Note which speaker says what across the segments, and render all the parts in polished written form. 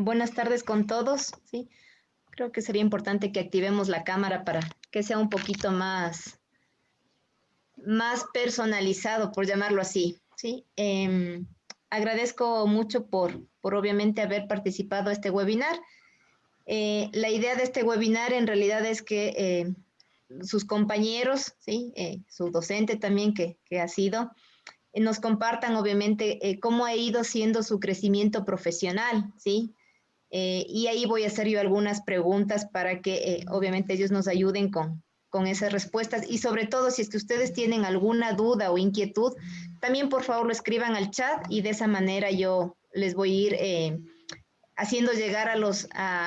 Speaker 1: Buenas tardes con todos. Sí, creo que sería importante que activemos la cámara para que sea un poquito más personalizado, por llamarlo así. Sí, agradezco mucho por obviamente haber participado en este webinar. La idea de este webinar en realidad es que sus compañeros, ¿sí? Su docente también que ha sido, nos compartan obviamente cómo ha ido siendo su crecimiento profesional, ¿sí? Y ahí voy a hacer yo algunas preguntas para que obviamente ellos nos ayuden con esas respuestas y sobre todo si es que ustedes tienen alguna duda o inquietud, también por favor lo escriban al chat y de esa manera yo les voy a ir haciendo llegar a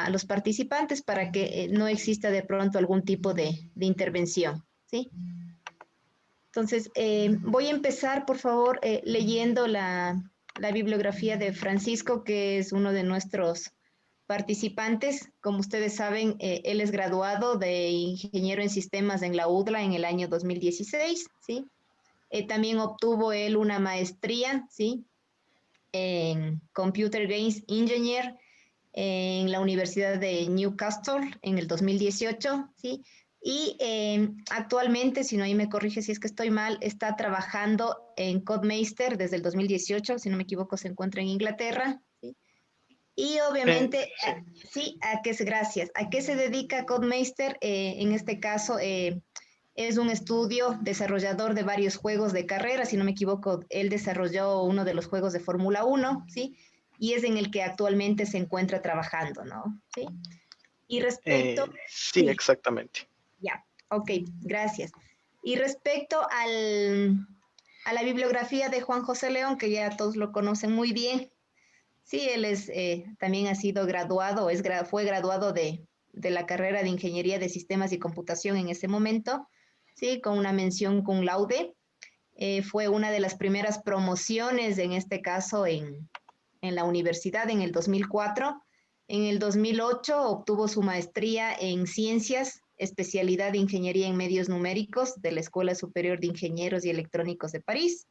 Speaker 1: los participantes para que no exista de pronto algún tipo de intervención, ¿sí? Entonces, voy a empezar, por favor, leyendo la bibliografía de Francisco, que es uno de nuestros participantes. Como ustedes saben, él es graduado de ingeniero en sistemas en la UDLA en el año 2016, ¿sí? También obtuvo él una maestría, ¿sí? En Computer Games Engineer en la Universidad de Newcastle en el 2018, ¿sí? Y actualmente, si no ahí me corrige si es que estoy mal, está trabajando en Codemeister desde el 2018, si no me equivoco, se encuentra en Inglaterra, ¿sí? Y obviamente,
Speaker 2: Sí.
Speaker 1: sí, gracias. ¿A qué se dedica Codemeister? En este caso, es un estudio desarrollador de varios juegos de carrera, si no me equivoco, él desarrolló uno de los juegos de Fórmula 1, ¿sí? Y es en el que actualmente se encuentra trabajando, ¿no? ¿Sí? Y respecto,
Speaker 2: Sí,
Speaker 1: sí,
Speaker 2: exactamente.
Speaker 1: ya, ok, gracias. Y respecto a la bibliografía de Juan José León, que ya todos lo conocen muy bien, sí, él es, también ha sido graduado, fue graduado de la carrera de Ingeniería de Sistemas y Computación en ese momento, sí, con una mención cum laude. Fue una de las primeras promociones, en este caso, en la universidad en el 2004. En el 2008 obtuvo su maestría en Ciencias, especialidad de Ingeniería en Medios Numéricos de la Escuela Superior de Ingenieros y Electrónicos de París.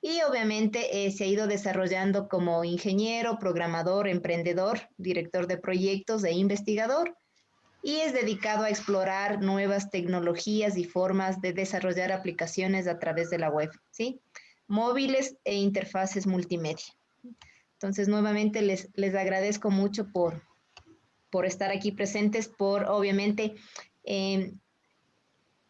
Speaker 1: Y obviamente se ha ido desarrollando como ingeniero, programador, emprendedor, director de proyectos e investigador y es dedicado a explorar nuevas tecnologías y formas de desarrollar aplicaciones a través de la web, ¿sí? Móviles e interfaces multimedia. Entonces, nuevamente les agradezco mucho por estar aquí presentes, por obviamente eh,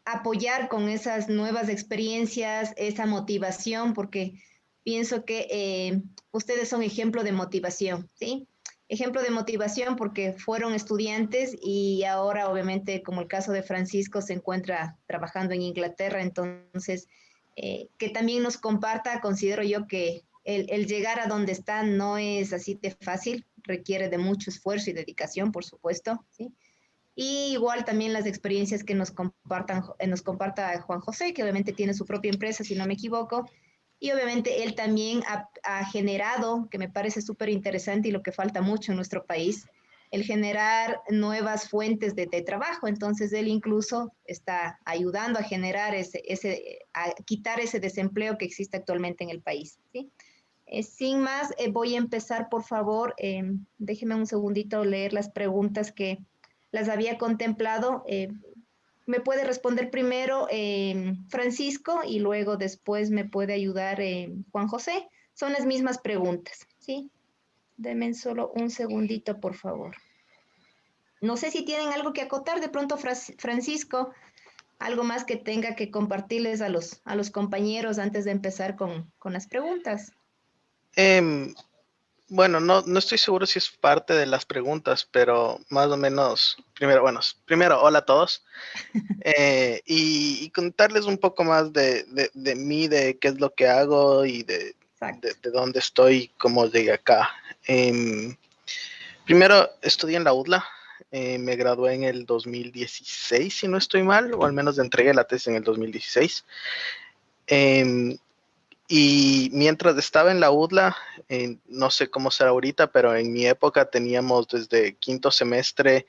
Speaker 1: apoyar con esas nuevas experiencias, esa motivación, porque pienso que ustedes son ejemplo de motivación, ¿sí? Ejemplo de motivación porque fueron estudiantes y ahora obviamente como el caso de Francisco se encuentra trabajando en Inglaterra, entonces que también nos comparta, considero yo que el llegar a donde están no es así de fácil, requiere de mucho esfuerzo y dedicación, por supuesto, ¿sí? Y igual también las experiencias que nos comparta Juan José, que obviamente tiene su propia empresa, si no me equivoco. Y obviamente él también ha generado, que me parece súper interesante y lo que falta mucho en nuestro país, el generar nuevas fuentes de trabajo. Entonces él incluso está ayudando a generar a quitar ese desempleo que existe actualmente en el país. ¿Sí? Sin más, voy a empezar, por favor, déjeme un segundito leer las preguntas que las había contemplado. Me puede responder primero Francisco y luego después me puede ayudar Juan José. Son las mismas preguntas, ¿sí? Denme solo un segundito, por favor. No sé si tienen algo que acotar, de pronto Francisco, algo más que tenga que compartirles a los compañeros antes de empezar con las preguntas.
Speaker 2: Bueno, no estoy seguro si es parte de las preguntas, pero más o menos, primero, hola a todos. Y contarles un poco más de mí, de qué es lo que hago y
Speaker 1: Exacto.
Speaker 2: de dónde estoy, cómo llegué acá. Primero, estudié en la UDLA. Me gradué en el 2016, si no estoy mal, o al menos entregué la tesis en el 2016. Y mientras estaba en la UDLA, no sé cómo será ahorita, pero en mi época teníamos desde quinto semestre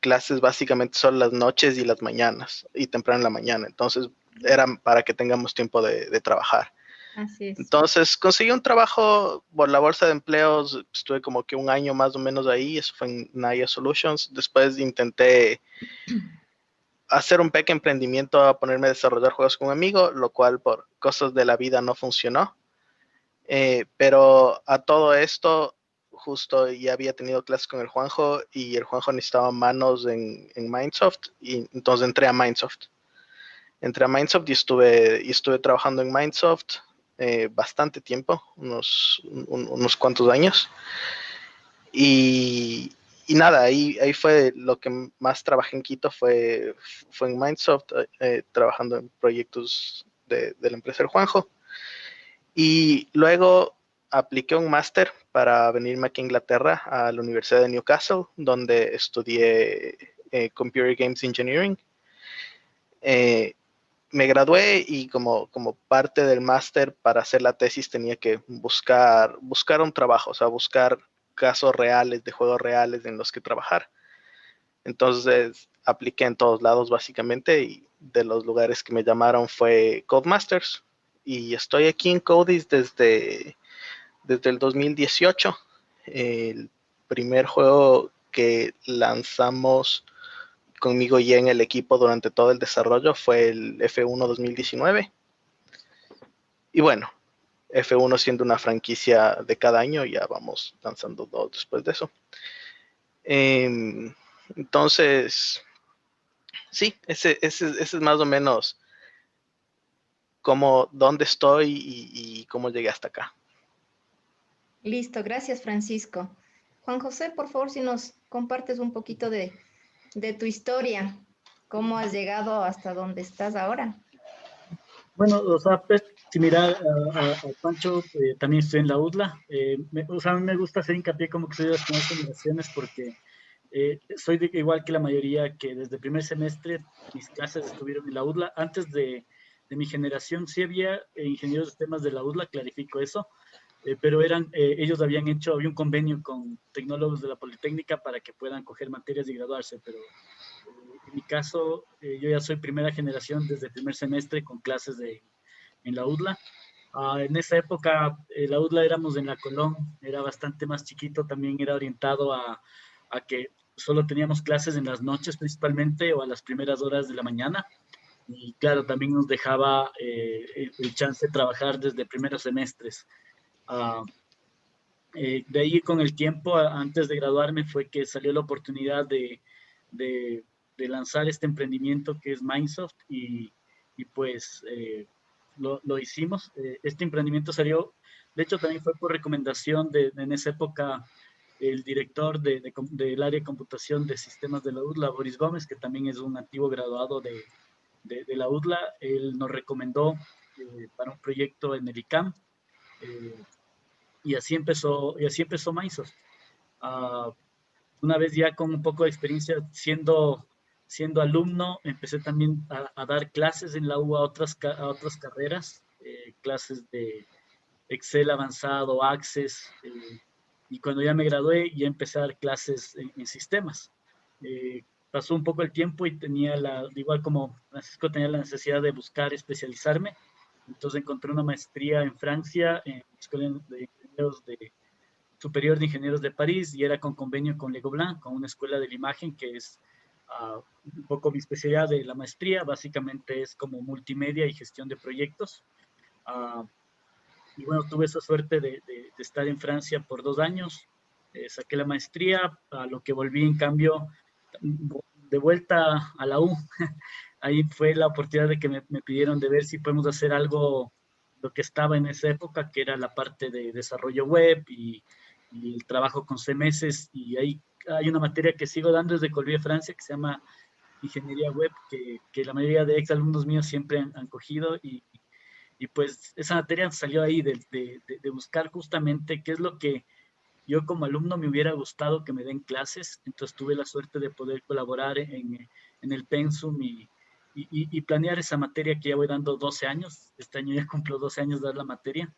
Speaker 2: clases básicamente solo las noches y las mañanas, y temprano en la mañana. Entonces eran para que tengamos tiempo de trabajar.
Speaker 1: Así es.
Speaker 2: Entonces conseguí un trabajo por la bolsa de empleos, estuve como que un año más o menos ahí, eso fue en Naya Solutions. Después intenté hacer un pequeño emprendimiento a ponerme a desarrollar juegos con un amigo, lo cual por cosas de la vida no funcionó. Pero a todo esto, justo ya había tenido clases con el Juanjo y el Juanjo necesitaba manos en Mindsoft y entonces entré a Mindsoft. Entré a Mindsoft y estuve trabajando en Mindsoft bastante tiempo, unos cuantos años. Y nada, ahí fue lo que más trabajé en Quito, fue en Mindsoft, trabajando en proyectos de la empresa del Juanjo. Y luego apliqué un máster para venirme aquí a Inglaterra, a la Universidad de Newcastle, donde estudié Computer Games Engineering. Me gradué y como parte del máster, para hacer la tesis tenía que buscar un trabajo, o sea, buscar casos reales de juegos reales en los que trabajar. Entonces apliqué en todos lados básicamente, y de los lugares que me llamaron fue Codemasters. Y estoy aquí en Codis desde el 2018. El primer juego que lanzamos conmigo y en el equipo durante todo el desarrollo fue el F1 2019. Y bueno, F1 siendo una franquicia de cada año, ya vamos lanzando dos después de eso. Entonces, sí, ese es más o menos dónde estoy y cómo llegué hasta acá.
Speaker 1: Listo, gracias Francisco. Juan José, por favor, si nos compartes un poquito de tu historia, cómo has llegado hasta donde estás ahora.
Speaker 3: Bueno, o sea, pues, similar a Pancho, también estoy en la UDLA. O sea, a mí me gusta hacer hincapié como que soy de las primeras generaciones porque soy igual que la mayoría, que desde primer semestre mis clases estuvieron en la UDLA. Antes de mi generación sí había ingenieros de sistemas de la UDLA, clarifico eso, pero ellos había un convenio con tecnólogos de la Politécnica para que puedan coger materias y graduarse, pero en mi caso, yo ya soy primera generación desde el primer semestre con clases en la UDLA. En esa época, la UDLA éramos en la Colón, era bastante más chiquito, también era orientado a que solo teníamos clases en las noches principalmente o a las primeras horas de la mañana. Y claro, también nos dejaba el chance de trabajar desde primeros semestres. Uh, de ahí con el tiempo, antes de graduarme, fue que salió la oportunidad de, de lanzar este emprendimiento que es Mindsoft y pues lo hicimos. Este emprendimiento salió, de hecho también fue por recomendación en esa época el director del área de computación de sistemas de la UDLA, Boris Gómez, que también es un antiguo graduado de la UDLA. Él nos recomendó para un proyecto en el ICAM. Y así empezó Mindsoft. Una vez ya con un poco de experiencia siendo alumno, empecé también a dar clases en la U a otras carreras, clases de Excel avanzado, Access, y cuando ya me gradué ya empecé a dar clases en sistemas. Pasó un poco el tiempo y igual como Francisco, tenía la necesidad de buscar especializarme, entonces encontré una maestría en Francia, en la Escuela de Ingenieros Superior de Ingenieros de París, y era con convenio con Le Gobelin, con una escuela de la imagen que es un poco mi especialidad de la maestría. Básicamente es como multimedia y gestión de proyectos. Y bueno, tuve esa suerte de estar en Francia por 2 años. Saqué la maestría, a lo que volví en cambio de vuelta a la U. Ahí fue la oportunidad de que me pidieron de ver si podemos hacer algo, lo que estaba en esa época, que era la parte de desarrollo web y el trabajo con CMS. Y ahí hay una materia que sigo dando desde que volví a Francia, que se llama Ingeniería Web, que la mayoría de exalumnos míos siempre han cogido. Y pues esa materia salió ahí de buscar justamente qué es lo que yo como alumno me hubiera gustado que me den clases. Entonces tuve la suerte de poder colaborar en el Pensum y planear esa materia que ya voy dando 12 años. Este año ya cumplo 12 años de dar la materia.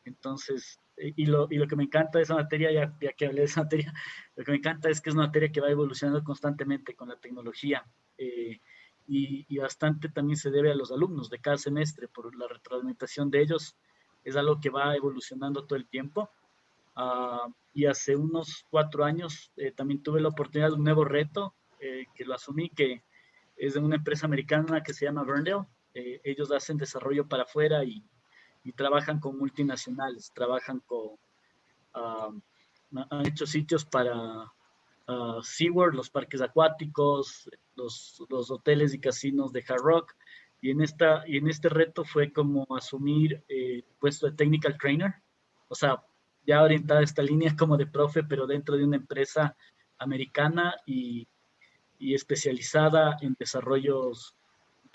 Speaker 3: Entonces, y lo que me encanta de esa materia, ya que hablé de esa materia, lo que me encanta es que es una materia que va evolucionando constantemente con la tecnología. y bastante también se debe a los alumnos de cada semestre por la retroalimentación de ellos. Es algo que va evolucionando todo el tiempo. Y hace unos 4 años también tuve la oportunidad de un nuevo reto que lo asumí, que es de una empresa americana que se llama Verndale. Ellos hacen desarrollo para afuera y trabajan con multinacionales, trabajan con, han hecho sitios para SeaWorld, los parques acuáticos, los hoteles y casinos de Hard Rock. Y en este reto fue como asumir puesto de Technical Trainer, o sea, ya orientada a esta línea como de profe, pero dentro de una empresa americana y especializada en desarrollos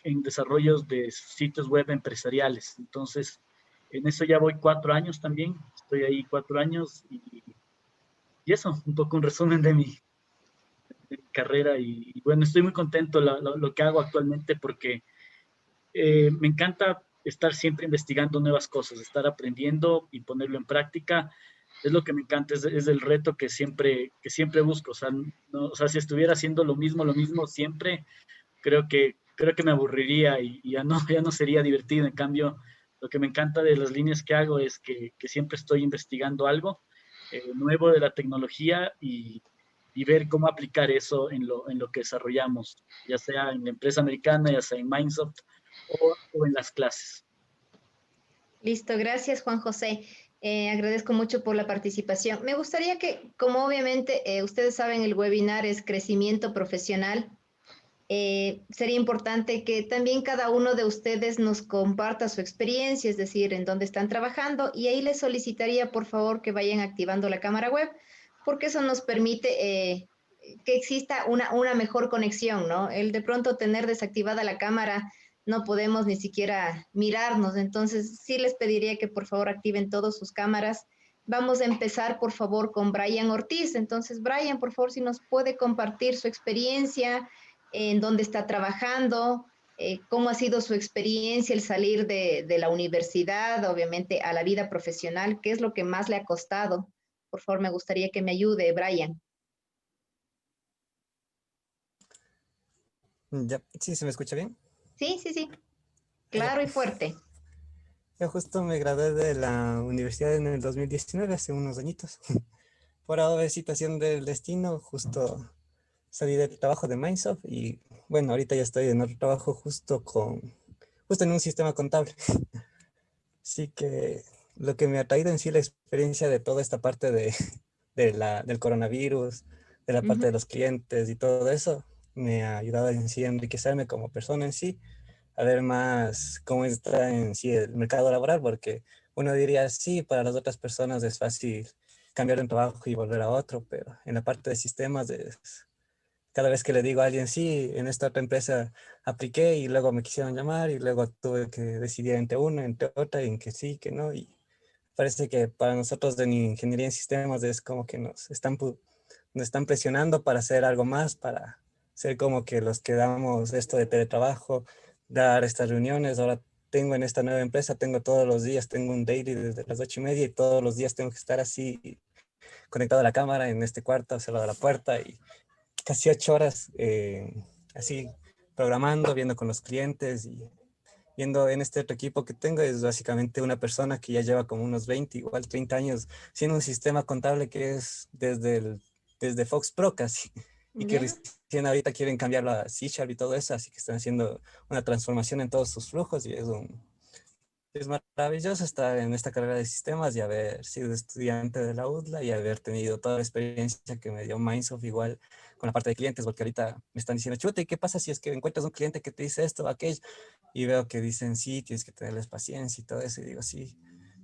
Speaker 3: de sitios web empresariales. Entonces, en eso ya voy 4 años también, estoy ahí 4 años y eso, un poco un resumen de mi carrera y bueno, estoy muy contento lo que hago actualmente porque me encanta estar siempre investigando nuevas cosas, estar aprendiendo y ponerlo en práctica. Es lo que me encanta, es el reto que siempre busco. O sea, no, o sea, si estuviera haciendo lo mismo siempre, creo que me aburriría y ya no, ya no sería divertido. En cambio, lo que me encanta de las líneas que hago es que siempre estoy investigando algo nuevo de la tecnología y ver cómo aplicar eso en lo que desarrollamos, ya sea en la empresa americana, ya sea en Mindsoft o en las clases.
Speaker 1: Listo, gracias Juan José. Agradezco mucho por la participación. Me gustaría que, como obviamente ustedes saben, el webinar es crecimiento profesional. Sería importante que también cada uno de ustedes nos comparta su experiencia, es decir, en dónde están trabajando, y ahí les solicitaría por favor que vayan activando la cámara web, porque eso nos permite que exista una mejor conexión, ¿no? El de pronto tener desactivada la cámara, no podemos ni siquiera mirarnos, entonces sí les pediría que por favor activen todas sus cámaras. Vamos a empezar por favor con Brian Ortiz. Entonces, Brian, por favor, si nos puede compartir su experiencia, en dónde está trabajando, cómo ha sido su experiencia el salir de la universidad, obviamente, a la vida profesional, qué es lo que más le ha costado. Por favor, me gustaría que me ayude, Brian.
Speaker 4: Ya, sí, ¿se me escucha bien?
Speaker 1: Sí, sí, sí,
Speaker 4: Ya.
Speaker 1: claro y fuerte.
Speaker 4: Yo justo me gradué de la universidad en el 2019, hace unos añitos. Por ahora situación del destino, justo salí del trabajo de Mindsoft y bueno, ahorita ya estoy en otro trabajo justo en un sistema contable. Así que lo que me ha traído en sí la experiencia de toda esta parte del coronavirus, de la parte de los clientes y todo eso, me ha ayudado en sí a enriquecerme como persona en sí, a ver más cómo está en sí el mercado laboral, porque uno diría, sí, para las otras personas es fácil cambiar de un trabajo y volver a otro, pero en la parte de sistemas, cada vez que le digo a alguien, sí, en esta otra empresa apliqué y luego me quisieron llamar y luego tuve que decidir entre una, entre otra, y en que sí, que no, y parece que para nosotros de ingeniería en sistemas es como que nos están presionando para hacer algo más, para ser como que los que damos esto de teletrabajo, dar estas reuniones. Ahora tengo en esta nueva empresa, tengo todos los días, tengo un daily desde las 8:30 y todos los días tengo que estar así conectado a la cámara en este cuarto, cerrado la puerta y casi 8 horas así programando, viendo con los clientes y viendo en este otro equipo que tengo. Es básicamente una persona que ya lleva como unos 20, igual 30 años, siendo un sistema contable que es desde Fox Pro casi, y que
Speaker 1: ¿Ya?
Speaker 4: recién ahorita quieren cambiarlo a C# y todo eso, así que están haciendo una transformación en todos sus flujos y es maravilloso estar en esta carrera de sistemas y haber sido estudiante de la UDLA y haber tenido toda la experiencia que me dio Mindsoft igual con la parte de clientes, porque ahorita me están diciendo, chuta, ¿y qué pasa si es que encuentras un cliente que te dice esto o aquello? Y veo que dicen, sí, tienes que tenerles paciencia y todo eso, y digo, sí,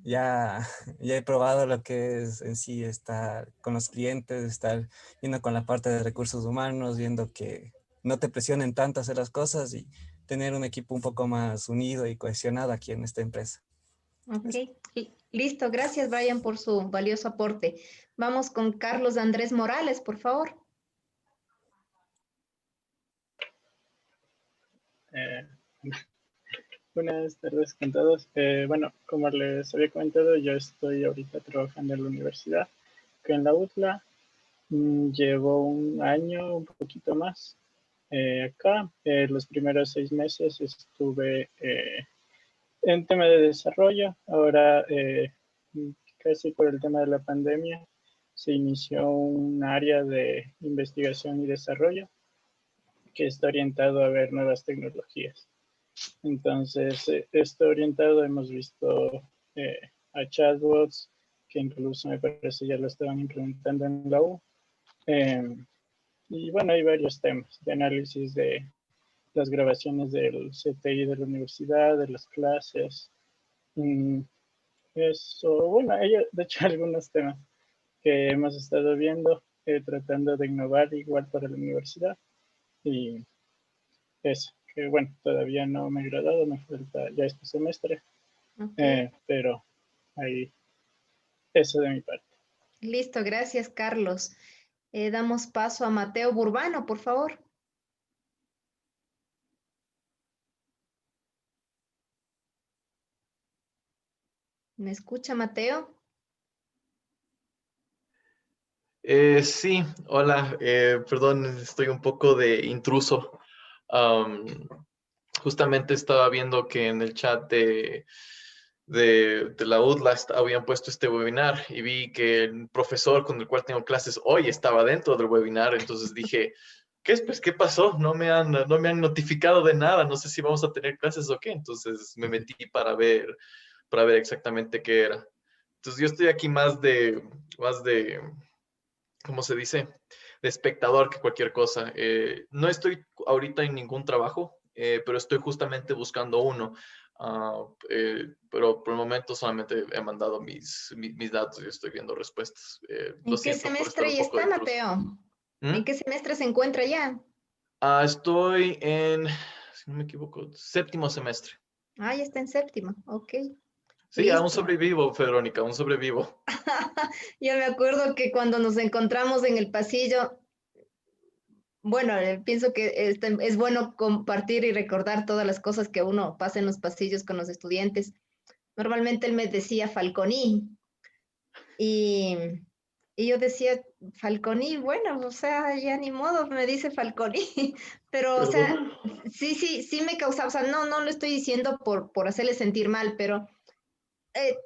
Speaker 4: ya, ya he probado lo que es en sí estar con los clientes, estar viendo con la parte de recursos humanos, viendo que no te presionen tanto a hacer las cosas y tener un equipo un poco más unido y cohesionado aquí en esta empresa.
Speaker 1: Ok, listo. Gracias, Brian, por su valioso aporte. Vamos con Carlos Andrés Morales, por favor.
Speaker 5: Eh, Buenas tardes con todos. Bueno, como les había comentado, yo estoy ahorita trabajando en la universidad, que en la UTLA llevo un año, un poquito más. acá. Los primeros 6 meses estuve en tema de desarrollo. Ahora, casi por el tema de la pandemia, se inició un área de investigación y desarrollo que está orientado a ver nuevas tecnologías. Entonces, esto orientado, hemos visto a chatbots, que incluso me parece ya lo estaban implementando en la U. Y bueno, hay varios temas de análisis de las grabaciones del CTI de la universidad, de las clases. Eso, bueno, hay de hecho algunos temas que hemos estado viendo, tratando de innovar igual para la universidad. Y eso, que bueno, todavía no me he graduado, me falta ya este semestre,
Speaker 1: Ok.
Speaker 5: pero ahí, eso de mi parte.
Speaker 1: Listo, gracias, Carlos. Damos paso a Mateo Burbano, por favor. ¿Me escucha, Mateo?
Speaker 6: Sí, hola, perdón, estoy un poco de intruso. Am, Justamente estaba viendo que en el chat de la UDLA habían puesto este webinar y vi que el profesor con el cual tengo clases hoy estaba dentro del webinar, entonces dije, ¿qué pasó? No me han notificado de nada, no sé si vamos a tener clases o qué, entonces me metí para ver exactamente qué era. Entonces yo estoy aquí más de ¿cómo se dice? De espectador que cualquier cosa. No estoy ahorita en ningún trabajo, pero estoy justamente buscando uno. Pero por el momento solamente he mandado mis datos y estoy viendo respuestas. Lo
Speaker 1: ¿En qué
Speaker 6: siento por estar
Speaker 1: semestre
Speaker 6: un
Speaker 1: ya
Speaker 6: poco de
Speaker 1: está,
Speaker 6: intruso.
Speaker 1: Mateo?
Speaker 6: ¿Mm?
Speaker 1: ¿En qué semestre se encuentra ya?
Speaker 6: Estoy en, si no me equivoco, séptimo semestre.
Speaker 1: Ah, ya está en séptimo. Ok,
Speaker 6: Sí, aún
Speaker 1: listo.
Speaker 6: sobrevivo, Verónica, aún sobrevivo.
Speaker 1: Yo me acuerdo que cuando nos encontramos en el pasillo, bueno, pienso que es bueno compartir y recordar todas las cosas que uno pasa en los pasillos con los estudiantes. Normalmente él me decía Falconi y, y yo decía Falconi, bueno, o sea, ya ni modo, me dice Falconi, pero, o
Speaker 6: Perdón.
Speaker 1: sea, sí me causaba, o sea, no lo estoy diciendo por hacerle sentir mal, pero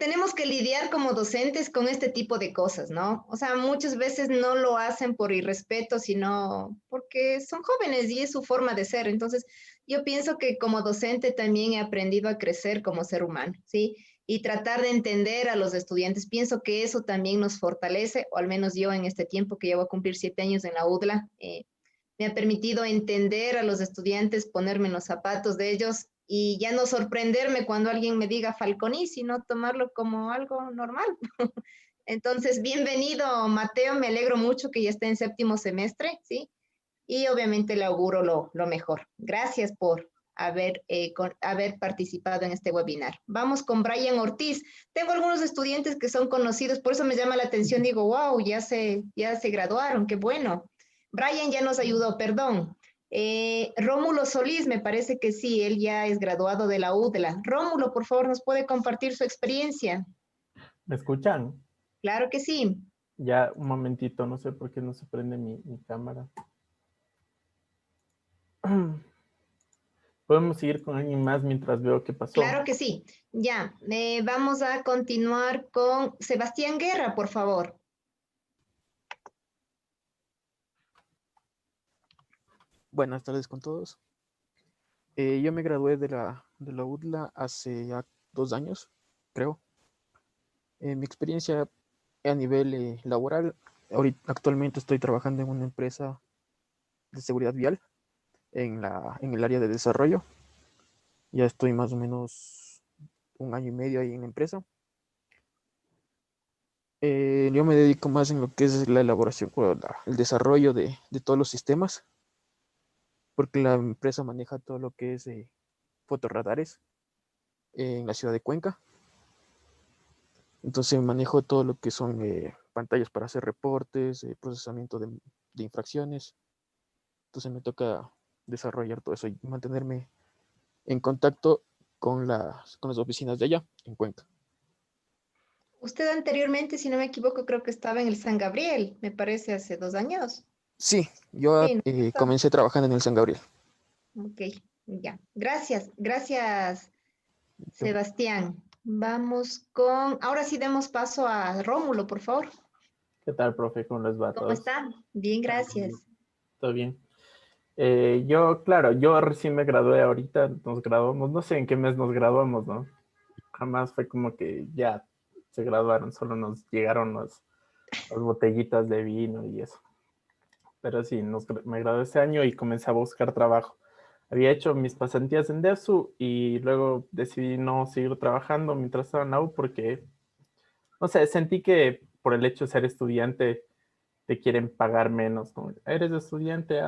Speaker 1: tenemos que lidiar como docentes con este tipo de cosas, ¿no? O sea, muchas veces no lo hacen por irrespeto, sino porque son jóvenes y es su forma de ser. Entonces, yo pienso que como docente también he aprendido a crecer como ser humano, ¿sí? Y tratar de entender a los estudiantes. Pienso que eso también nos fortalece, o al menos yo en este tiempo que llevo a cumplir 7 años en la UDLA, me ha permitido entender a los estudiantes, ponerme en los zapatos de ellos y ya no sorprenderme cuando alguien me diga Falconi, sino tomarlo como algo normal. Entonces, bienvenido, Mateo, me alegro mucho que ya esté en séptimo semestre, ¿sí? Y obviamente le auguro lo mejor. Gracias por haber participado en este webinar. Vamos con Brian Ortiz. Tengo algunos estudiantes que son conocidos, por eso me llama la atención, digo, wow, ya se graduaron, qué bueno. Brian ya nos ayudó, perdón. Rómulo Solís, me parece que sí, él ya es graduado de la UDLA. Rómulo, por favor, ¿nos puede compartir su experiencia?
Speaker 7: ¿Me escuchan?
Speaker 1: Claro que sí.
Speaker 7: Ya, un momentito, no sé por qué no se prende mi cámara. Podemos seguir con alguien más mientras veo qué pasó.
Speaker 1: Claro que sí. Ya, vamos a continuar con Sebastián Guerra, por favor.
Speaker 8: Buenas tardes con todos. Yo me gradué de la UDLA hace ya 2 años, creo. Mi experiencia a nivel laboral, actualmente estoy trabajando en una empresa de seguridad vial en el área de desarrollo. Ya estoy más o menos 1 año y medio ahí en la empresa. Yo me dedico más en lo que es la elaboración, o el desarrollo de todos los sistemas, porque la empresa maneja todo lo que es fotorradares en la ciudad de Cuenca. Entonces manejo todo lo que son pantallas para hacer reportes, procesamiento de infracciones. Entonces me toca desarrollar todo eso y mantenerme en contacto con las oficinas de allá, en Cuenca.
Speaker 1: Usted anteriormente, si no me equivoco, creo que estaba en el San Gabriel, me parece, hace 2 años.
Speaker 8: Sí, yo
Speaker 1: Sí, ¿no?
Speaker 8: comencé trabajando en el San Gabriel.
Speaker 1: Ok, ya. Gracias, gracias,
Speaker 8: Yo-
Speaker 1: Sebastián. Vamos con, ahora sí demos paso a Rómulo, por favor.
Speaker 7: ¿Qué tal, profe? ¿Cómo les va a
Speaker 1: ¿Cómo
Speaker 7: todos?
Speaker 1: están? Bien, gracias.
Speaker 7: ¿Todo bien? Yo, claro, yo recién me gradué ahorita, nos graduamos, no sé en qué mes nos graduamos, ¿no? Jamás fue como que ya se graduaron, solo nos llegaron las botellitas de vino y eso. Pero sí, me gradué este año y comencé a buscar trabajo. Había hecho mis pasantías en DESU y luego decidí no seguir trabajando mientras estaba en la U porque, no sé, sentí que por el hecho de ser estudiante te quieren pagar menos, ¿no? Eres estudiante,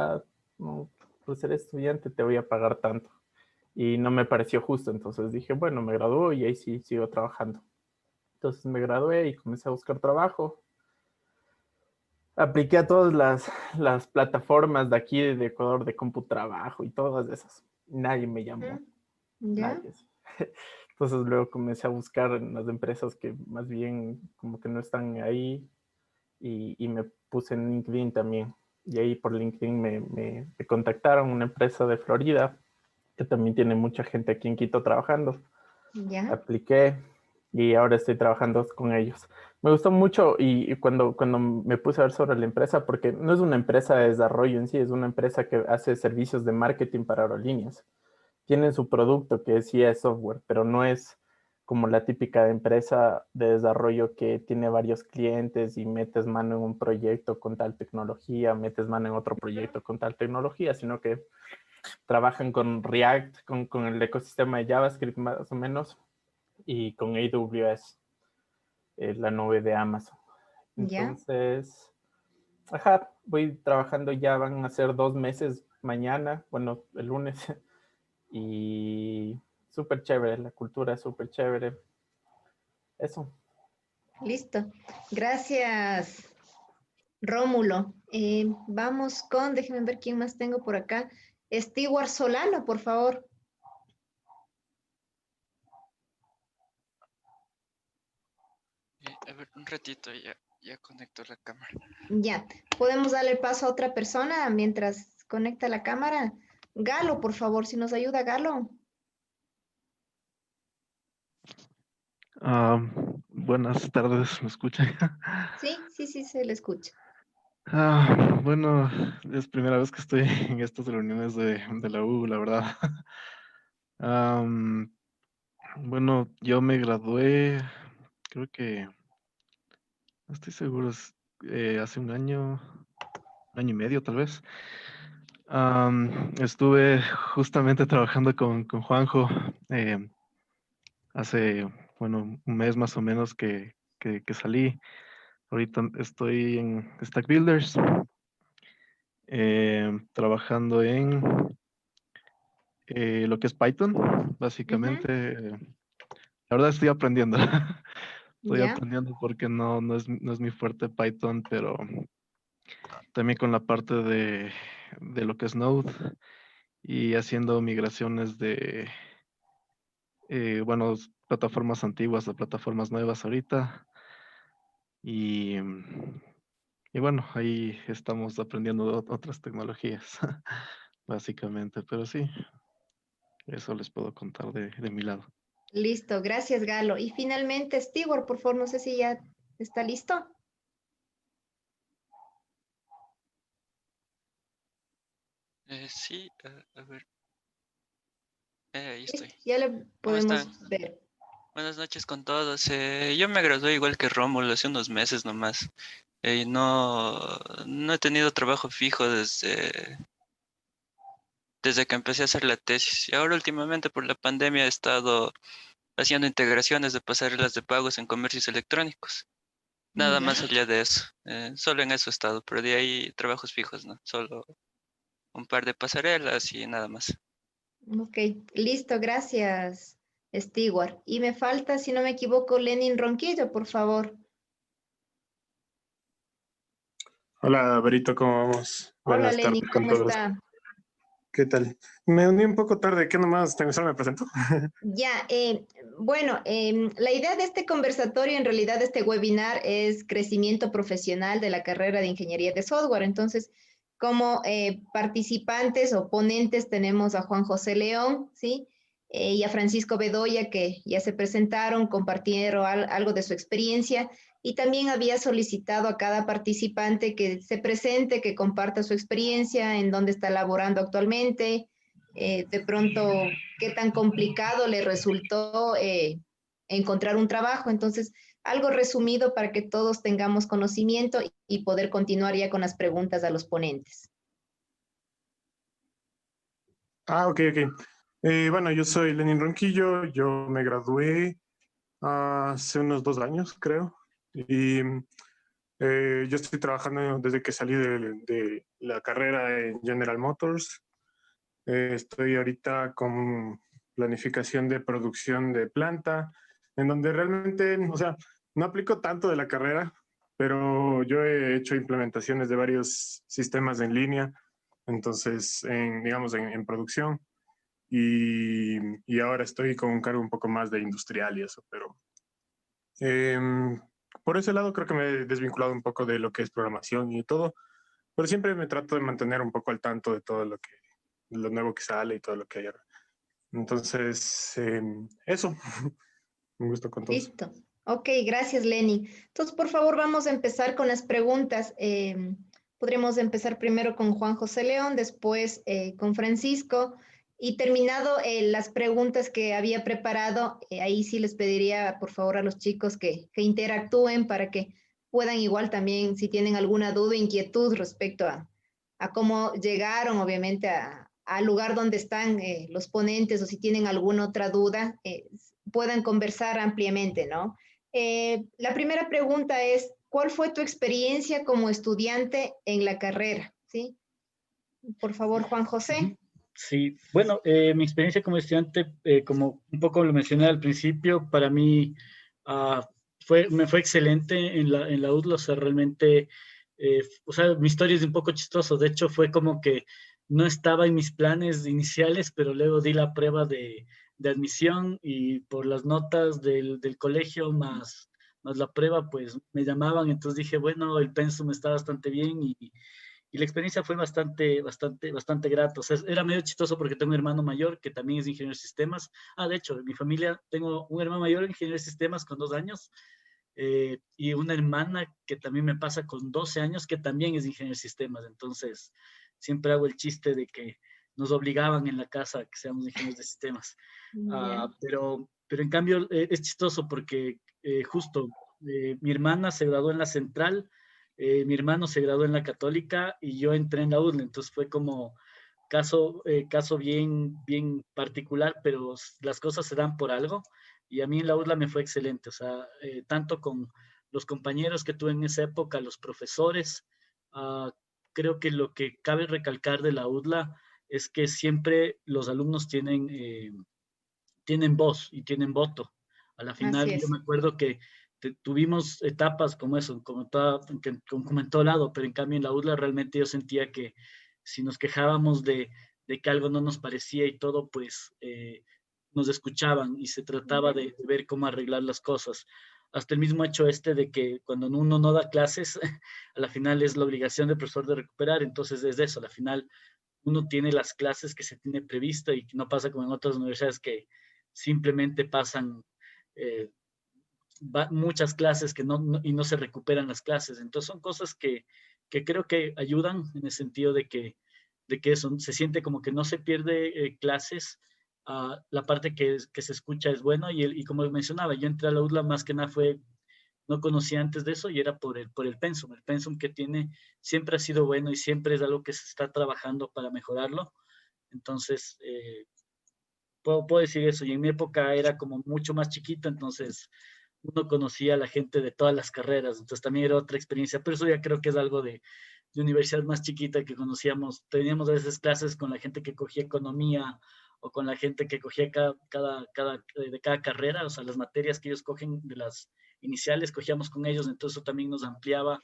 Speaker 7: no, pues eres estudiante, te voy a pagar tanto. Y no me pareció justo, entonces dije, bueno, me gradúo y ahí sí sigo trabajando. Entonces me gradué y comencé a buscar trabajo. Apliqué a todas las plataformas de aquí de Ecuador de CompuTrabajo y todas esas. Nadie me llamó,
Speaker 1: Ujú, ¿ya?
Speaker 7: nadie. Entonces luego comencé a buscar en las empresas que más bien como que no están ahí y me puse en LinkedIn también. Y ahí por LinkedIn me contactaron una empresa de Florida que también tiene mucha gente aquí en Quito trabajando.
Speaker 1: ¿Ya?
Speaker 7: Apliqué y ahora estoy trabajando con ellos. Me gustó mucho y cuando me puse a ver sobre la empresa, porque no es una empresa de desarrollo en sí, es una empresa que hace servicios de marketing para aerolíneas. Tienen su producto que sí es software, pero no es como la típica empresa de desarrollo que tiene varios clientes y metes mano en un proyecto con tal tecnología, metes mano en otro proyecto con tal tecnología, sino que trabajan con React, con el ecosistema de JavaScript más o menos, y con AWS, la nube de Amazon.
Speaker 1: ¿Ya?
Speaker 7: Entonces, ajá, voy trabajando ya, van a ser 2 meses mañana, bueno, el lunes, y súper chévere, la cultura es súper chévere. Eso.
Speaker 1: Listo. Gracias, Rómulo. Vamos con, déjenme ver quién más tengo por acá. Stewart Solano, por favor.
Speaker 9: A ver, un ratito, ya conecto la cámara.
Speaker 1: Ya. ¿Podemos darle paso a otra persona mientras conecta la cámara? Galo, por favor, si nos ayuda, Galo.
Speaker 10: Ah, buenas tardes, ¿me escuchan?
Speaker 1: Sí, sí, sí, se le escucha.
Speaker 10: Bueno, es primera vez que estoy en estas reuniones de la U, la verdad. Am, bueno, yo me gradué, creo que, no estoy seguro, hace un año y medio tal vez. Estuve justamente trabajando con Juanjo hace, bueno, un mes más o menos que salí. Ahorita estoy en Stack Builders, trabajando en lo que es Python,
Speaker 1: Ujú,
Speaker 10: básicamente. La verdad estoy aprendiendo. Estoy
Speaker 1: ya,
Speaker 10: aprendiendo porque no es mi fuerte Python, pero también con la parte de lo que es Node y haciendo migraciones de, bueno, plataformas antiguas a plataformas nuevas ahorita. Y, y bueno, ahí estamos aprendiendo otras tecnologías, básicamente, pero sí, eso les puedo contar de mi lado.
Speaker 1: listo, gracias, Galo. Y finalmente, Stewart, por favor, no sé si ya está listo.
Speaker 9: Sí, a ver, ahí
Speaker 1: Listo,
Speaker 9: estoy.
Speaker 1: ya le
Speaker 9: ¿Cómo
Speaker 1: podemos
Speaker 9: están?
Speaker 1: ver.
Speaker 9: Buenas noches con todos. Yo me gradué igual que Rómulo hace unos meses nomás. No he tenido trabajo fijo desde que empecé a hacer la tesis. Y ahora últimamente por la pandemia he estado haciendo integraciones de pasarelas de pagos en comercios electrónicos. Nada
Speaker 1: Ya,
Speaker 9: más allá de eso. Solo en eso he estado, pero de ahí trabajos fijos, ¿no? Solo un par de pasarelas y nada más.
Speaker 1: ok, listo, gracias, Stewart. Y me falta, si no me equivoco, Lenin Ronquillo, por favor.
Speaker 11: Hola, Berito, ¿cómo vamos?
Speaker 1: Hola,
Speaker 11: Buenas tardes
Speaker 1: Lenin,
Speaker 11: con
Speaker 1: ¿cómo
Speaker 11: todos.
Speaker 1: está?
Speaker 11: ¿Qué tal? Me uní un poco tarde, ¿qué nomás? Solo me presento.
Speaker 1: Ya, bueno, la idea de este conversatorio, en realidad de este webinar, es crecimiento profesional de la carrera de ingeniería de software. Entonces, Como participantes o ponentes tenemos a Juan José León, ¿sí? Y a Francisco Bedoya, que ya se presentaron, compartieron algo de su experiencia, y también había solicitado a cada participante que se presente, que comparta su experiencia, en dónde está laborando actualmente, de pronto qué tan complicado le resultó encontrar un trabajo. Entonces, algo resumido para que todos tengamos conocimiento y poder continuar ya con las preguntas a los ponentes.
Speaker 11: Ok. Bueno, yo soy Lenin Ronquillo, yo me gradué hace unos 2 años, creo, y yo estoy trabajando desde que salí de la carrera en General Motors. Estoy ahorita con planificación de producción de planta, en donde realmente, o sea, no aplico tanto de la carrera, pero yo he hecho implementaciones de varios sistemas en línea, entonces, digamos, en producción, y ahora estoy con un cargo un poco más de industrial y eso, pero por ese lado creo que me he desvinculado un poco de lo que es programación y todo, pero siempre me trato de mantener un poco al tanto de todo lo nuevo que sale y todo lo que hay ahora. Entonces, eso, un gusto con todos.
Speaker 1: Listo. Ok, gracias, Lenny. Entonces, por favor, vamos a empezar con las preguntas. Podremos empezar primero con Juan José León, después con Francisco, y terminado las preguntas que había preparado, ahí sí les pediría, por favor, a los chicos que interactúen para que puedan igual también, si tienen alguna duda o inquietud respecto a cómo llegaron, obviamente, al lugar donde están los ponentes, o si tienen alguna otra duda, puedan conversar ampliamente, ¿no? La primera pregunta es, ¿cuál fue tu experiencia como estudiante en la carrera? ¿Sí? Por favor, Juan José.
Speaker 3: Sí, bueno, mi experiencia como estudiante, como un poco lo mencioné al principio, para mí me fue excelente en la UDLA, o sea, realmente, o sea, mi historia es un poco chistoso, de hecho fue como que no estaba en mis planes iniciales, pero luego di la prueba de admisión y por las notas del colegio más la prueba, pues me llamaban, entonces dije, bueno, el pensum está bastante bien y la experiencia fue bastante grata. O sea, era medio chistoso porque tengo un hermano mayor que también es ingeniero de sistemas. De hecho, en mi familia tengo un hermano mayor ingeniero de sistemas con 2 años y una hermana que también me pasa con 12 años que también es ingeniero de sistemas. Entonces, siempre hago el chiste de que nos obligaban en la casa a que seamos ingenieros de sistemas. Pero en cambio es chistoso porque justo mi hermana se graduó en la Central, mi hermano se graduó en la Católica y yo entré en la UDLA, entonces fue como caso bien particular, pero las cosas se dan por algo y a mí en la UDLA me fue excelente, o sea, tanto con los compañeros que tuve en esa época, los profesores, creo que lo que cabe recalcar de la UDLA es que siempre los alumnos tienen voz y tienen voto. A la final, yo me acuerdo que tuvimos etapas como eso, como en todo lado, pero en cambio en la UDLA realmente yo sentía que si nos quejábamos de que algo no nos parecía y todo, pues nos escuchaban y se trataba de ver cómo arreglar las cosas. Hasta el mismo hecho de que cuando uno no da clases, a la final es la obligación del profesor de recuperar, entonces es eso, a la final uno tiene las clases que se tiene prevista y no pasa como en otras universidades que simplemente pasan muchas clases y no se recuperan las clases. Entonces son cosas que creo que ayudan en el sentido de que eso se siente como que no se pierde clases. La parte que se escucha es buena y como mencionaba, yo entré a la UDLA más que nada no conocía antes de eso y era por el pensum. El pensum que tiene siempre ha sido bueno y siempre es algo que se está trabajando para mejorarlo. Entonces, puedo decir eso. Y en mi época era como mucho más chiquito, entonces uno conocía a la gente de todas las carreras. Entonces también era otra experiencia. Pero eso ya creo que es algo de universidad más chiquita que conocíamos. Teníamos a veces clases con la gente que cogía economía o con la gente que cogía de cada carrera, o sea, las materias que ellos cogen de las iniciales, cogíamos con ellos, entonces eso también nos ampliaba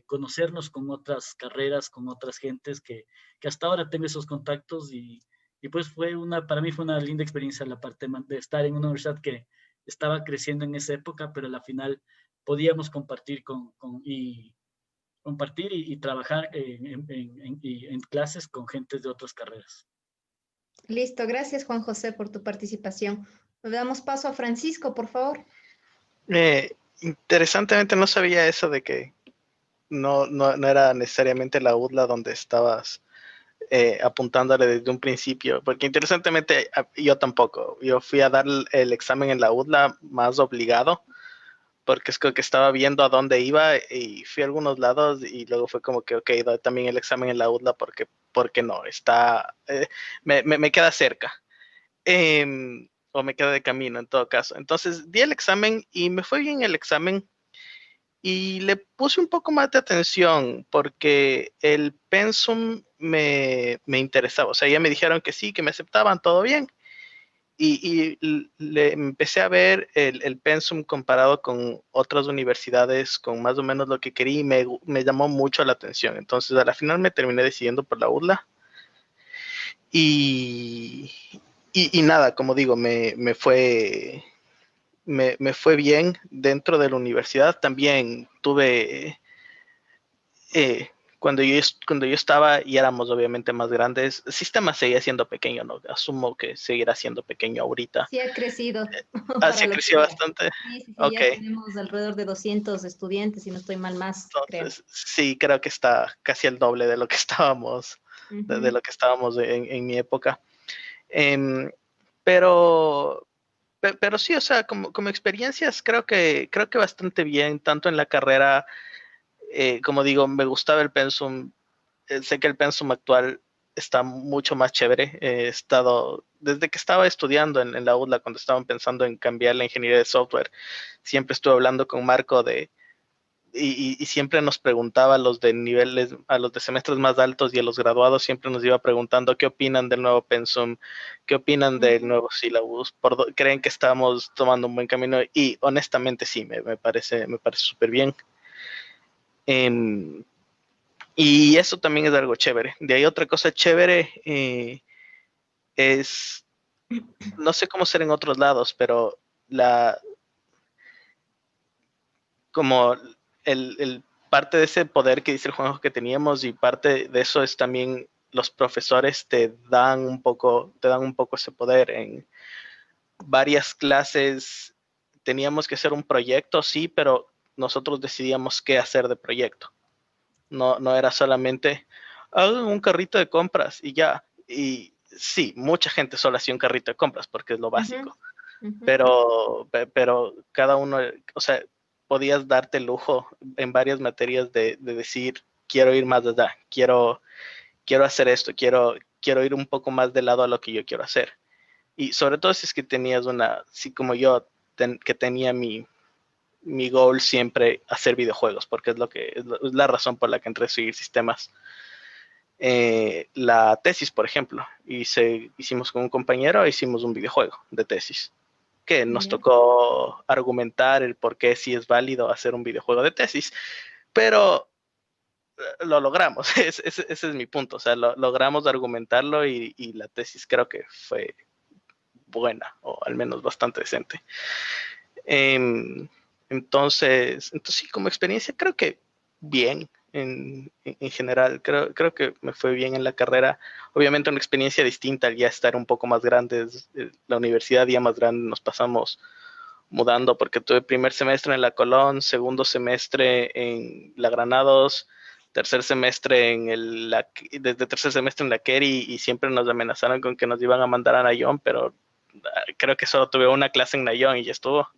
Speaker 3: conocernos con otras carreras, con otras gentes que hasta ahora tengo esos contactos y pues para mí fue una linda experiencia la parte de estar en una universidad que estaba creciendo en esa época, pero a la final podíamos compartir y compartir y trabajar en clases con gente de otras carreras.
Speaker 1: Listo, gracias Juan José por tu participación. Le damos paso a Francisco, por favor.
Speaker 2: Interesantemente no sabía eso de que no era necesariamente la UDLA donde estabas apuntándole desde un principio, porque interesantemente yo tampoco. Yo fui a dar el examen en la UDLA más obligado, porque es que estaba viendo a dónde iba y fui a algunos lados y luego fue como que, ok, doy también el examen en la UDLA porque no, me queda cerca. O me queda de camino en todo caso. Entonces di el examen y me fue bien el examen y le puse un poco más de atención porque el pensum me interesaba. O sea, ya me dijeron que sí, que me aceptaban, todo bien. Y le empecé a ver el pensum comparado con otras universidades, con más o menos lo que quería y me llamó mucho la atención. Entonces, a la final me terminé decidiendo por la UDLA. Y nada, como digo, me fue bien dentro de la universidad. También tuve, cuando yo estaba y éramos obviamente más grandes, el sistema seguía siendo pequeño, ¿no? Asumo que seguirá siendo pequeño ahorita.
Speaker 1: Sí ha crecido.
Speaker 2: Sí creció bastante.
Speaker 1: Sí,
Speaker 2: Ok.
Speaker 1: ya tenemos alrededor de 200 estudiantes, si no estoy mal más,
Speaker 2: Entonces, sí, creo que está casi el doble de lo que estábamos, de lo que estábamos en mi época. Pero sí, o sea, como experiencias creo que bastante bien, tanto en la carrera, como digo, me gustaba el pensum, sé que el pensum actual está mucho más chévere. He estado, desde que estaba estudiando en la UDLA, cuando estaban pensando en cambiar la ingeniería de software, siempre estuve hablando con Marco y siempre nos preguntaba a los de niveles, a los de semestres más altos y a los graduados, siempre nos iba preguntando qué opinan del nuevo pensum, qué opinan del nuevo syllabus, creen que estamos tomando un buen camino y honestamente sí, me parece súper bien. Y eso también es algo chévere. De ahí otra cosa chévere es, no sé cómo ser en otros lados, pero como el parte de ese poder que dice el Juanjo que teníamos y parte de eso es también los profesores te dan un poco ese poder. En varias clases teníamos que hacer un proyecto, sí, pero nosotros decidíamos qué hacer de proyecto. No era solamente hagan un carrito de compras y ya. Y sí, mucha gente solo hacía un carrito de compras porque es lo básico. Pero cada uno, o sea, podías darte el lujo en varias materias de decir, quiero ir más allá, quiero hacer esto, quiero ir un poco más de lado a lo que yo quiero hacer. Y sobre todo si es que tenías así como yo, que tenía mi goal siempre hacer videojuegos, porque es la razón por la que entré a seguir sistemas. La tesis, por ejemplo, hicimos con un compañero, hicimos un videojuego de tesis, que nos tocó argumentar el por qué sí es válido hacer un videojuego de tesis, pero lo logramos, ese es mi punto, o sea, logramos argumentarlo y la tesis creo que fue buena, o al menos bastante decente. Entonces sí, como experiencia creo que bien, en general, creo que me fue bien en la carrera. Obviamente una experiencia distinta al ya estar un poco más grandes, la universidad ya más grande, nos pasamos mudando porque tuve primer semestre en la Colón, segundo semestre en la Granados, tercer semestre desde tercer semestre en la Kerry y siempre nos amenazaron con que nos iban a mandar a Nayón, pero creo que solo tuve una clase en Nayón y ya estuvo.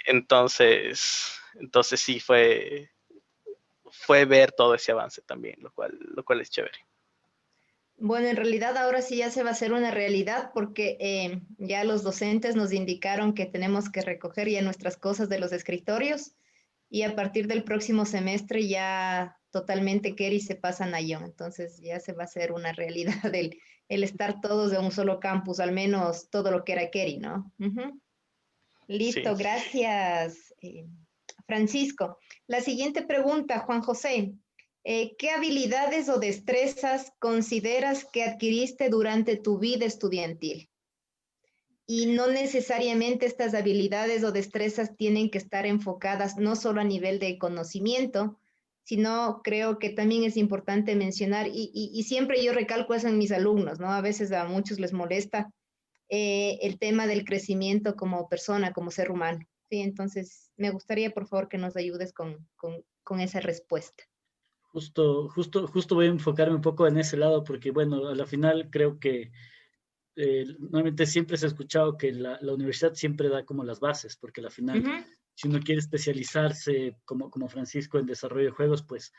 Speaker 2: Entonces sí fue ver todo ese avance también, lo cual es chévere.
Speaker 1: Bueno, en realidad ahora sí ya se va a hacer una realidad porque ya los docentes nos indicaron que tenemos que recoger ya nuestras cosas de los escritorios y a partir del próximo semestre ya totalmente Kerry se pasa a Nayón. Entonces ya se va a hacer una realidad el estar todos en un solo campus, al menos todo lo que era Kerry, ¿no? Listo, sí. Gracias, Francisco. La siguiente pregunta, Juan José. ¿Qué habilidades o destrezas consideras que adquiriste durante tu vida estudiantil? Y no necesariamente estas habilidades o destrezas tienen que estar enfocadas no solo a nivel de conocimiento, sino creo que también es importante mencionar, y siempre yo recalco eso en mis alumnos, ¿no? A veces a muchos les molesta el tema del crecimiento como persona, como ser humano, ¿sí? Entonces, me gustaría, por favor, que nos ayudes con esa respuesta.
Speaker 3: Justo voy a enfocarme un poco en ese lado porque, bueno, a la final creo que normalmente siempre se ha escuchado que la universidad siempre da como las bases, porque al final, si uno quiere especializarse como Francisco en desarrollo de juegos, pues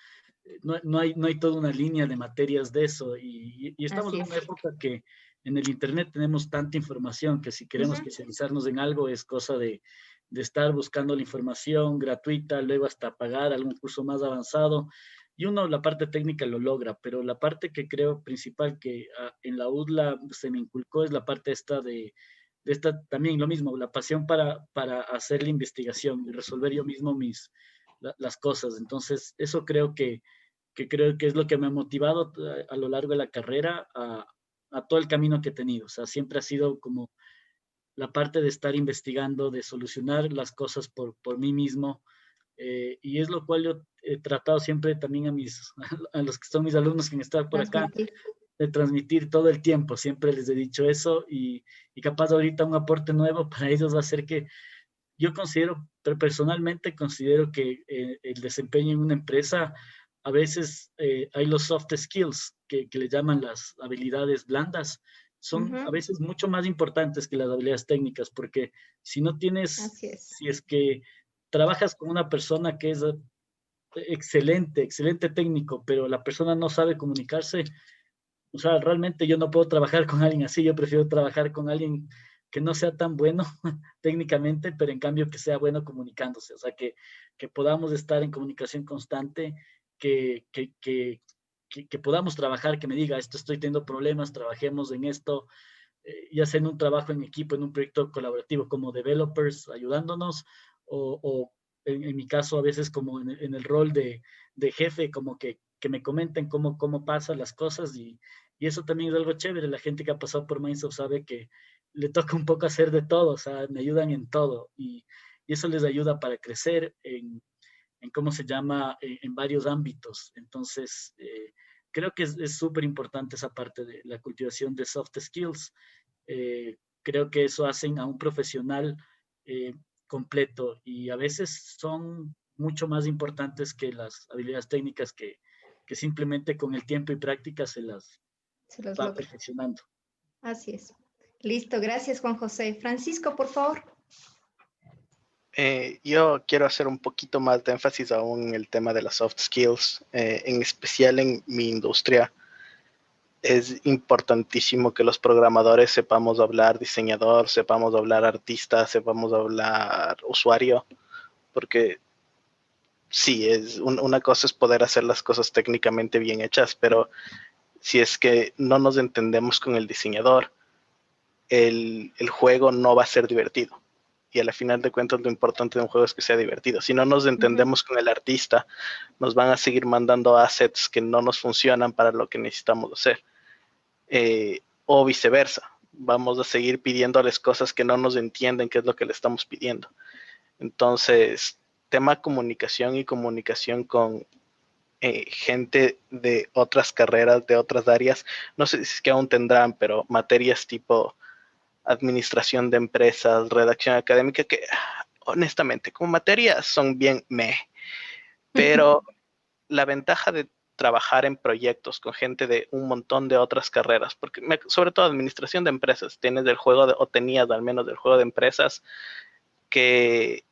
Speaker 3: no hay toda una línea de materias de eso. Y estamos en una época que en el Internet tenemos tanta información que si queremos especializarnos en algo es cosa de estar buscando la información gratuita, luego hasta pagar algún curso más avanzado. Y uno la parte técnica lo logra, pero la parte que creo principal que en la UDLA se me inculcó es la parte esta de esta también lo mismo, la pasión para hacer la investigación y resolver yo mismo las cosas. Entonces, eso creo que es lo que me ha motivado a lo largo de la carrera a todo el camino que he tenido. O sea, siempre ha sido como la parte de estar investigando, de solucionar las cosas por mí mismo. Y es lo cual yo he tratado siempre también a los que son mis alumnos que están por acá, de transmitir todo el tiempo. Siempre les he dicho eso y capaz ahorita un aporte nuevo para ellos va a ser que yo considero, personalmente considero que el desempeño en una empresa, a veces hay los soft skills que le llaman las habilidades blandas, son a veces mucho más importantes que las habilidades técnicas, porque si no tienes, si es que trabajas con una persona que es excelente técnico, pero la persona no sabe comunicarse, o sea, realmente yo no puedo trabajar con alguien así, yo prefiero trabajar con alguien que no sea tan bueno técnicamente, pero en cambio que sea bueno comunicándose, o sea, que podamos estar en comunicación constante, que podamos trabajar, que me diga, esto estoy teniendo problemas, trabajemos en esto, ya sea en un trabajo en equipo, en un proyecto colaborativo como developers, ayudándonos, o en mi caso a veces como en el rol de jefe, como que me comenten cómo pasan las cosas y eso también es algo chévere. La gente que ha pasado por Mindsoft sabe que le toca un poco hacer de todo, o sea, me ayudan en todo y eso les ayuda para crecer en cómo se llama, en varios ámbitos. Entonces, creo que es súper importante esa parte de la cultivación de soft skills. Creo que eso hacen a un profesional completo y a veces son mucho más importantes que las habilidades técnicas que simplemente con el tiempo y práctica se las va
Speaker 1: logra.
Speaker 3: perfeccionando.
Speaker 1: Así es. Listo, gracias Juan José. Francisco, por favor.
Speaker 2: Yo quiero hacer un poquito más de énfasis aún en el tema de las soft skills, en especial en mi industria. Es importantísimo que los programadores sepamos hablar diseñador, sepamos hablar artista, sepamos hablar usuario, porque sí, una cosa es poder hacer las cosas técnicamente bien hechas, pero si es que no nos entendemos con el diseñador, el juego no va a ser divertido. Y a la final de cuentas lo importante de un juego es que sea divertido. Si no nos entendemos con el artista, nos van a seguir mandando assets que no nos funcionan para lo que necesitamos hacer. O viceversa. Vamos a seguir pidiéndoles cosas que no nos entienden qué es lo que le estamos pidiendo. Entonces, tema comunicación y comunicación con gente de otras carreras, de otras áreas. No sé si es que aún tendrán, pero materias tipo administración de empresas, redacción académica, que honestamente como materias son bien meh, pero la ventaja de trabajar en proyectos con gente de un montón de otras carreras, porque sobre todo administración de empresas, tienes del juego o tenías al menos del juego de empresas que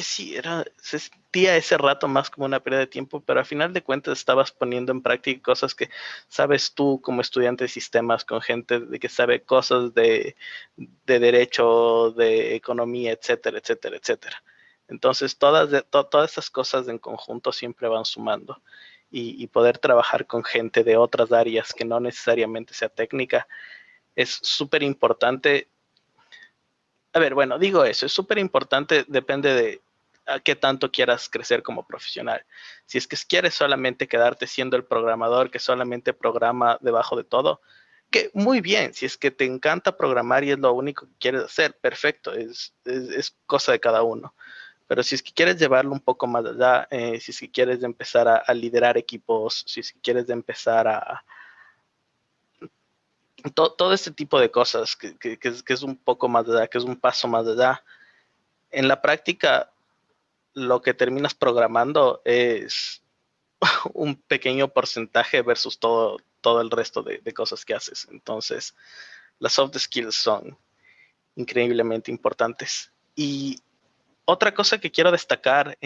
Speaker 2: sí, se sentía ese rato más como una pérdida de tiempo, pero al final de cuentas estabas poniendo en práctica cosas que sabes tú como estudiante de sistemas, con gente de que sabe cosas de derecho, de economía, etcétera, etcétera, etcétera. Entonces, todas esas cosas en conjunto siempre van sumando y poder trabajar con gente de otras áreas que no necesariamente sea técnica es súper importante. A ver, bueno, digo eso, es súper importante, depende de a qué tanto quieras crecer como profesional. Si es que quieres solamente quedarte siendo el programador que solamente programa debajo de todo, que muy bien, si es que te encanta programar y es lo único que quieres hacer, perfecto, es cosa de cada uno. Pero si es que quieres llevarlo un poco más allá, si es que quieres empezar a liderar equipos, si es que quieres empezar a... todo este tipo de cosas que es un poco más allá, que es un paso más allá. En la práctica, lo que terminas programando es un pequeño porcentaje versus todo el resto de cosas que haces. Entonces, las soft skills son increíblemente importantes. Y otra cosa que quiero destacar,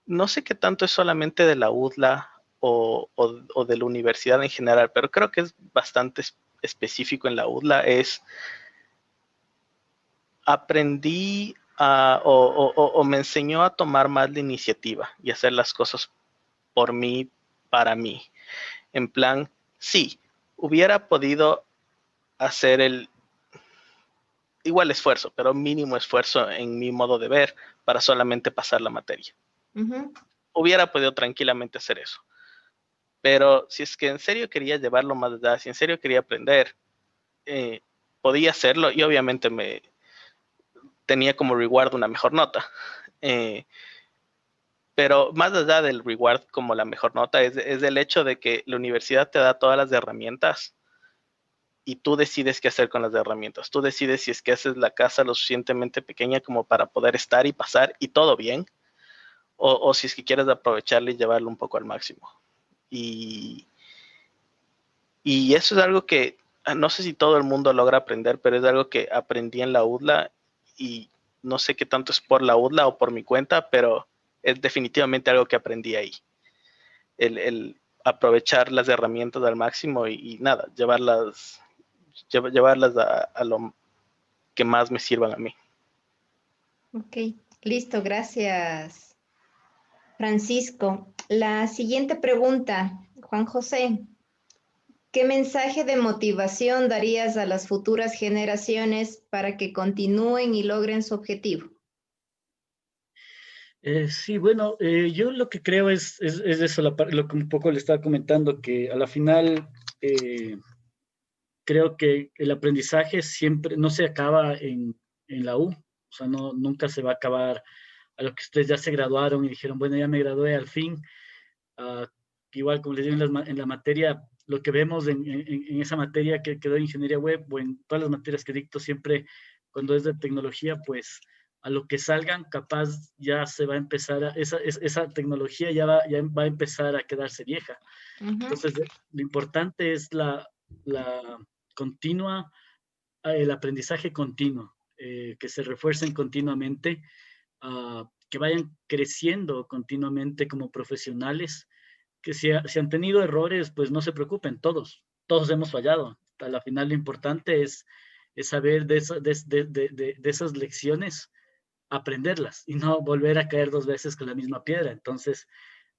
Speaker 2: no sé qué tanto es solamente de la UDLA o de la universidad en general, pero creo que es bastante específico en la UDLA, es aprendí o me enseñó a tomar más la iniciativa y hacer las cosas por mí, para mí. En plan, sí, hubiera podido hacer el igual esfuerzo, pero mínimo esfuerzo en mi modo de ver para solamente pasar la materia. Hubiera podido tranquilamente hacer eso. Pero si es que en serio quería llevarlo más allá, si en serio quería aprender, podía hacerlo y obviamente me tenía como reward una mejor nota. Pero más allá del reward como la mejor nota, es el hecho de que la universidad te da todas las herramientas y tú decides qué hacer con las herramientas. Tú decides si es que haces la casa lo suficientemente pequeña como para poder estar y pasar y todo bien, o si es que quieres aprovecharle y llevarlo un poco al máximo. Y eso es algo que no sé si todo el mundo logra aprender, pero es algo que aprendí en la UDLA y no sé qué tanto es por la UDLA o por mi cuenta, pero es definitivamente algo que aprendí ahí. El aprovechar las herramientas al máximo y nada, llevarlas a lo que más me sirvan a mí.
Speaker 1: Ok, listo, gracias, Francisco. La siguiente pregunta, Juan José. ¿Qué mensaje de motivación darías a las futuras generaciones para que continúen y logren su objetivo?
Speaker 3: Sí, bueno, yo lo que creo es eso, lo que un poco le estaba comentando, que a la final creo que el aprendizaje siempre no se acaba en la U, o sea, nunca se va a acabar a lo que ustedes ya se graduaron y dijeron, bueno, ya me gradué al fin. Igual, como les digo, en la materia, lo que vemos en esa materia que doy ingeniería web o en todas las materias que dicto siempre, cuando es de tecnología, pues a lo que salgan, capaz ya se va a empezar, esa tecnología ya va a empezar a quedarse vieja. Entonces, lo importante es la continua, el aprendizaje continuo, que se refuercen continuamente, que vayan creciendo continuamente como profesionales, que si han tenido errores, pues no se preocupen, todos hemos fallado. A la final lo importante es saber de esas lecciones, aprenderlas y no volver a caer 2 veces con la misma piedra. Entonces,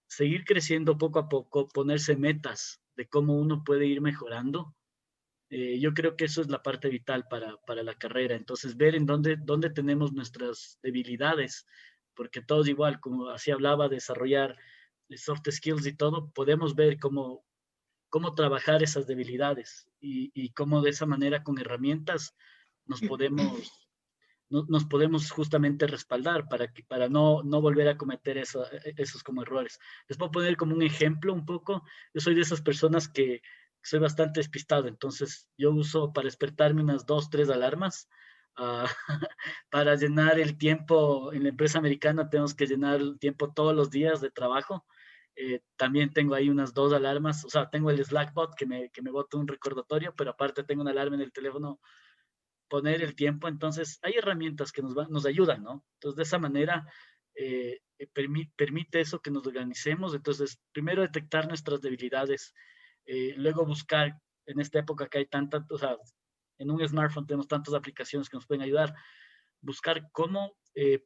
Speaker 3: seguir creciendo poco a poco, ponerse metas de cómo uno puede ir mejorando. Yo creo que eso es la parte vital para la carrera. Entonces, ver en dónde tenemos nuestras debilidades, porque todos igual, como así hablaba, desarrollar soft skills y todo, podemos ver cómo trabajar esas debilidades y cómo de esa manera con herramientas nos podemos justamente respaldar para no volver a cometer esos como errores. Les puedo poner como un ejemplo un poco. Yo soy de esas personas que soy bastante despistado, entonces yo uso para despertarme unas 2, 3 alarmas. Para llenar el tiempo en la empresa americana tenemos que llenar el tiempo todos los días de trabajo. También tengo ahí unas 2 alarmas, o sea, tengo el Slackbot que me bota un recordatorio, pero aparte tengo una alarma en el teléfono, poner el tiempo. Entonces hay herramientas que nos ayudan, ¿no? Entonces de esa manera permite eso que nos organicemos. Entonces primero detectar nuestras debilidades, luego buscar en esta época que hay tantas, o sea, en un smartphone tenemos tantas aplicaciones que nos pueden ayudar, buscar cómo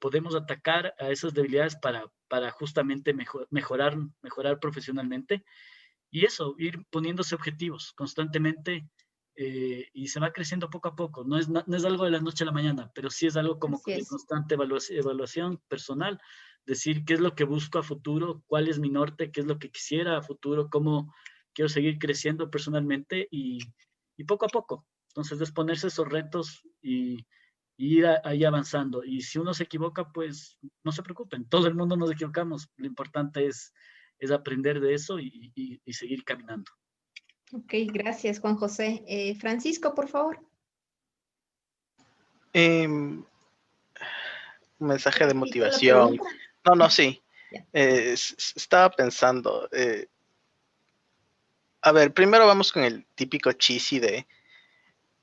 Speaker 3: podemos atacar a esas debilidades para justamente mejorar profesionalmente. Y eso, ir poniéndose objetivos constantemente, y se va creciendo poco a poco. No es algo de la noche a la mañana, pero sí es algo como de constante evaluación personal, decir qué es lo que busco a futuro, cuál es mi norte, qué es lo que quisiera a futuro, cómo quiero seguir creciendo personalmente y poco a poco. Entonces, es ponerse esos retos y y ir ahí avanzando. Y si uno se equivoca, pues no se preocupen, todo el mundo nos equivocamos. Lo importante es aprender de eso y seguir caminando.
Speaker 1: Ok, gracias, Juan José. Francisco, por favor.
Speaker 2: Un mensaje de
Speaker 1: Repito la
Speaker 2: motivación.
Speaker 1: pregunta.
Speaker 2: No, sí.
Speaker 1: Ya.
Speaker 2: Estaba pensando. A ver, primero vamos con el típico cheesy de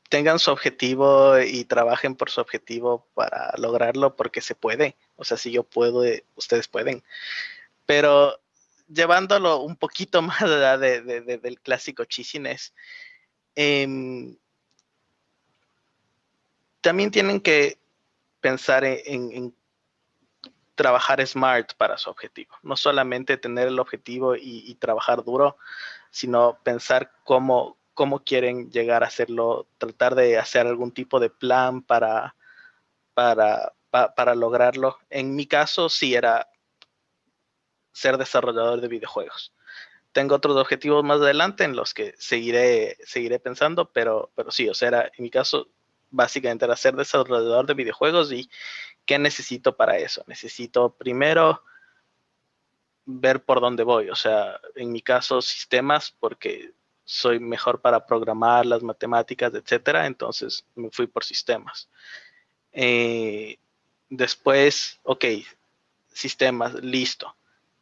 Speaker 2: tengan su objetivo y trabajen por su objetivo para lograrlo porque se puede. O sea, si yo puedo, ustedes pueden. Pero llevándolo un poquito más allá del clásico cheesiness, también tienen que pensar en trabajar smart para su objetivo. No solamente tener el objetivo y trabajar duro, sino pensar cómo quieren llegar a hacerlo, tratar de hacer algún tipo de plan para lograrlo. En mi caso, sí era ser desarrollador de videojuegos. Tengo otros objetivos más adelante en los que seguiré pensando, pero sí, o sea, en mi caso, básicamente era ser desarrollador de videojuegos. ¿Y qué necesito para eso? Necesito primero ver por dónde voy, o sea, en mi caso sistemas, porque soy mejor para programar las matemáticas, etcétera, entonces me fui por sistemas. Después, ok, sistemas, listo.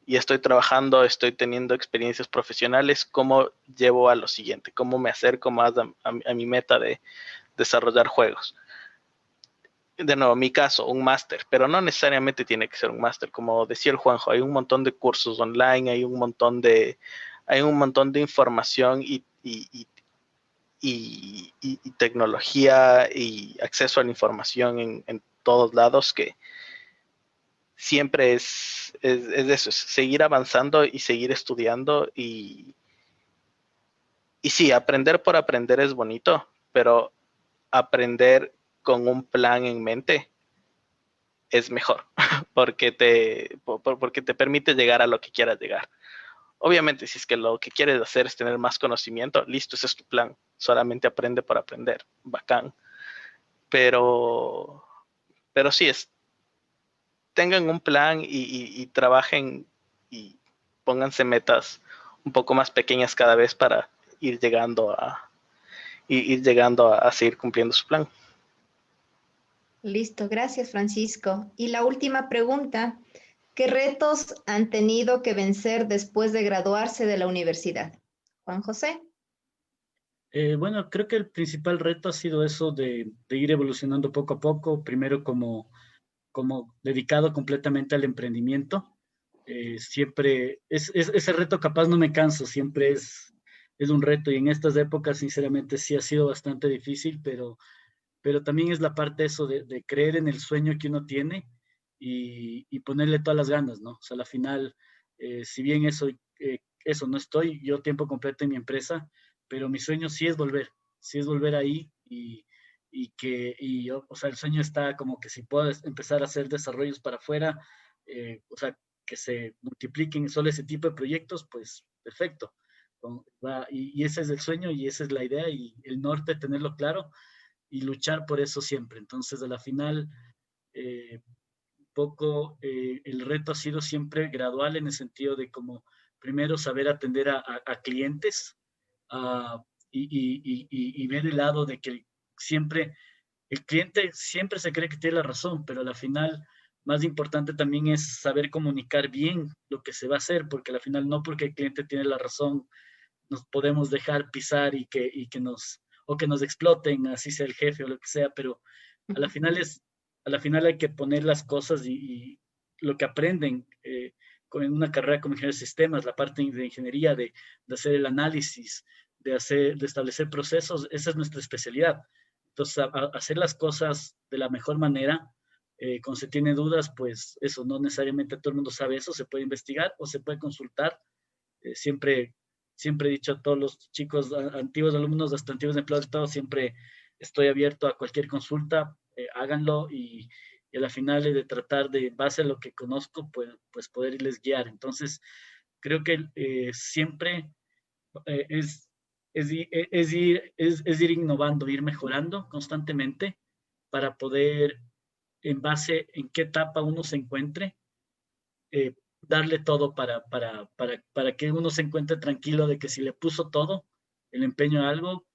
Speaker 2: Y estoy trabajando, estoy teniendo experiencias profesionales, ¿cómo llevo a lo siguiente? ¿Cómo me acerco más a mi meta de desarrollar juegos? De nuevo, mi caso, un máster, pero no necesariamente tiene que ser un máster. Como decía el Juanjo, hay un montón de cursos online, hay un montón de información y tecnología y acceso a la información en todos lados que siempre es eso, es seguir avanzando y seguir estudiando y sí, aprender por aprender es bonito, pero aprender con un plan en mente es mejor, porque te permite llegar a lo que quieras llegar. Obviamente, si es que lo que quieres hacer es tener más conocimiento, listo, ese es tu plan. Solamente aprende por aprender, bacán. Pero sí, tengan un plan y trabajen y pónganse metas un poco más pequeñas cada vez para ir llegando a seguir cumpliendo su plan.
Speaker 1: Listo, gracias, Francisco. Y la última pregunta, ¿qué retos han tenido que vencer después de graduarse de la universidad? Juan José.
Speaker 3: Bueno, creo que el principal reto ha sido eso de ir evolucionando poco a poco, primero como dedicado completamente al emprendimiento. Siempre, ese reto capaz no me canso, siempre es un reto y en estas épocas sinceramente sí ha sido bastante difícil, pero también es la parte eso de creer en el sueño que uno tiene y ponerle todas las ganas, ¿no? O sea, al final, si bien eso no estoy yo tiempo completo en mi empresa, pero mi sueño sí es volver ahí o sea, el sueño está como que si puedo empezar a hacer desarrollos para afuera, o sea, que se multipliquen solo ese tipo de proyectos, pues perfecto. Y ese es el sueño y esa es la idea y el norte, tenerlo claro y luchar por eso siempre. Entonces, a la final, el reto ha sido siempre gradual en el sentido de como primero saber atender a clientes y ver el lado de que siempre, el cliente siempre se cree que tiene la razón, pero a la final, más importante también es saber comunicar bien lo que se va a hacer, porque al final no porque el cliente tiene la razón nos podemos dejar pisar o que nos exploten, así sea el jefe o lo que sea, pero a la final hay que poner las cosas y lo que aprenden con una carrera como ingeniero de sistemas, la parte de ingeniería, de hacer el análisis, de establecer procesos, esa es nuestra especialidad. Entonces, hacer las cosas de la mejor manera, cuando se tiene dudas, pues eso, no necesariamente todo el mundo sabe eso, se puede investigar o se puede consultar. Siempre he dicho a todos los chicos, antiguos alumnos, hasta antiguos empleados de todo, siempre estoy abierto a cualquier consulta, háganlo y a la final de tratar de, base a lo que conozco, pues poder irles guiar. Entonces, creo que siempre es ir innovando, ir mejorando constantemente para poder, en base en qué etapa uno se encuentre, darle todo para que uno se encuentre tranquilo de que si le puso todo, el empeño a algo,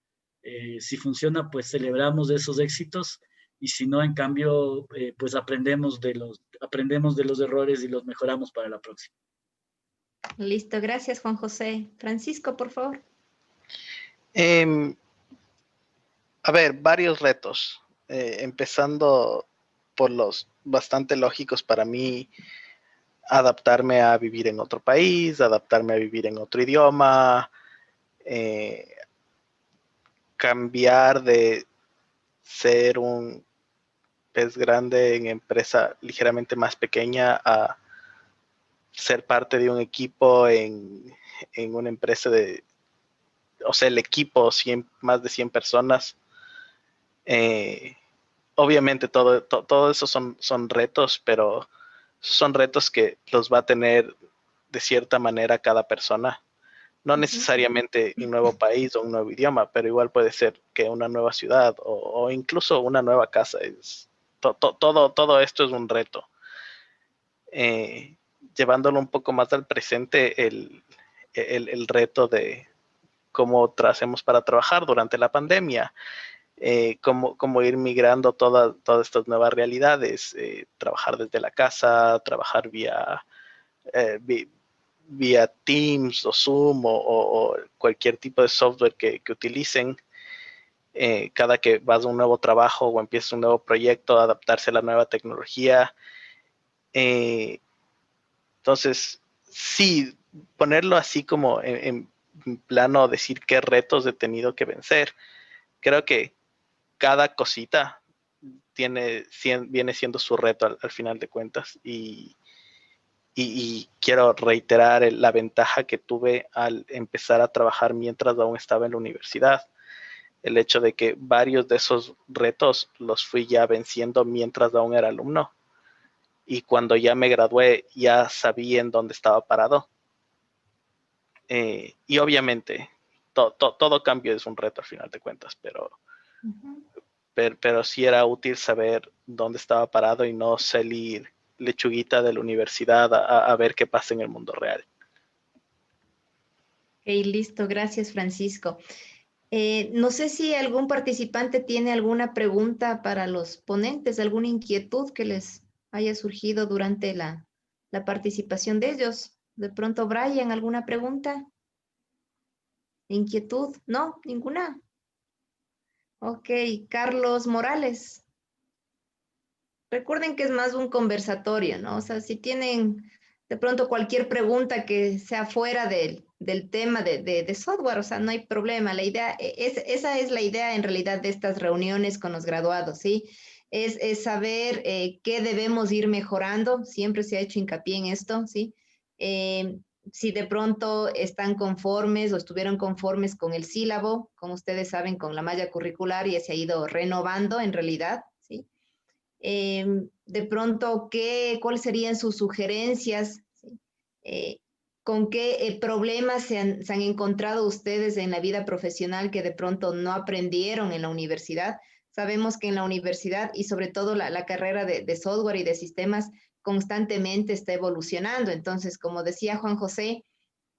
Speaker 3: si funciona, pues celebramos esos éxitos, y si no, en cambio, pues aprendemos de los errores y los mejoramos para la próxima.
Speaker 1: Listo, gracias Juan José. Francisco, por favor.
Speaker 2: A ver, varios retos, empezando por los bastante lógicos para mí: adaptarme a vivir en otro país, adaptarme a vivir en otro idioma, cambiar de ser un pez grande en empresa ligeramente más pequeña a ser parte de un equipo en una empresa o sea, el equipo, más de 100 personas. Obviamente todo eso son retos, pero son retos que los va a tener de cierta manera cada persona. No necesariamente un nuevo país o un nuevo idioma, pero igual puede ser que una nueva ciudad o incluso una nueva casa. Todo esto es un reto. Llevándolo un poco más al presente, el reto de cómo hacemos para trabajar durante la pandemia, cómo ir migrando todas estas nuevas realidades, trabajar desde la casa, trabajar vía Teams o Zoom o cualquier tipo de software que utilicen. Cada que vas a un nuevo trabajo o empiezas un nuevo proyecto, adaptarse a la nueva tecnología. Entonces, sí, ponerlo así como en plano, decir qué retos he tenido que vencer. Creo que cada cosita viene siendo su reto al final de cuentas, y quiero reiterar la ventaja que tuve al empezar a trabajar mientras aún estaba en la universidad. El hecho de que varios de esos retos los fui ya venciendo mientras aún era alumno, y cuando ya me gradué ya sabía en dónde estaba parado. Y obviamente todo cambio es un reto al final de cuentas, pero sí era útil saber dónde estaba parado y no salir lechuguita de la universidad a ver qué pasa en el mundo real.
Speaker 1: Ok, listo, gracias Francisco. No sé si algún participante tiene alguna pregunta para los ponentes, alguna inquietud que les haya surgido durante la participación de ellos. De pronto, Brian, ¿alguna pregunta? ¿Inquietud? No, ninguna. Ok, Carlos Morales. Recuerden que es más un conversatorio, ¿no? O sea, si tienen de pronto cualquier pregunta que sea fuera del tema de software, o sea, no hay problema. La idea, esa es la idea en realidad de estas reuniones con los graduados, ¿sí? Es saber qué debemos ir mejorando. Siempre se ha hecho hincapié en esto, ¿sí? Si de pronto están conformes o estuvieron conformes con el sílabo, como ustedes saben, con la malla curricular, ya se ha ido renovando en realidad, ¿sí? De pronto, ¿cuáles serían sus sugerencias? ¿Sí? ¿Con qué problemas se han encontrado ustedes en la vida profesional que de pronto no aprendieron en la universidad? Sabemos que en la universidad y sobre todo la carrera de software y de sistemas constantemente está evolucionando. Entonces, como decía Juan José,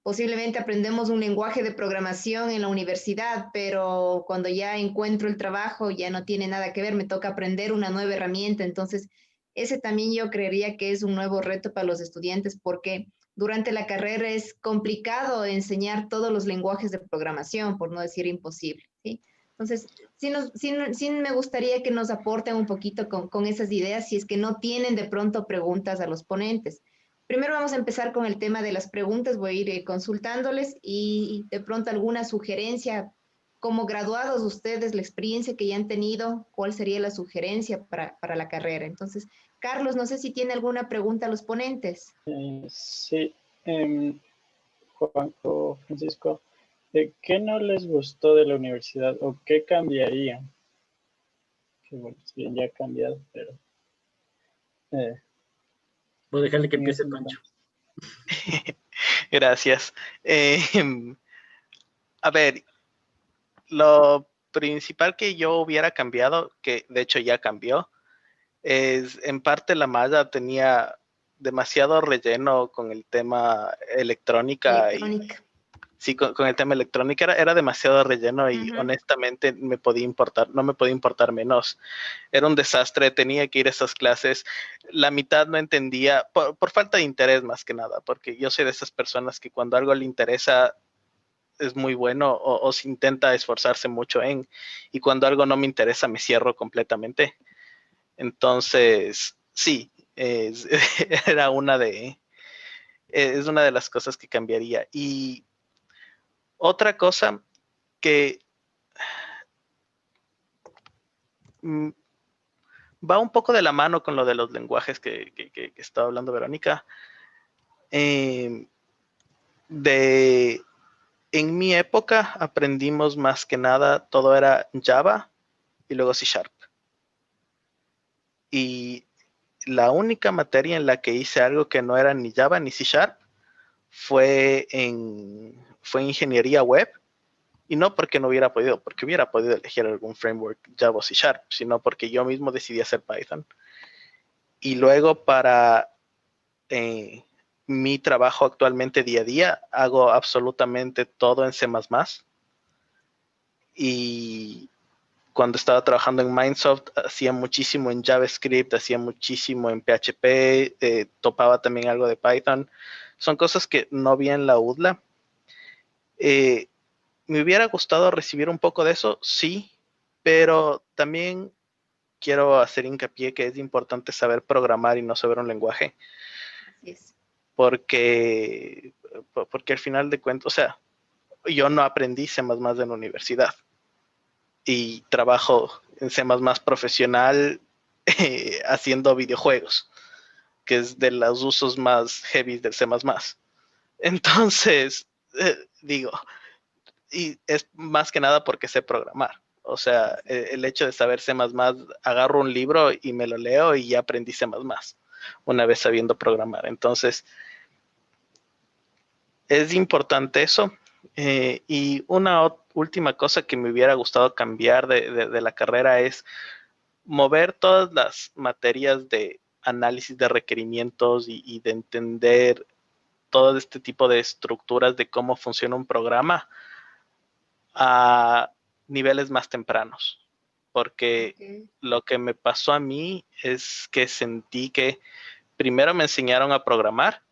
Speaker 1: posiblemente aprendemos un lenguaje de programación en la universidad, pero cuando ya encuentro el trabajo ya no tiene nada que ver, me toca aprender una nueva herramienta. Entonces, ese también yo creería que es un nuevo reto para los estudiantes, porque durante la carrera es complicado enseñar todos los lenguajes de programación, por no decir imposible, ¿sí? Entonces, sí me gustaría que nos aporten un poquito con esas ideas, si es que no tienen de pronto preguntas a los ponentes. Primero vamos a empezar con el tema de las preguntas, voy a ir consultándoles y de pronto alguna sugerencia, como graduados ustedes, la experiencia que ya han tenido, ¿cuál sería la sugerencia para la carrera? Entonces, Carlos, no sé si tiene alguna pregunta a los ponentes.
Speaker 5: Sí, Juanjo, Francisco, ¿qué no les gustó de la universidad o qué cambiarían? Que bueno, si bien ya ha cambiado, pero...
Speaker 3: Voy a dejarle que empiece Pancho.
Speaker 2: Gracias. A ver, lo principal que yo hubiera cambiado, que de hecho ya cambió, es en parte la malla tenía demasiado relleno con el tema electrónica.
Speaker 1: Electrónica.
Speaker 2: Sí, con el tema electrónica era demasiado relleno y honestamente no me podía importar menos. Era un desastre, tenía que ir a esas clases. La mitad no entendía, por falta de interés más que nada, porque yo soy de esas personas que cuando algo le interesa es muy bueno o se intenta esforzarse mucho y cuando algo no me interesa me cierro completamente. Entonces, sí, era es una de las cosas que cambiaría. Y otra cosa que va un poco de la mano con lo de los lenguajes que estaba hablando Verónica. En mi época aprendimos más que nada, todo era Java y luego C Sharp. Y la única materia en la que hice algo que no era ni Java ni C Sharp fue ingeniería web. Y no porque no hubiera podido, porque hubiera podido elegir algún framework Java o C Sharp, sino porque yo mismo decidí hacer Python. Y luego para mi trabajo actualmente día a día, hago absolutamente todo en C++. Y cuando estaba trabajando en Microsoft, hacía muchísimo en JavaScript, hacía muchísimo en PHP, topaba también algo de Python. Son cosas que no vi en la UDLA. Me hubiera gustado recibir un poco de eso, sí, pero también quiero hacer hincapié que es importante saber programar y no saber un lenguaje.
Speaker 1: Así es.
Speaker 2: Porque al final de cuentas, o sea, yo no aprendí C++ en la universidad y trabajo en C++ profesional haciendo videojuegos, que es de los usos más heavy del C++. Entonces, digo, y es más que nada porque sé programar. O sea, el hecho de saber C++, agarro un libro y me lo leo y ya aprendí C++, una vez sabiendo programar. Entonces, es importante eso. Y una última cosa que me hubiera gustado cambiar de la carrera es mover todas las materias de análisis de requerimientos y de entender todo este tipo de estructuras de cómo funciona un programa a niveles más tempranos, porque lo que me pasó a mí es que sentí que primero me enseñaron a programar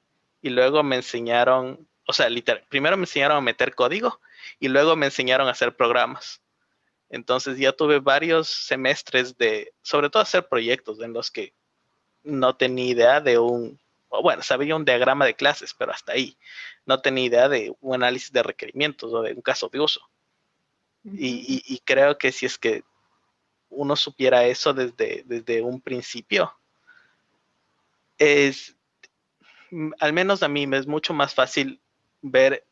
Speaker 2: y luego me enseñaron, o sea, literal, primero me enseñaron a meter código y luego me enseñaron a hacer programas. Entonces ya tuve varios semestres sobre todo hacer proyectos en los que no tenía idea de bueno, sabía un diagrama de clases, pero hasta ahí. No tenía idea de un análisis de requerimientos o de un caso de uso. Y creo que si es que uno supiera eso desde un principio, al menos a mí me es mucho más fácil ver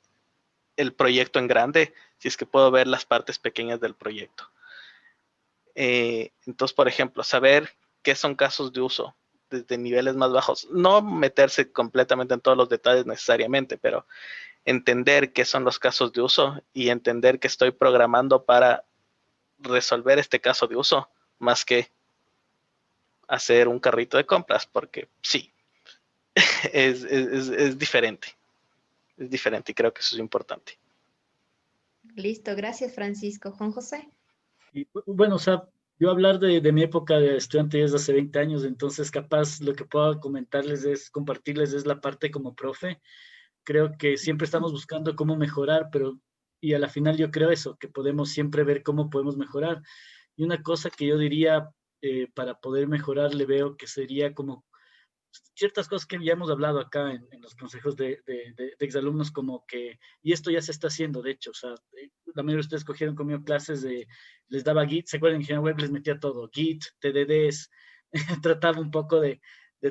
Speaker 2: el proyecto en grande si es que puedo ver las partes pequeñas del proyecto. Entonces, por ejemplo, saber qué son casos de uso desde niveles más bajos, no meterse completamente en todos los detalles necesariamente, pero entender qué son los casos de uso y entender que estoy programando para resolver este caso de uso más que hacer un carrito de compras, porque sí, es diferente. Es diferente y creo que eso es importante.
Speaker 1: Listo, gracias Francisco. Juan José.
Speaker 3: Y, bueno, o sea, yo hablar de mi época de estudiante es hace 20 años, entonces capaz lo que puedo compartirles es la parte como profe. Creo que siempre estamos buscando cómo mejorar, y a la final yo creo eso, que podemos siempre ver cómo podemos mejorar. Y una cosa que yo diría para poder mejorar, le veo que sería como ciertas cosas que ya hemos hablado acá en los consejos de exalumnos, como que, y esto ya se está haciendo, de hecho, o sea, la mayoría de ustedes cogieron conmigo clases les daba Git, ¿se acuerdan? En Ingeniería Web les metía todo, Git, TDDs, trataba un poco de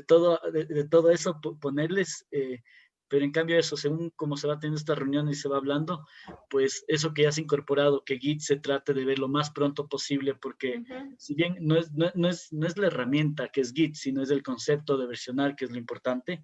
Speaker 3: todo eso, ponerles, pero en cambio eso, según cómo se va teniendo esta reunión y se va hablando, pues eso que ya se ha incorporado, que Git se trate de ver lo más pronto posible, porque si bien no es la herramienta que es Git, sino es el concepto de versionar, que es lo importante,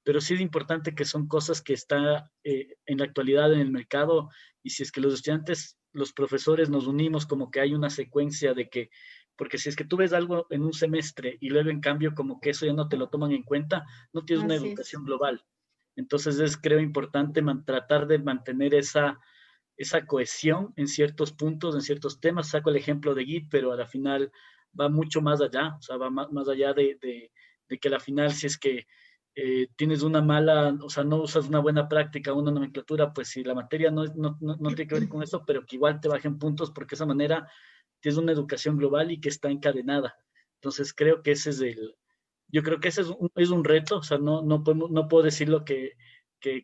Speaker 3: pero sí es importante que son cosas que están en la actualidad en el mercado, y si es que los estudiantes los profesores nos unimos, como que hay una secuencia de que, porque si es que tú ves algo en un semestre y luego en cambio como que eso ya no te lo toman en cuenta, no tienes una
Speaker 1: Así es.
Speaker 3: educación global. Entonces es, creo, importante tratar de mantener esa cohesión en ciertos puntos, en ciertos temas. Saco el ejemplo de Git, pero a la final va mucho más allá, o sea, va más allá de que a la final si es que tienes una mala, o sea, no usas una buena práctica, una nomenclatura, pues si la materia no tiene que ver con eso, pero que igual te bajen puntos porque de esa manera tienes una educación global y que está encadenada. Entonces creo que ese es yo creo que ese es un reto, o sea, no puedo decirlo que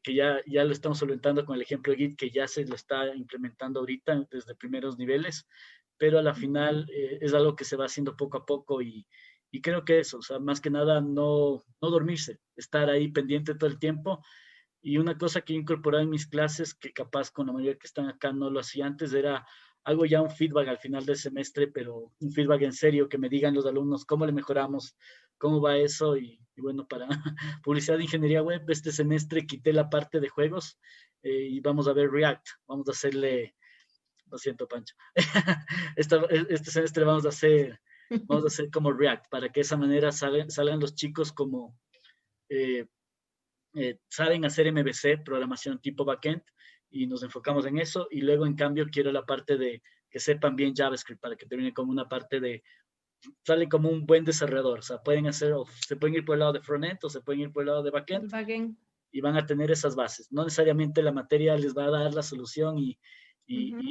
Speaker 3: ya lo estamos solventando con el ejemplo de Git, que ya se lo está implementando ahorita desde primeros niveles, pero a la final es algo que se va haciendo poco a poco y creo que eso, o sea, más que nada no dormirse, estar ahí pendiente todo el tiempo. Y una cosa que he incorporado en mis clases, que capaz con la mayoría que están acá no lo hacía antes, era hago ya un feedback al final del semestre, pero un feedback en serio, que me digan los alumnos cómo le mejoramos, cómo va eso. Y bueno, para publicidad de ingeniería web, este semestre quité la parte de juegos y vamos a ver React. Vamos a hacerle, lo siento, Pancho, este semestre vamos a hacer como React, para que de esa manera salgan los chicos como eh, saben hacer MVC, programación tipo backend, y nos enfocamos en eso. Y luego, en cambio, quiero la parte de que sepan bien JavaScript para que termine como una parte de, sale como un buen desarrollador. O sea, pueden hacer, o se pueden ir por el lado de frontend o se pueden ir por el lado de backend y van a tener esas bases. No necesariamente la materia les va a dar la solución y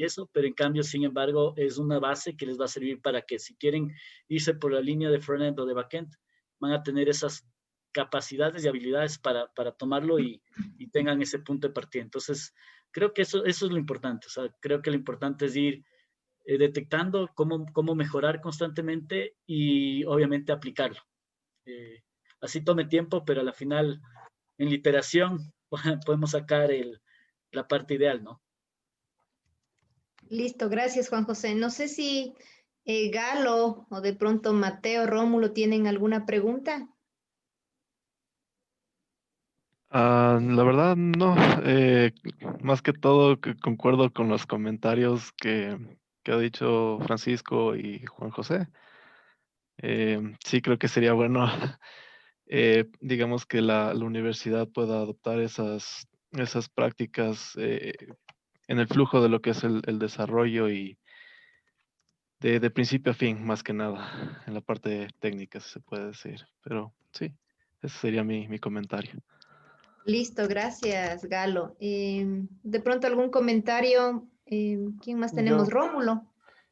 Speaker 3: eso, pero en cambio, sin embargo, es una base que les va a servir para que si quieren irse por la línea de frontend o de backend, van a tener esas capacidades y habilidades para tomarlo y tengan ese punto de partida. Entonces, creo que eso es lo importante. O sea, creo que lo importante es ir detectando cómo mejorar constantemente y obviamente aplicarlo. Así tome tiempo, pero a la final, en la iteración, podemos sacar la parte ideal, ¿no?
Speaker 1: Listo, gracias Juan José. No sé si Galo o de pronto Mateo, Rómulo tienen alguna pregunta.
Speaker 10: La verdad, no. Más que todo, concuerdo con los comentarios que ha dicho Francisco y Juan José. Sí, creo que sería bueno, digamos que la universidad pueda adoptar esas prácticas en el flujo de lo que es el desarrollo y de principio a fin, más que nada, en la parte técnica, si se puede decir. Pero sí, ese sería mi comentario.
Speaker 1: Listo, gracias Galo. De pronto algún comentario. ¿Quién más tenemos? Rómulo.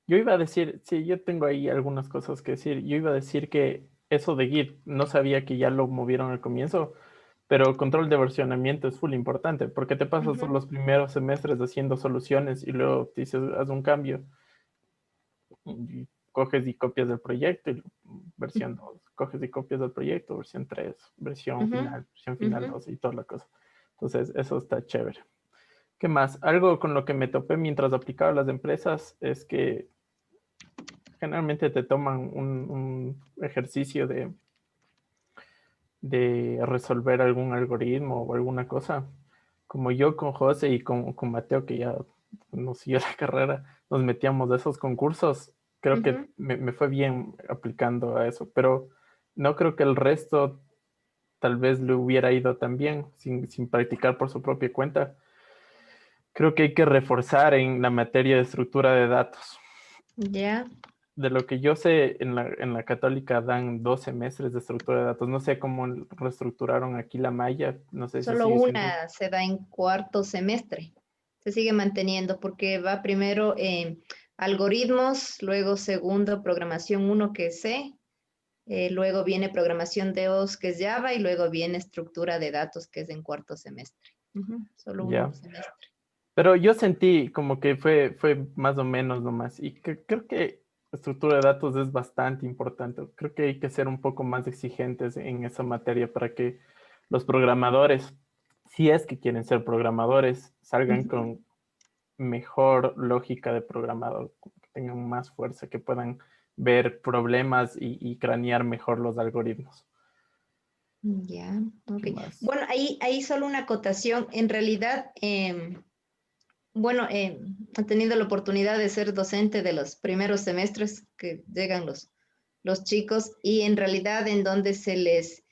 Speaker 7: Yo iba a decir, sí, yo tengo ahí algunas cosas que decir. Yo iba a decir que eso de Git, no sabía que ya lo movieron al comienzo, pero control de versionamiento es full importante, porque te pasas los primeros semestres haciendo soluciones y luego te dices, haz un cambio. Y coges y copias del proyecto, y versión 2, coges y copias del proyecto, versión 3, versión final 2 y toda la cosa. Entonces, eso está chévere. ¿Qué más? Algo con lo que me topé mientras aplicaba a las empresas es que generalmente te toman un ejercicio de resolver algún algoritmo o alguna cosa. Como yo con José y con Mateo, que ya nos siguió la carrera, nos metíamos de esos concursos. Creo que me fue bien aplicando a eso, pero no creo que el resto tal vez le hubiera ido tan bien sin practicar por su propia cuenta. Creo que hay que reforzar en la materia de estructura de datos.
Speaker 1: Ya.
Speaker 7: De lo que yo sé, en la Católica dan 2 semestres de estructura de datos. No sé cómo reestructuraron aquí la malla. No sé
Speaker 1: Solo
Speaker 7: si sigue
Speaker 1: una
Speaker 7: siendo...
Speaker 1: se da en cuarto semestre. Se sigue manteniendo porque va primero algoritmos, luego segundo programación 1 que es C, luego viene programación 2 que es Java y luego viene estructura de datos que es en cuarto semestre. Solo un semestre.
Speaker 7: Pero yo sentí como que fue más o menos nomás. Y creo que estructura de datos es bastante importante. Creo que hay que ser un poco más exigentes en esa materia para que los programadores, si es que quieren ser programadores, salgan con mejor lógica de programador, que tengan más fuerza, que puedan ver problemas y cranear mejor los algoritmos.
Speaker 1: Ya, ok. Bueno, ahí solo una acotación. En realidad, bueno, he tenido la oportunidad de ser docente de los primeros semestres que llegan los chicos y en realidad en donde se les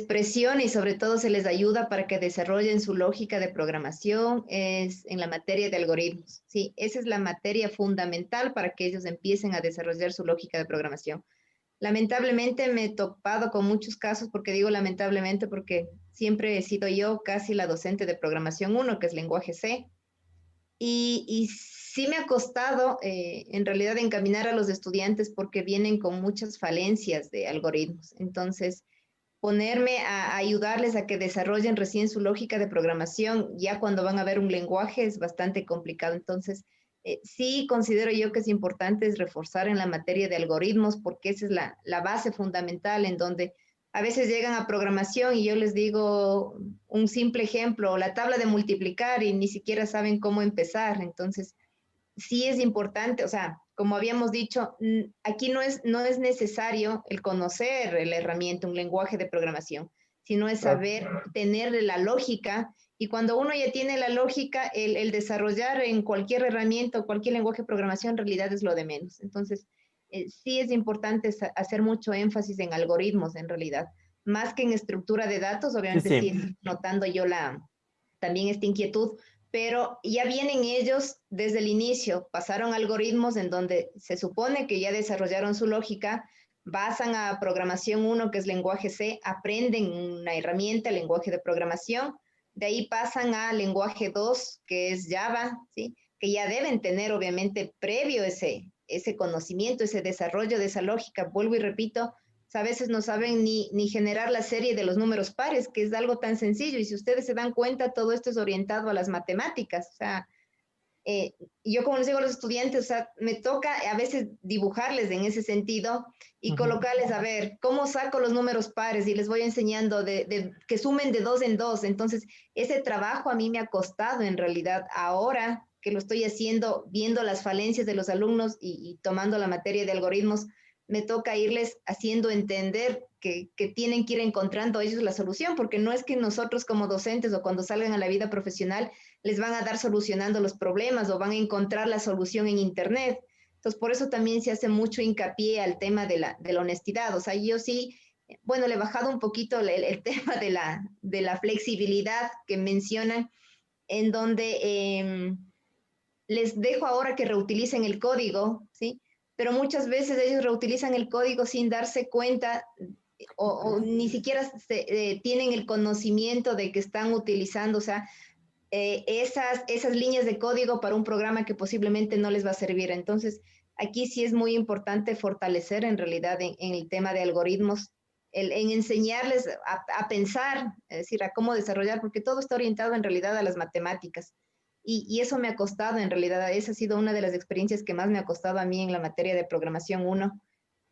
Speaker 1: presiona y sobre todo se les ayuda para que desarrollen su lógica de programación es en la materia de algoritmos. Sí, esa es la materia fundamental para que ellos empiecen a desarrollar su lógica de programación. Lamentablemente me he topado con muchos casos, porque digo lamentablemente porque siempre he sido yo casi la docente de programación 1, que es lenguaje C, y sí me ha costado en realidad encaminar a los estudiantes porque vienen con muchas falencias de algoritmos. Entonces, ponerme a ayudarles a que desarrollen recién su lógica de programación, ya cuando van a ver un lenguaje es bastante complicado. Entonces, sí considero yo que es importante es reforzar en la materia de algoritmos, porque esa es la base fundamental en donde a veces llegan a programación y yo les digo un simple ejemplo, la tabla de multiplicar y ni siquiera saben cómo empezar. Entonces, sí es importante, o sea, como habíamos dicho, aquí no es necesario el conocer la herramienta, un lenguaje de programación, sino es saber tener la lógica. Y cuando uno ya tiene la lógica, el desarrollar en cualquier herramienta o cualquier lenguaje de programación en realidad es lo de menos. Entonces, sí es importante hacer mucho énfasis en algoritmos en realidad, más que en estructura de datos.
Speaker 7: Sí,
Speaker 1: Obviamente sí,
Speaker 7: sí.
Speaker 1: notando yo también esta inquietud, pero ya vienen ellos desde el inicio, pasaron algoritmos en donde se supone que ya desarrollaron su lógica, basan a programación 1, que es lenguaje C, aprenden una herramienta, lenguaje de programación, de ahí pasan a lenguaje 2, que es Java, ¿sí? Que ya deben tener obviamente previo ese conocimiento, ese desarrollo de esa lógica. Vuelvo y repito, a veces no saben ni generar la serie de los números pares, que es algo tan sencillo. Y si ustedes se dan cuenta, todo esto es orientado a las matemáticas. O sea, yo como les digo a los estudiantes, o sea, me toca a veces dibujarles en ese sentido y colocarles a ver cómo saco los números pares y les voy enseñando que sumen de 2 en 2. Entonces, ese trabajo a mí me ha costado en realidad ahora que lo estoy haciendo, viendo las falencias de los alumnos y tomando la materia de algoritmos, me toca irles haciendo entender que tienen que ir encontrando ellos la solución, porque no es que nosotros como docentes o cuando salgan a la vida profesional les van a dar solucionando los problemas o van a encontrar la solución en Internet. Entonces, por eso también se hace mucho hincapié al tema de la honestidad. O sea, yo sí, bueno, le he bajado un poquito el tema de la flexibilidad que mencionan, en donde les dejo ahora que reutilicen el código, ¿sí? Pero muchas veces ellos reutilizan el código sin darse cuenta o ni siquiera tienen el conocimiento de que están utilizando, o sea, esas líneas de código para un programa que posiblemente no les va a servir. Entonces, aquí sí es muy importante fortalecer en realidad en el tema de algoritmos, en enseñarles a pensar, es decir, a cómo desarrollar, porque todo está orientado en realidad a las matemáticas. Y eso me ha costado, en realidad, esa ha sido una de las experiencias que más me ha costado a mí en la materia de programación 1.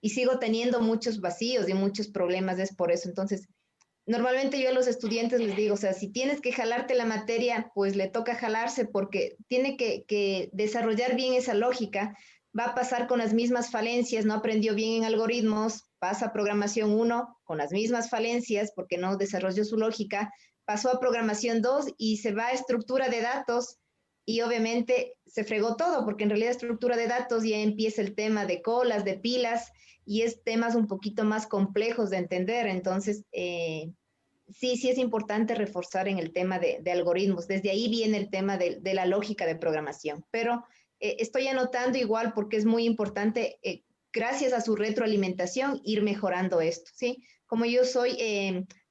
Speaker 1: Y sigo teniendo muchos vacíos y muchos problemas, es por eso. Entonces, normalmente yo a los estudiantes les digo, o sea, si tienes que jalarte la materia, pues le toca jalarse porque tiene que desarrollar bien esa lógica. Va a pasar con las mismas falencias, no aprendió bien en algoritmos, pasa a programación 1 con las mismas falencias porque no desarrolló su lógica, pasó a programación 2 y se va a estructura de datos y obviamente se fregó todo porque en realidad estructura de datos ya empieza el tema de colas, de pilas y es temas un poquito más complejos de entender. Entonces, sí es importante reforzar en el tema de algoritmos. Desde ahí viene el tema de la lógica de programación. Pero estoy anotando igual porque es muy importante, gracias a su retroalimentación, ir mejorando esto, ¿sí? Como yo soy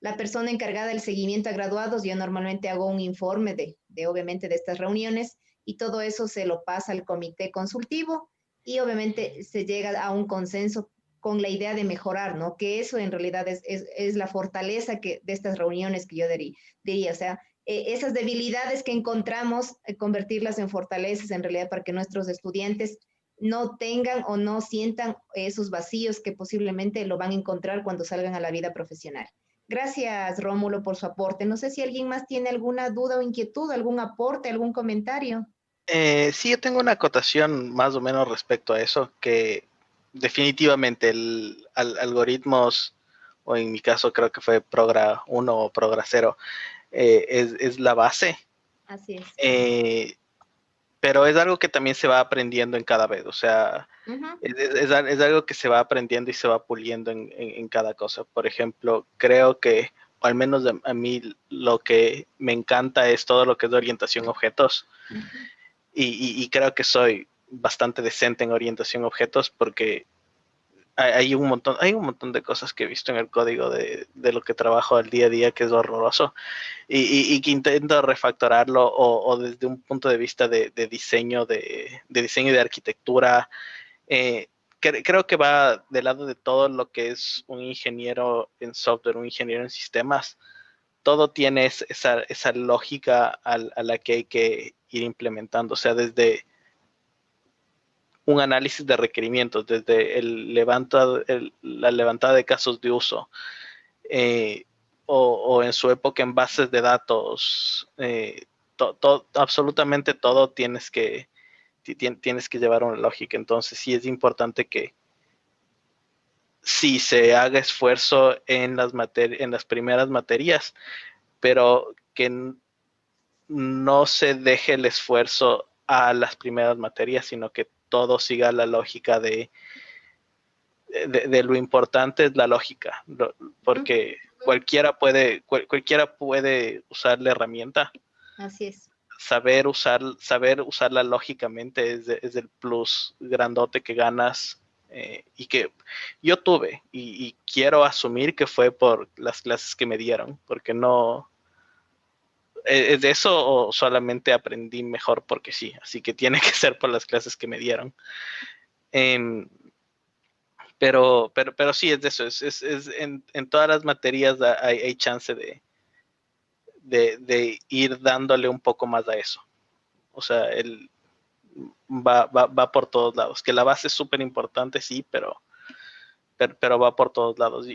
Speaker 1: la persona encargada del seguimiento a graduados, yo normalmente hago un informe obviamente, de estas reuniones y todo eso se lo pasa al comité consultivo y obviamente se llega a un consenso con la idea de mejorar, ¿no? Que eso en realidad es la fortaleza de estas reuniones que yo diría, o sea, esas debilidades que encontramos, convertirlas en fortalezas en realidad para que nuestros estudiantes no tengan o no sientan esos vacíos que posiblemente lo van a encontrar cuando salgan a la vida profesional. Gracias, Rómulo, por su aporte. No sé si alguien más tiene alguna duda o inquietud, algún aporte, algún comentario.
Speaker 2: Sí, yo tengo una acotación más o menos respecto a eso, que definitivamente algoritmos, o en mi caso creo que fue Progra 1 o Progra 0, es la base
Speaker 1: Así es.
Speaker 2: Pero es algo que también se va aprendiendo en cada vez, o sea, es algo que se va aprendiendo y se va puliendo en cada cosa. Por ejemplo, creo que, o al menos a mí, lo que me encanta es todo lo que es de orientación a objetos. Y creo que soy bastante decente en orientación a objetos porque hay un montón de cosas que he visto en el código de lo que trabajo al día a día que es horroroso y que intento refactorarlo o desde un punto de vista de diseño, de diseño y de arquitectura. Creo que va del lado de todo lo que es un ingeniero en software, un ingeniero en sistemas. Todo tiene esa lógica a la que hay que ir implementando, o sea, desde un análisis de requerimientos, desde la levantada de casos de uso, o en su época en bases de datos, absolutamente todo tienes que llevar una lógica. Entonces sí es importante que sí se haga esfuerzo en las primeras materias, pero que no se deje el esfuerzo a las primeras materias, sino que todo siga la lógica de lo importante es la lógica, porque cualquiera puede usar la herramienta.
Speaker 1: Así es.
Speaker 2: Saber usarla lógicamente es el plus grandote que ganas, y que yo tuve y quiero asumir que fue por las clases que me dieron, porque no ¿es de eso o solamente aprendí mejor porque sí? Así que tiene que ser por las clases que me dieron. Pero sí, es de eso. Es en todas las materias hay chance de ir dándole un poco más a eso. O sea, va por todos lados. Que la base es súper importante, sí, pero va por todos lados.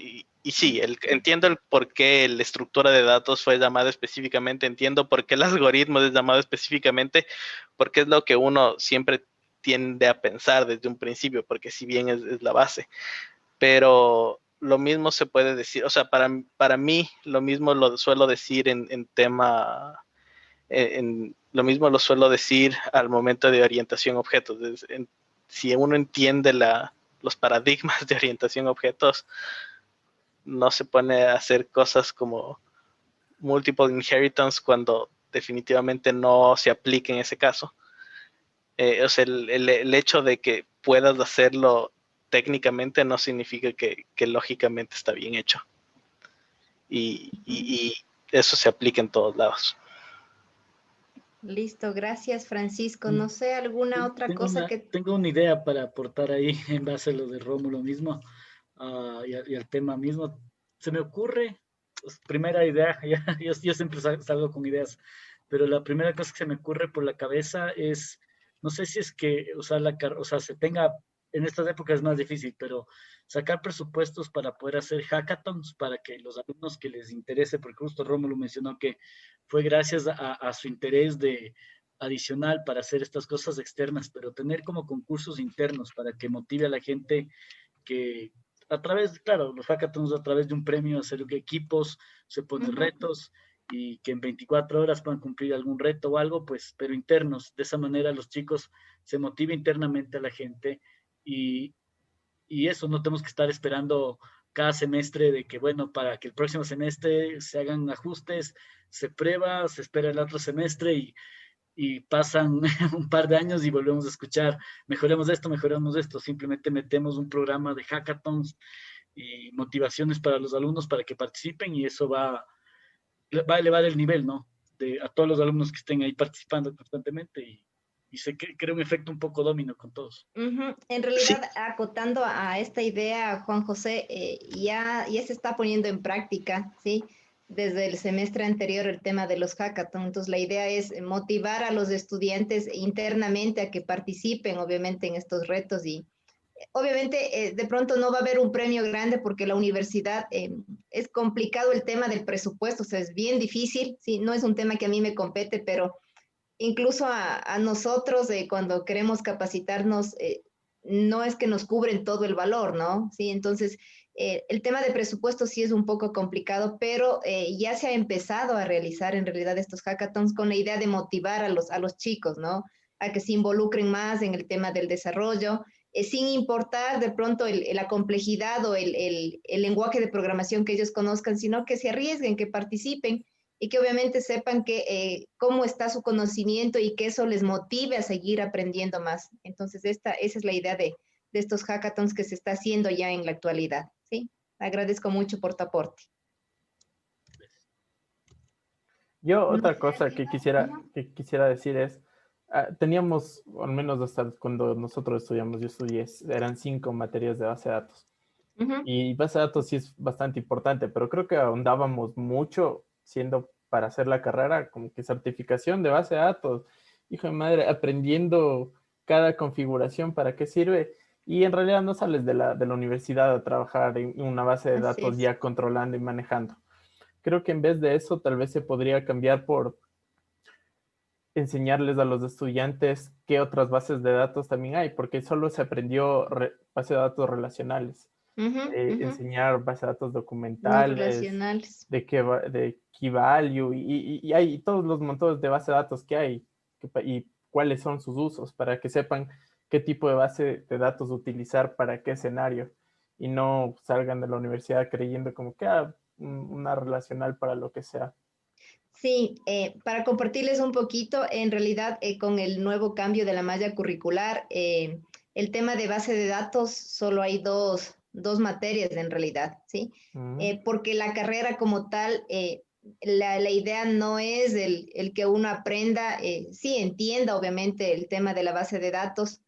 Speaker 2: Y sí, entiendo el por qué la estructura de datos fue llamada específicamente, entiendo por qué el algoritmo es llamado específicamente, porque es lo que uno siempre tiende a pensar desde un principio, porque si bien es la base. Pero lo mismo se puede decir, o sea, para mí lo mismo lo suelo decir en tema, lo mismo lo suelo decir al momento de orientación a objetos. Si uno entiende los paradigmas de orientación a objetos, no se pone a hacer cosas como multiple inheritance cuando definitivamente no se aplica en ese caso. O sea, el hecho de que puedas hacerlo técnicamente no significa que lógicamente está bien hecho. Y eso se aplica en todos lados.
Speaker 1: Listo, gracias Francisco. No sé, ¿alguna otra cosa que...
Speaker 3: Tengo una idea para aportar ahí en base a lo de Rómulo mismo, y al tema mismo. Se me ocurre, pues, primera idea, yo siempre salgo con ideas, pero la primera cosa que se me ocurre por la cabeza es, no sé si es que se tenga, en estas épocas es más difícil, pero sacar presupuestos para poder hacer hackathons para que los alumnos que les interese, porque justo Rómulo mencionó que fue gracias a su interés adicional para hacer estas cosas externas, pero tener como concursos internos para que motive a la gente que a través, claro, los hackathons a través de un premio, hacer equipos, se ponen retos y que en 24 horas puedan cumplir algún reto o algo, pues, pero internos. De esa manera los chicos se motiva internamente a la gente y eso, no tenemos que estar esperando cada semestre de que, bueno, para que el próximo semestre se hagan ajustes, se prueba, se espera el otro semestre y pasan un par de años y volvemos a escuchar, mejoremos esto, simplemente metemos un programa de hackathons y motivaciones para los alumnos para que participen y eso va a elevar el nivel, ¿no? A todos los alumnos que estén ahí participando constantemente y se crea un efecto un poco domino con todos.
Speaker 1: En realidad, acotando a esta idea, Juan José, ya se está poniendo en práctica, ¿sí? Desde el semestre anterior el tema de los hackathons. Entonces, la idea es motivar a los estudiantes internamente a que participen, obviamente, en estos retos y obviamente, de pronto no va a haber un premio grande porque la universidad es complicado el tema del presupuesto, o sea, es bien difícil, ¿sí? No es un tema que a mí me compete, pero incluso a nosotros cuando queremos capacitarnos, no es que nos cubren todo el valor, ¿no? Sí, entonces El tema de presupuesto sí es un poco complicado, pero ya se ha empezado a realizar en realidad estos hackathons con la idea de motivar a los chicos, ¿no? A que se involucren más en el tema del desarrollo, sin importar de pronto la complejidad o el lenguaje de programación que ellos conozcan, sino que se arriesguen, que participen y que obviamente sepan que, cómo está su conocimiento y que eso les motive a seguir aprendiendo más. Entonces, esa es la idea de estos hackathons que se está haciendo ya en la actualidad. ¿Sí? Agradezco mucho por tu aporte.
Speaker 7: Yo otra cosa que quisiera decir es, teníamos, al menos hasta cuando nosotros estudiamos, yo estudié, eran 5 materias de base de datos. Y base de datos sí es bastante importante, pero creo que ahondábamos mucho siendo para hacer la carrera, como que certificación de base de datos, hijo de madre, aprendiendo cada configuración, para qué sirve. Y en realidad no sales de la universidad a trabajar en una base de datos ya controlando y manejando. Creo que en vez de eso, tal vez se podría cambiar por enseñarles a los estudiantes qué otras bases de datos también hay, porque solo se aprendió base de datos relacionales. Enseñar bases de datos documentales,
Speaker 1: relacionales,
Speaker 7: de key value, y hay todos los montones de bases de datos que hay y cuáles son sus usos, para que sepan qué tipo de base de datos utilizar para qué escenario, y no salgan de la universidad creyendo como que una relacional para lo que sea.
Speaker 1: Sí, para compartirles un poquito, en realidad con el nuevo cambio de la malla curricular, el tema de base de datos, solo hay dos materias en realidad, ¿sí? Porque la carrera como tal, la idea no es el que uno aprenda, sí entienda obviamente el tema de la base de datos,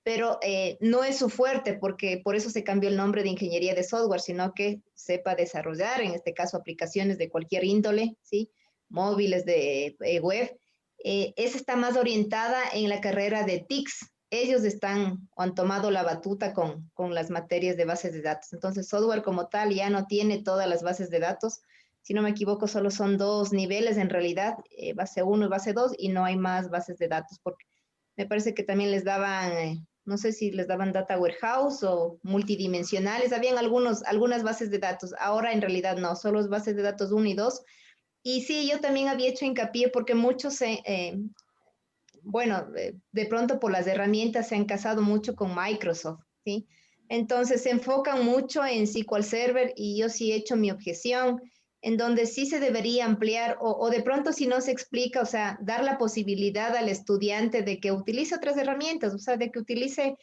Speaker 1: pero no es su fuerte, porque por eso se cambió el nombre de ingeniería de software, sino que sepa desarrollar, en este caso, aplicaciones de cualquier índole, ¿sí? Móviles de web. Esa está más orientada en la carrera de TICS. Ellos han tomado la batuta con las materias de bases de datos. Entonces, software como tal ya no tiene todas las bases de datos. Si no me equivoco, solo son 2 niveles en realidad, base 1 y base 2, y no hay más bases de datos, porque me parece que también les daban, no sé si les daban data warehouse o multidimensionales, habían algunas bases de datos. Ahora en realidad no, solo es bases de datos 1 y 2. Y sí, yo también había hecho hincapié porque muchos, de pronto por las herramientas se han casado mucho con Microsoft, ¿sí? Entonces se enfocan mucho en SQL Server y yo sí he hecho mi objeción, en donde sí se debería ampliar o de pronto si no se explica, o sea, dar la posibilidad al estudiante de que utilice otras herramientas, o sea, de que utilice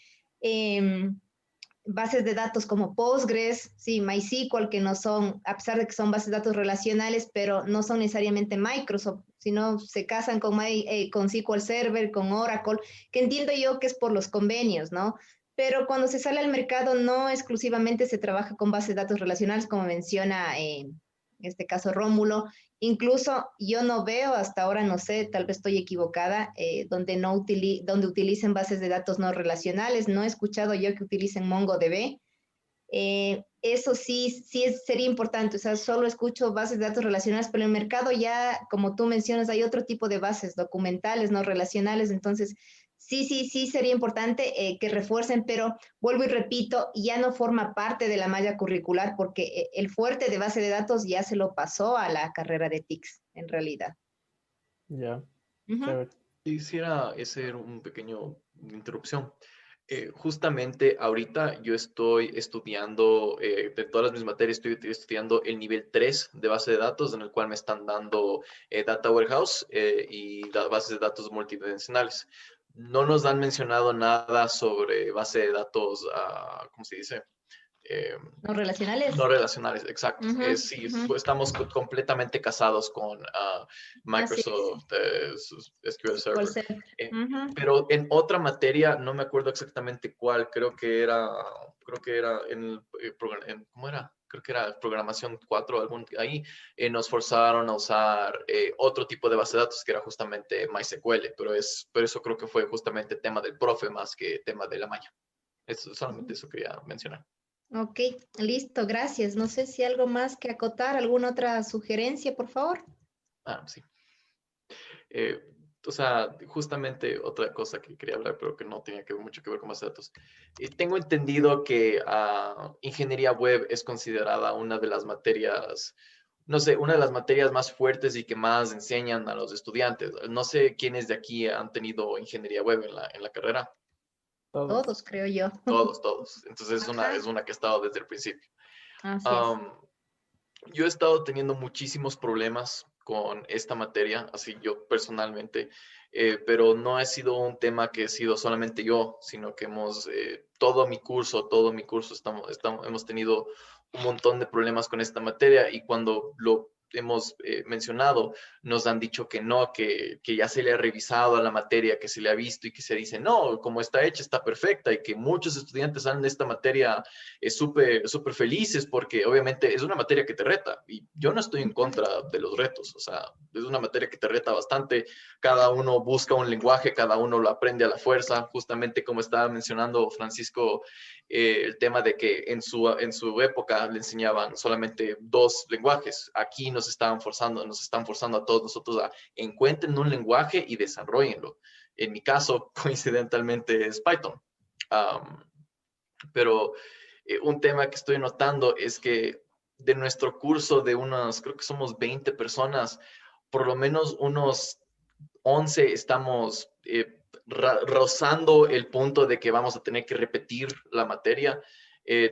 Speaker 1: bases de datos como Postgres, sí, MySQL, que no son, a pesar de que son bases de datos relacionales, pero no son necesariamente Microsoft, sino se casan con SQL Server, con Oracle, que entiendo yo que es por los convenios, ¿no? Pero cuando se sale al mercado no exclusivamente se trabaja con bases de datos relacionales, como menciona en este caso Rómulo. Incluso yo no veo hasta ahora, no sé, tal vez estoy equivocada, donde utilicen bases de datos no relacionales. No he escuchado yo que utilicen MongoDB. Eso sería importante. O sea, solo escucho bases de datos relacionales, pero en el mercado ya, como tú mencionas, hay otro tipo de bases documentales, no relacionales. Entonces, sí sería importante que refuercen, pero vuelvo y repito, ya no forma parte de la malla curricular porque el fuerte de base de datos ya se lo pasó a la carrera de TICS, en realidad.
Speaker 7: Ya.
Speaker 6: Quisiera hacer un pequeño interrupción. Justamente ahorita yo estoy estudiando, de todas mis materias, estoy estudiando el nivel 3 de base de datos, en el cual me están dando Data Warehouse y bases de datos multidimensionales. No nos han mencionado nada sobre base de datos, ¿cómo se dice?
Speaker 1: No relacionales.
Speaker 6: No relacionales, exacto. Sí, estamos completamente casados con Microsoft SQL Server. Pero en otra materia, no me acuerdo exactamente cuál, creo que era en ¿cómo era? Creo que era programación 4, ahí nos forzaron a usar otro tipo de base de datos que era justamente MySQL, pero eso creo que fue justamente tema del profe más que tema de la malla. Solamente eso quería mencionar.
Speaker 1: Ok, listo, gracias. No sé si algo más que acotar, alguna otra sugerencia, por favor.
Speaker 6: Sí. o sea, justamente otra cosa que quería hablar, pero que no tenía mucho que ver con base de datos. Tengo entendido que ingeniería web es considerada una de las materias, no sé, una de las materias más fuertes y que más enseñan a los estudiantes. No sé quiénes de aquí han tenido ingeniería web en la carrera.
Speaker 1: Todos, creo yo.
Speaker 6: Todos. Entonces
Speaker 1: Ajá.
Speaker 6: es una que he estado desde el principio.
Speaker 1: Así es.
Speaker 6: Yo he estado teniendo muchísimos problemas con esta materia, así yo personalmente, pero no ha sido un tema que he sido solamente yo, sino que todo mi curso, hemos tenido un montón de problemas con esta materia y cuando lo hemos mencionado, nos han dicho que no, que ya se le ha revisado a la materia, que se le ha visto y que se dice, no, como está hecha, está perfecta y que muchos estudiantes salen de esta materia súper felices porque obviamente es una materia que te reta y yo no estoy en contra de los retos, o sea, es una materia que te reta bastante, cada uno busca un lenguaje, cada uno lo aprende a la fuerza, justamente como estaba mencionando Francisco, el tema de que en su época le enseñaban solamente 2 lenguajes, aquí nos están forzando a todos nosotros a encuentren un lenguaje y desarrollenlo. En mi caso, coincidentalmente es Python. Pero un tema que estoy notando es que de nuestro curso de creo que somos 20 personas, por lo menos unos 11 estamos rozando el punto de que vamos a tener que repetir la materia.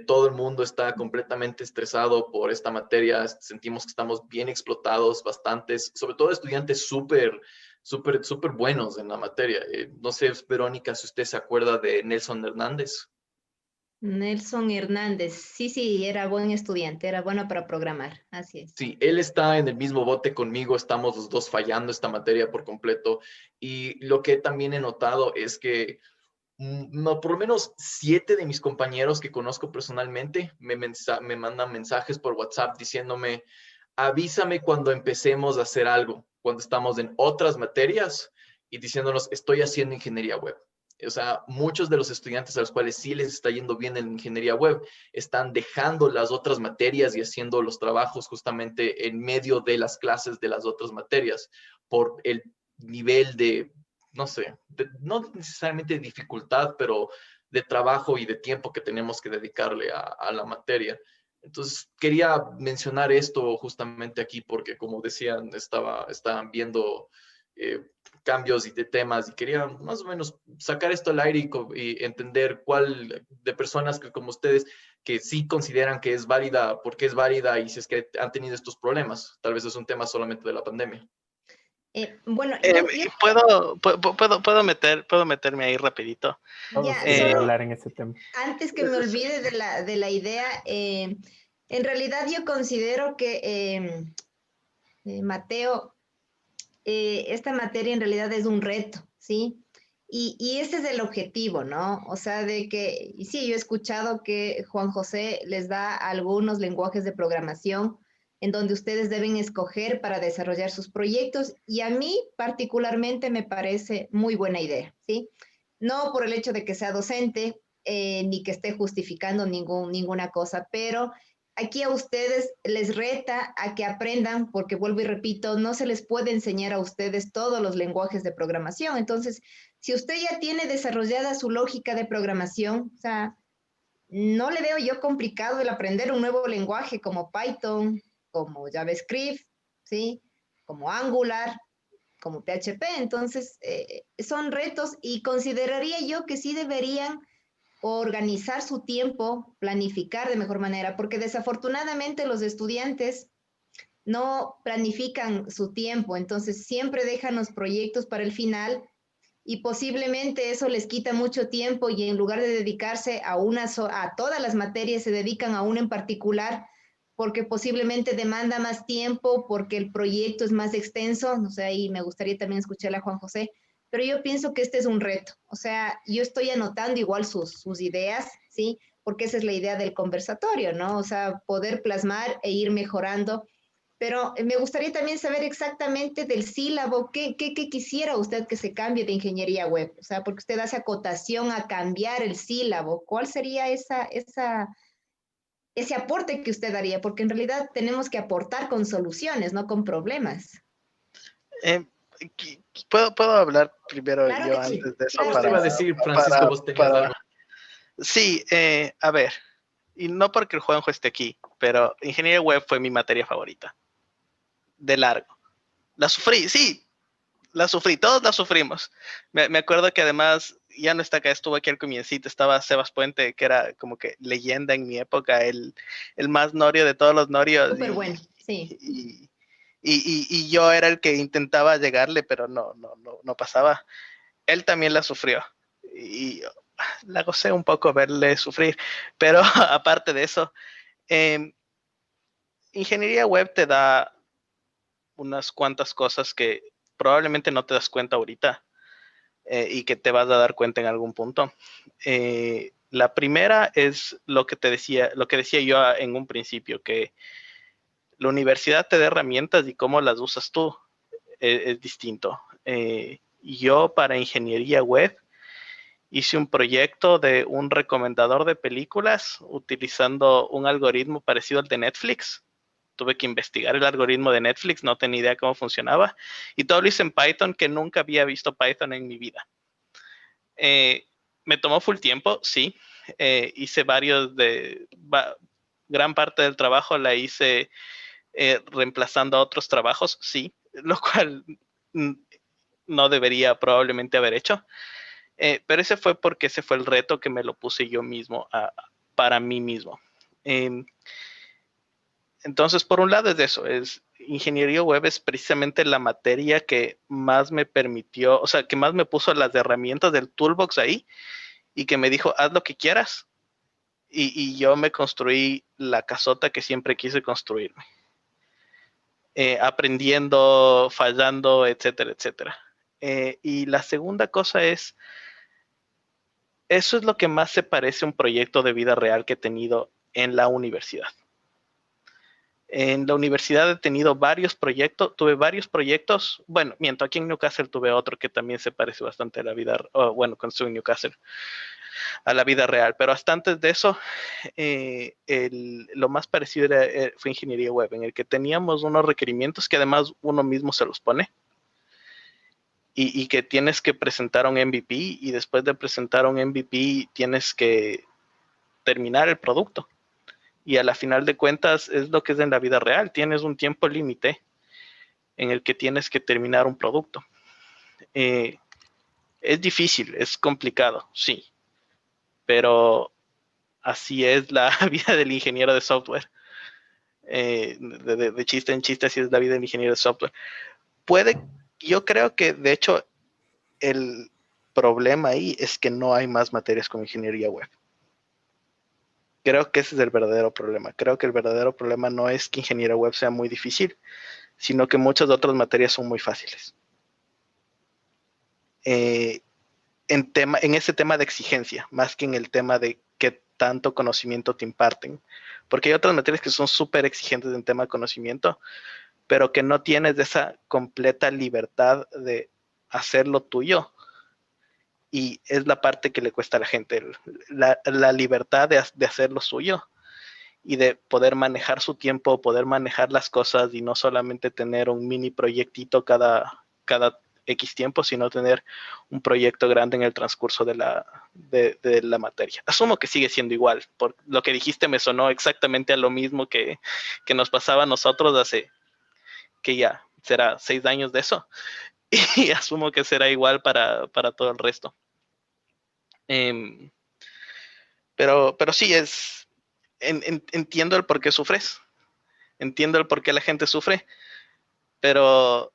Speaker 6: Todo el mundo está completamente estresado por esta materia. Sentimos que estamos bien explotados, bastantes, sobre todo estudiantes súper buenos en la materia. No sé, Verónica, si usted se acuerda de Nelson Hernández.
Speaker 1: Nelson Hernández, sí, era buen estudiante, era bueno para programar, así es.
Speaker 6: Sí, él está en el mismo bote conmigo, estamos los dos fallando esta materia por completo. Y lo que también he notado es que por lo menos 7 de mis compañeros que conozco personalmente me mandan mensajes por WhatsApp diciéndome, avísame cuando empecemos a hacer algo, cuando estamos en otras materias y diciéndonos, estoy haciendo ingeniería web. O sea, muchos de los estudiantes a los cuales sí les está yendo bien en ingeniería web están dejando las otras materias y haciendo los trabajos justamente en medio de las clases de las otras materias por el nivel de, no sé, no necesariamente de dificultad, pero de trabajo y de tiempo que tenemos que dedicarle a la materia. Entonces, quería mencionar esto justamente aquí porque, como decían, estaban viendo cambios y de temas y quería más o menos sacar esto al aire y entender cuál de personas que como ustedes que sí consideran que es válida, por qué es válida y si es que han tenido estos problemas. Tal vez es un tema solamente de la pandemia.
Speaker 1: Bueno,
Speaker 2: ¿Puedo meterme ahí rapidito?
Speaker 1: Ya,
Speaker 7: solo hablar en ese tema.
Speaker 1: Antes que me olvide de la idea, en realidad yo considero que, Mateo, esta materia en realidad es un reto, ¿sí? Y ese es el objetivo, ¿no? O sea, de que, y sí, yo he escuchado que Juan José les da algunos lenguajes de programación en donde ustedes deben escoger para desarrollar sus proyectos y a mí particularmente me parece muy buena idea, ¿sí? No por el hecho de que sea docente, ni que esté justificando ninguna cosa, pero aquí a ustedes les reta a que aprendan, porque vuelvo y repito, no se les puede enseñar a ustedes todos los lenguajes de programación. Entonces, si usted ya tiene desarrollada su lógica de programación, o sea, no le veo yo complicado el aprender un nuevo lenguaje como Python, como JavaScript, ¿sí? Como Angular, como PHP. Entonces, son retos y consideraría yo que sí deberían organizar su tiempo, planificar de mejor manera, porque desafortunadamente los estudiantes no planifican su tiempo, entonces siempre dejan los proyectos para el final y posiblemente eso les quita mucho tiempo y en lugar de dedicarse a todas las materias, se dedican a una en particular porque posiblemente demanda más tiempo, porque el proyecto es más extenso, no sé, ahí me gustaría también escuchar a Juan José, pero yo pienso que este es un reto, o sea, yo estoy anotando igual sus ideas, ¿sí? Porque esa es la idea del conversatorio, ¿no? O sea, poder plasmar e ir mejorando, pero me gustaría también saber exactamente del sílabo, ¿qué quisiera usted que se cambie de ingeniería web? O sea, porque usted hace acotación a cambiar el sílabo, ¿cuál sería ese aporte que usted daría? Porque en realidad tenemos que aportar con soluciones, no con problemas.
Speaker 2: ¿Puedo hablar primero
Speaker 1: Claro
Speaker 2: yo
Speaker 1: que sí.
Speaker 2: antes de eso?
Speaker 1: Claro
Speaker 6: Justo
Speaker 1: que
Speaker 6: iba a
Speaker 1: sí.
Speaker 6: decir, Francisco, vos tenías algo.
Speaker 2: Sí, a ver, y no porque el Juanjo esté aquí, pero ingeniería web fue mi materia favorita, de largo. La sufrí, sí, la sufrí, todos la sufrimos. Me acuerdo que además, ya no está acá, estuvo aquí al comiencito, estaba Sebas Puente, que era como que leyenda en mi época, el más norio de todos los norios.
Speaker 1: Súper bueno, sí.
Speaker 2: Y yo era el que intentaba llegarle, pero no pasaba. Él también la sufrió. Y la gocé un poco verle sufrir. Pero aparte de eso, ingeniería web te da unas cuantas cosas que probablemente no te das cuenta ahorita y que te vas a dar cuenta en algún punto. La primera es lo que decía yo en un principio, que la universidad te da herramientas y cómo las usas tú es distinto. Yo para ingeniería web hice un proyecto de un recomendador de películas utilizando un algoritmo parecido al de Netflix. Tuve que investigar el algoritmo de Netflix, no tenía idea cómo funcionaba. Y todo lo hice en Python, que nunca había visto Python en mi vida. Me tomó full tiempo, sí. Hice gran parte del trabajo la hice reemplazando a otros trabajos, sí. Lo cual no debería probablemente haber hecho. Pero ese fue porque ese fue el reto que me lo puse yo mismo para mí mismo. Entonces, por un lado es eso, es ingeniería web es precisamente la materia que más me permitió, o sea, que más me puso las herramientas del toolbox ahí y que me dijo, haz lo que quieras. Y yo me construí la casota que siempre quise construirme. Aprendiendo, fallando, etcétera, etcétera. Y la segunda cosa es, eso es lo que más se parece a un proyecto de vida real que he tenido en la universidad. En la universidad he tenido tuve varios proyectos, bueno, miento, aquí en Newcastle tuve otro que también se parece bastante a la vida, bueno, cuando estuve en Newcastle, a la vida real, pero hasta antes de eso, lo más parecido fue ingeniería web, en el que teníamos unos requerimientos que además uno mismo se los pone, y que tienes que presentar un MVP, y después de presentar un MVP tienes que terminar el producto. Y a la final de cuentas es lo que es en la vida real. Tienes un tiempo límite en el que tienes que terminar un producto. Es difícil, es complicado, sí. Pero así es la vida del ingeniero de software. De chiste en chiste, así es la vida del ingeniero de software. Yo creo que de hecho el problema ahí es que no hay más materias con ingeniería web. Creo que ese es el verdadero problema. Creo que el verdadero problema no es que ingeniería web sea muy difícil, sino que muchas otras materias son muy fáciles. En ese tema de exigencia, más que en el tema de qué tanto conocimiento te imparten. Porque hay otras materias que son súper exigentes en tema de conocimiento, pero que no tienes esa completa libertad de hacer lo tuyo. Y es la parte que le cuesta a la gente, la libertad de hacer lo suyo y de poder manejar su tiempo, poder manejar las cosas y no solamente tener un mini proyectito cada X tiempo, sino tener un proyecto grande en el transcurso de la materia. Asumo que sigue siendo igual, por lo que dijiste me sonó exactamente a lo mismo que nos pasaba a nosotros hace, que ya será 6 años de eso, y asumo que será igual para todo el resto. Pero sí, entiendo el por qué sufres, entiendo el por qué la gente sufre, pero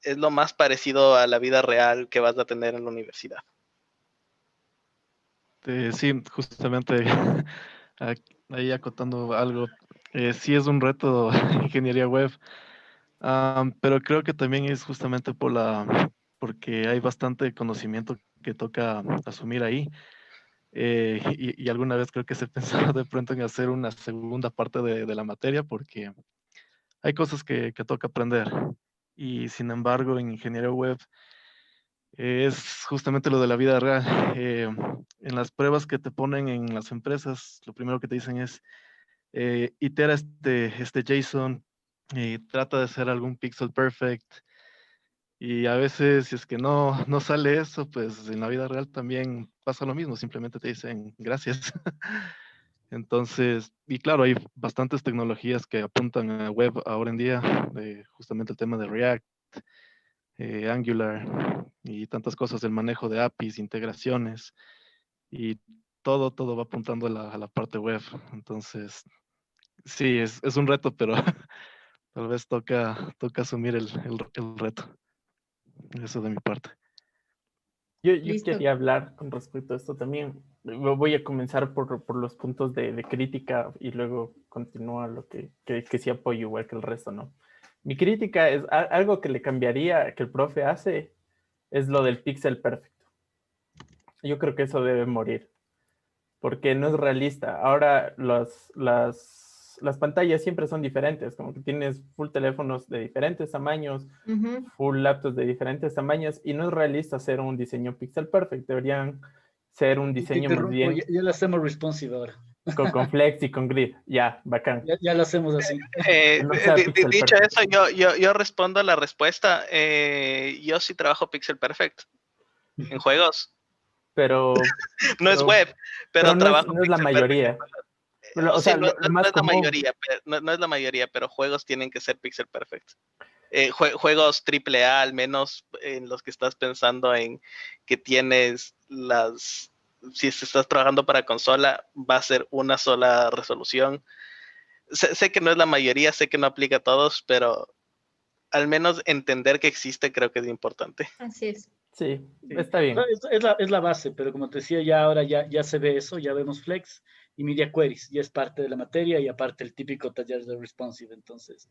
Speaker 2: es lo más parecido a la vida real que vas a tener en la universidad.
Speaker 10: Sí, justamente ahí acotando algo, sí es un reto ingeniería web, pero creo que también es justamente porque hay bastante conocimiento que toca asumir ahí. Y alguna vez creo que se pensó de pronto en hacer una segunda parte de la materia porque hay cosas que toca aprender. Y sin embargo, en ingeniería web es justamente lo de la vida real. En las pruebas que te ponen en las empresas, lo primero que te dicen es itera este JSON y trata de hacer algún pixel perfect. Y a veces, si es que no sale eso, pues en la vida real también pasa lo mismo, simplemente te dicen gracias. Entonces, y claro, hay bastantes tecnologías que apuntan a web ahora en día, justamente el tema de React, Angular y tantas cosas, el manejo de APIs, integraciones, y todo va apuntando a la parte web. Entonces, sí, es un reto, pero tal vez toca asumir el reto. Eso de mi parte.
Speaker 7: Yo
Speaker 1: Listo.
Speaker 7: quería hablar con respecto a esto también. Voy a comenzar por los puntos de crítica y luego continúa lo que sí apoyo igual que el resto, ¿no? Mi crítica es algo que le cambiaría, que el profe hace, es lo del pixel perfecto. Yo creo que eso debe morir, porque no es realista. Ahora las pantallas siempre son diferentes, como que tienes full teléfonos de diferentes tamaños, full laptops de diferentes tamaños, y no es realista hacer un diseño pixel perfect. Deberían ser un
Speaker 3: Te
Speaker 7: diseño más
Speaker 3: interrumpo,
Speaker 7: bien
Speaker 3: ya lo hacemos responsive ahora.
Speaker 7: con flex y con grid. Ya, bacán.
Speaker 3: Ya lo hacemos así.
Speaker 7: Que no sea pixel
Speaker 2: Dicho
Speaker 7: perfect.
Speaker 2: eso, yo respondo a la respuesta. Yo sí trabajo Pixel Perfect en juegos.
Speaker 7: Pero,
Speaker 2: No es
Speaker 7: pero,
Speaker 2: web, pero
Speaker 7: pero
Speaker 2: trabajo
Speaker 7: no es la
Speaker 2: Pixel Perfect.
Speaker 7: mayoría. O
Speaker 2: Sí,
Speaker 7: sea, lo
Speaker 2: no
Speaker 7: más
Speaker 2: es la
Speaker 7: común.
Speaker 2: mayoría, no es la mayoría, pero juegos tienen que ser Pixel Perfect. Juegos AAA, al menos en los que estás pensando en que tienes si estás trabajando para consola, va a ser una sola resolución. Sé que no es la mayoría, sé que no aplica a todos, pero al menos entender que existe creo que es importante.
Speaker 1: Así es.
Speaker 7: Sí,
Speaker 3: Sí.
Speaker 7: está bien.
Speaker 3: Es la base, pero como te decía, ya ahora ya se ve eso, ya vemos Flex y Media Queries, ya es parte de la materia y aparte el típico taller de responsive. Entonces,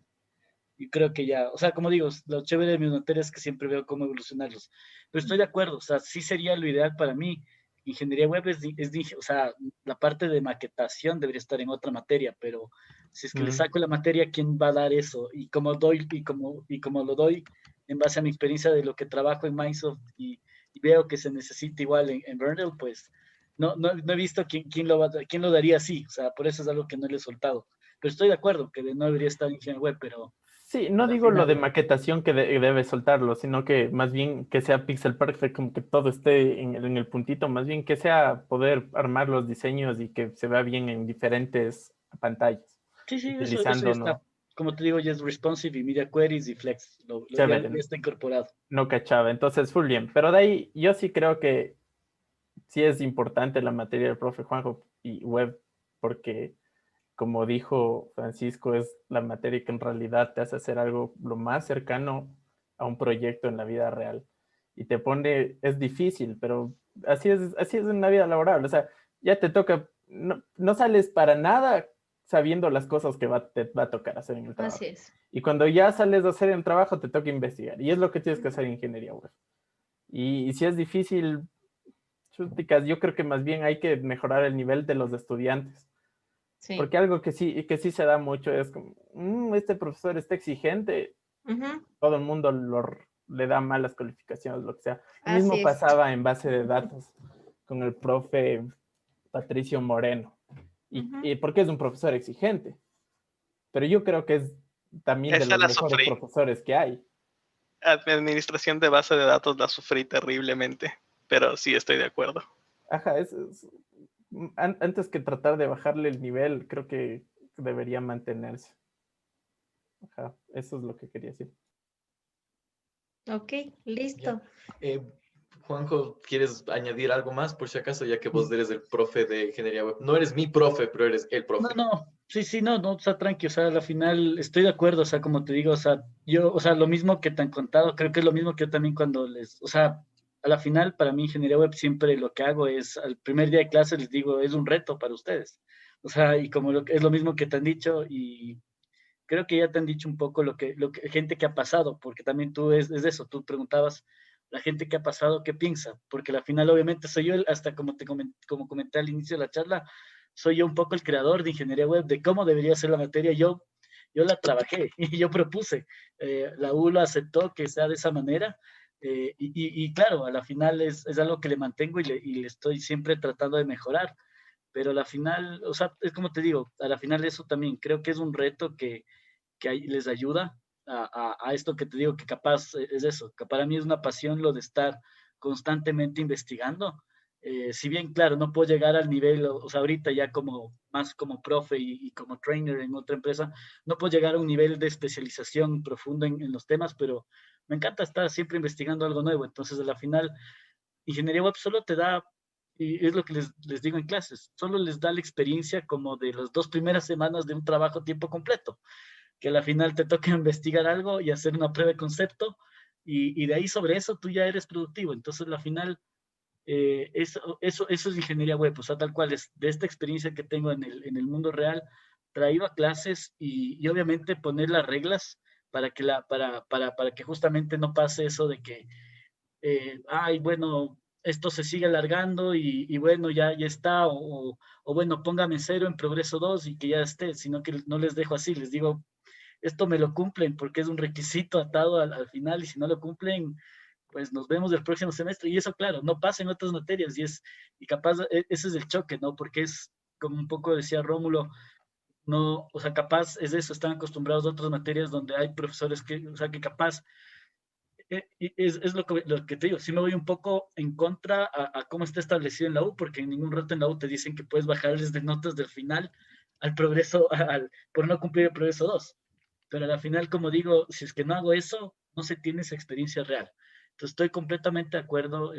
Speaker 3: y creo que ya, o sea, como digo, lo chévere de mis materias es que siempre veo cómo evolucionarlos. Pero estoy de acuerdo, o sea, sí sería lo ideal para mí. Ingeniería web o sea, la parte de maquetación debería estar en otra materia, pero si es que le saco la materia, ¿quién va a dar eso? Y como doy, y como lo doy en base a mi experiencia de lo que trabajo en Microsoft y veo que se necesita igual en Bernal, pues no he visto quién lo daría así, o sea, por eso es algo que no le he soltado. Pero estoy de acuerdo que no debería estar en ingeniería web, pero
Speaker 7: Sí, no
Speaker 3: al
Speaker 7: digo lo de
Speaker 3: final,
Speaker 7: maquetación que debe soltarlo, sino que más bien que sea pixel perfect, como que todo esté en el puntito, más bien que sea poder armar los diseños y que se vea bien en diferentes pantallas,
Speaker 3: sí, eso ya
Speaker 7: utilizando,
Speaker 3: está.
Speaker 7: ¿no?
Speaker 3: Como te digo, ya es responsive y media queries y flex. Ya
Speaker 7: Chévere,
Speaker 3: está incorporado.
Speaker 7: no cachaba, entonces full bien. Pero de ahí yo sí creo que sí es importante la materia del profe Juanjo y web, porque como dijo Francisco, es la materia que en realidad te hace hacer algo lo más cercano a un proyecto en la vida real. Y te pone, es difícil, pero así es en la vida laboral. O sea, ya te toca, no sales para nada sabiendo las cosas que te va a tocar hacer en el trabajo.
Speaker 1: Así es.
Speaker 7: Y cuando ya sales a hacer el trabajo, te toca investigar. Y es lo que tienes que hacer en ingeniería web. Y si es difícil, chúticas, yo creo que más bien hay que mejorar el nivel de los estudiantes.
Speaker 1: Sí.
Speaker 7: Porque algo que sí se da mucho es como, este profesor está exigente, todo el mundo le da malas calificaciones, lo que sea. Lo mismo
Speaker 1: Así es.
Speaker 7: pasaba en base de datos con el profe Patricio Moreno. Y porque es un profesor exigente. Pero yo creo que es también de
Speaker 2: Esa
Speaker 7: los
Speaker 2: la
Speaker 7: mejores
Speaker 2: sufrí.
Speaker 7: profesores que hay.
Speaker 2: Administración de base de datos la sufrí terriblemente, pero sí estoy de acuerdo.
Speaker 7: Ajá, antes que tratar de bajarle el nivel, creo que debería mantenerse. Ajá, eso es lo que quería decir.
Speaker 1: Ok, listo.
Speaker 6: Juanjo, ¿quieres añadir algo más por si acaso, ya que vos eres el profe de ingeniería web? No eres mi profe, pero eres el profe.
Speaker 3: No, o sea, tranqui, o sea, al final estoy de acuerdo, o sea, como te digo, o sea, o sea, lo mismo que te han contado, creo que es lo mismo que yo también o sea, a la final, para mí, ingeniería web, siempre lo que hago es, al primer día de clase les digo, es un reto para ustedes, o sea, y como es lo mismo que te han dicho, y creo que ya te han dicho un poco gente que ha pasado, porque también tú es de eso, tú preguntabas, la gente que ha pasado, ¿qué piensa? Porque al final obviamente soy yo, hasta como comenté al inicio de la charla, soy yo un poco el creador de ingeniería web, de cómo debería ser la materia, yo la trabajé y yo propuse, la U lo aceptó que sea de esa manera, y claro, a la final es algo que le mantengo y le estoy siempre tratando de mejorar, pero a la final, o sea, es como te digo, a la final eso también creo que es un reto que les ayuda a esto que te digo, que capaz es eso, que para mí es una pasión lo de estar constantemente investigando. Si bien, claro, no puedo llegar al nivel, o sea, ahorita ya como más como profe y como trainer en otra empresa, no puedo llegar a un nivel de especialización profundo en los temas, pero me encanta estar siempre investigando algo nuevo. Entonces, a la final, ingeniería web solo te da, y es lo que les digo en clases, solo les da la experiencia como de las 2 primeras semanas de un trabajo a tiempo completo, que a la final te toca investigar algo y hacer una prueba de concepto, y de ahí sobre eso tú ya eres productivo. Entonces, a la final eso es ingeniería web, o sea, tal cual es de esta experiencia que tengo en el mundo real, traído a clases y obviamente poner las reglas para que justamente no pase eso de que, ay, bueno, esto se sigue alargando y bueno, ya está, o bueno, póngame 0 en progreso 2 y que ya esté, sino que no les dejo así, les digo, esto me lo cumplen porque es un requisito atado al final, y si no lo cumplen, pues nos vemos el próximo semestre. Y eso, claro, no pasa en otras materias, y capaz ese es el choque, ¿no? Porque es, como un poco decía Rómulo, no, o sea, capaz es eso, están acostumbrados a otras materias donde hay profesores que, o sea, que capaz, es lo que te digo, sí me voy un poco en contra a cómo está establecido en la U, porque en ningún rato en la U te dicen que puedes bajarles de notas del final al progreso, por no cumplir el progreso 2. Pero al final, como digo, si es que no hago eso, no se tiene esa experiencia real. Entonces, estoy completamente de acuerdo,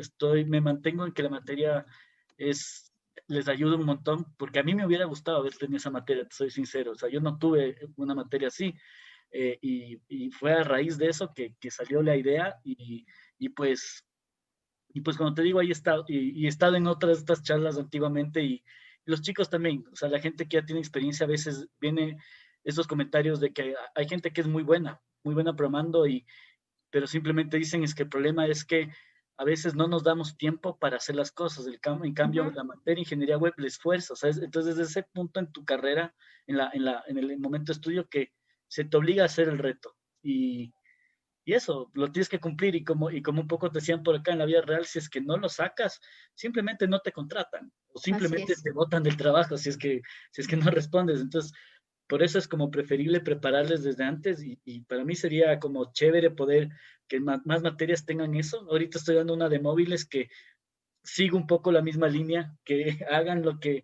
Speaker 3: me mantengo en que la materia les ayuda un montón, porque a mí me hubiera gustado haber tenido esa materia, te soy sincero. O sea, yo no tuve una materia así, y fue a raíz de eso que salió la idea, y pues como te digo, ahí he estado, y he estado en otras de estas charlas antiguamente, y los chicos también, o sea, la gente que ya tiene experiencia, a veces viene esos comentarios de que hay gente que es muy buena programando, pero simplemente dicen es que el problema es que a veces no nos damos tiempo para hacer las cosas. En cambio, la materia ingeniería web les fuerza, ¿sabes? Entonces, desde ese punto en tu carrera, en el momento de estudio, que se te obliga a hacer el reto. Y eso, lo tienes que cumplir, y como un poco te decían por acá en la vida real, si es que no lo sacas, simplemente no te contratan, o
Speaker 1: Así
Speaker 3: simplemente
Speaker 1: es.
Speaker 3: te botan del trabajo si es que no respondes. Entonces, por eso es como preferible prepararles desde antes, y para mí sería como chévere poder que más materias tengan eso. Ahorita estoy dando una de móviles que sigo un poco la misma línea, que hagan lo que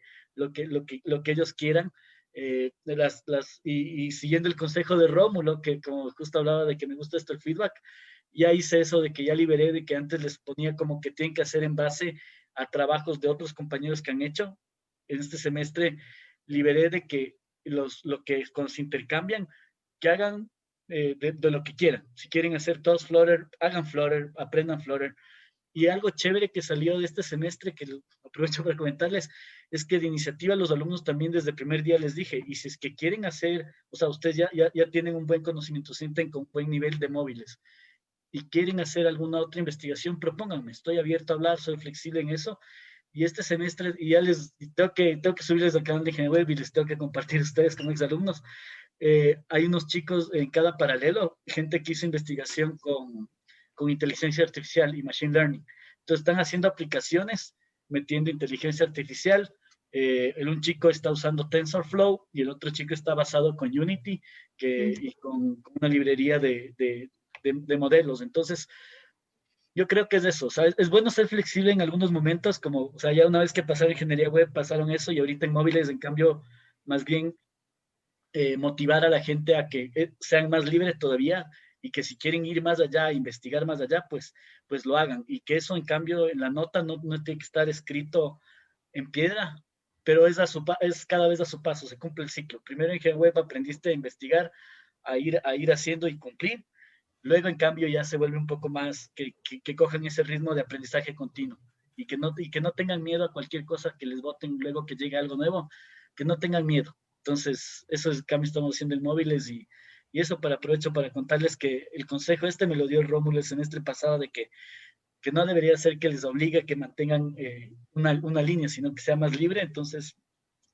Speaker 3: ellos quieran, y siguiendo el consejo de Rómulo, que como justo hablaba de que me gusta esto el feedback, ya hice eso de que ya liberé, de que antes les ponía como que tienen que hacer en base a trabajos de otros compañeros que han hecho. En este semestre liberé de que lo que cuando se intercambian, que hagan de lo que quieran. Si quieren hacer todos Flutter, hagan Flutter, aprendan Flutter. Y algo chévere que salió de este semestre, que aprovecho para comentarles, es que de iniciativa los alumnos también desde el primer día les dije, y si es que quieren hacer, o sea, ustedes ya tienen un buen conocimiento, sienten con buen nivel de móviles, y quieren hacer alguna otra investigación, propónganme, estoy abierto a hablar, soy flexible en eso. Y este semestre, y ya tengo que subirles al canal de Ingeniería Web y les tengo que compartir a ustedes como exalumnos. Hay unos chicos en cada paralelo, gente que hizo investigación con inteligencia artificial y machine learning. Entonces están haciendo aplicaciones metiendo inteligencia artificial. Un chico está usando TensorFlow y el otro chico está basado con Unity y con una librería de modelos. Entonces, yo creo que es eso. O sea, es bueno ser flexible en algunos momentos, como, o sea, ya una vez que pasaron ingeniería web, pasaron eso, y ahorita en móviles, en cambio, más bien motivar a la gente a que sean más libres todavía, y que si quieren ir más allá, investigar más allá, pues lo hagan. Y que eso, en cambio, en la nota no tiene que estar escrito en piedra, pero es cada vez a su paso, se cumple el ciclo. Primero en GWeb aprendiste a investigar, a ir haciendo y cumplir. Luego, en cambio, ya se vuelve un poco más que cojan ese ritmo de aprendizaje continuo, y que no tengan miedo a cualquier cosa que les voten luego que llegue algo nuevo, que no tengan miedo. Entonces, eso es el cambio que estamos haciendo en móviles, y eso aprovecho para contarles que el consejo me lo dio Rómulo el semestre pasado, de que no debería ser que les obligue a que mantengan una línea, sino que sea más libre. Entonces,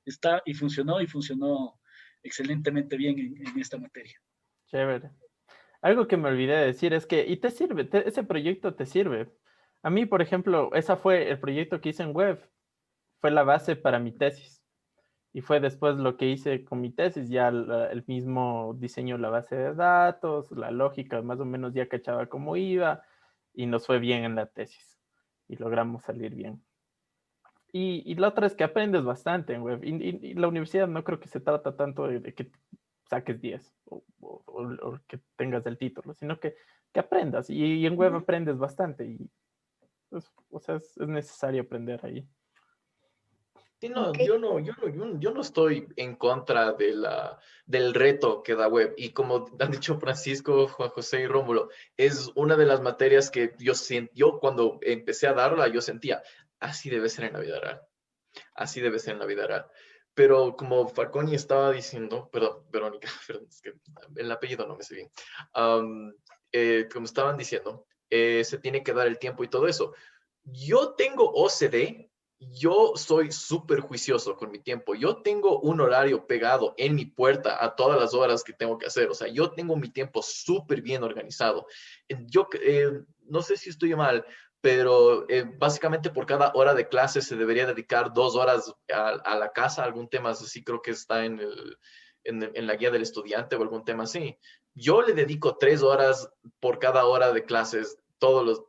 Speaker 3: está y funcionó excelentemente bien en esta materia.
Speaker 7: Chévere. Algo que me olvidé de decir es que, y te sirve, ese proyecto te sirve. A mí, por ejemplo, ese fue el proyecto que hice en web, fue la base para mi tesis. Y fue después lo que hice con mi tesis, ya el mismo diseño de la base de datos, la lógica, más o menos ya cachaba cómo iba y nos fue bien en la tesis y logramos salir bien. Y la otra es que aprendes bastante en web. Y la universidad no creo que se trata tanto de que saques 10 o que tengas el título, sino que aprendas. Y en web aprendes bastante. Y pues, o sea, es necesario aprender ahí.
Speaker 6: Sí, no,
Speaker 1: Ok.
Speaker 6: yo no estoy en contra del reto que da web. Y como han dicho Francisco, Juan José y Rómulo, es una de las materias que yo cuando empecé a darla, yo sentía, así debe ser en la vida real. Así debe ser en la vida real. Pero como Falconi estaba diciendo, perdón, Verónica, perdón, es que el apellido no me sé bien. Como estaban diciendo, se tiene que dar el tiempo y todo eso. Yo tengo OCD, yo soy súper juicioso con mi tiempo. Yo tengo un horario pegado en mi puerta a todas las horas que tengo que hacer. O sea, yo tengo mi tiempo súper bien organizado. Yo no sé si estoy mal, pero básicamente por cada hora de clase se debería dedicar 2 horas a la casa, algún tema así, creo que está en la guía del estudiante o algún tema así. Yo le dedico 3 horas por cada hora de clases,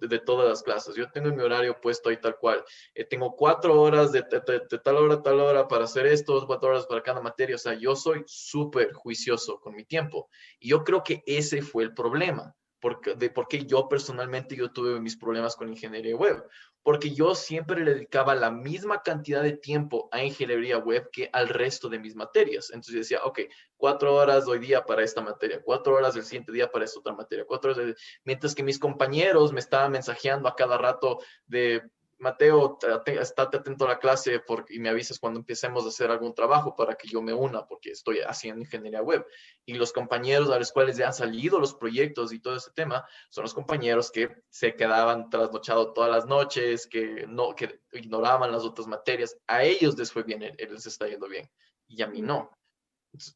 Speaker 6: de todas las clases. Yo tengo mi horario puesto ahí tal cual. Tengo 4 horas de tal hora a tal hora para hacer esto, 4 horas para cada materia. O sea, yo soy súper juicioso con mi tiempo. Y yo creo que ese fue el problema. Porque yo personalmente yo tuve mis problemas con ingeniería web, porque yo siempre le dedicaba la misma cantidad de tiempo a ingeniería web que al resto de mis materias. Entonces yo decía, ok, 4 horas hoy día para esta materia, 4 horas el siguiente día para esta otra materia, 4 horas, mientras que mis compañeros me estaban mensajeando a cada rato de, Mateo, estate atento a la clase y me avisas cuando empecemos a hacer algún trabajo para que yo me una, porque estoy haciendo ingeniería web. Y los compañeros a los cuales ya han salido los proyectos y todo ese tema, son los compañeros que se quedaban trasnochados todas las noches, que ignoraban las otras materias. A ellos les fue bien, les está yendo bien, y a mí no.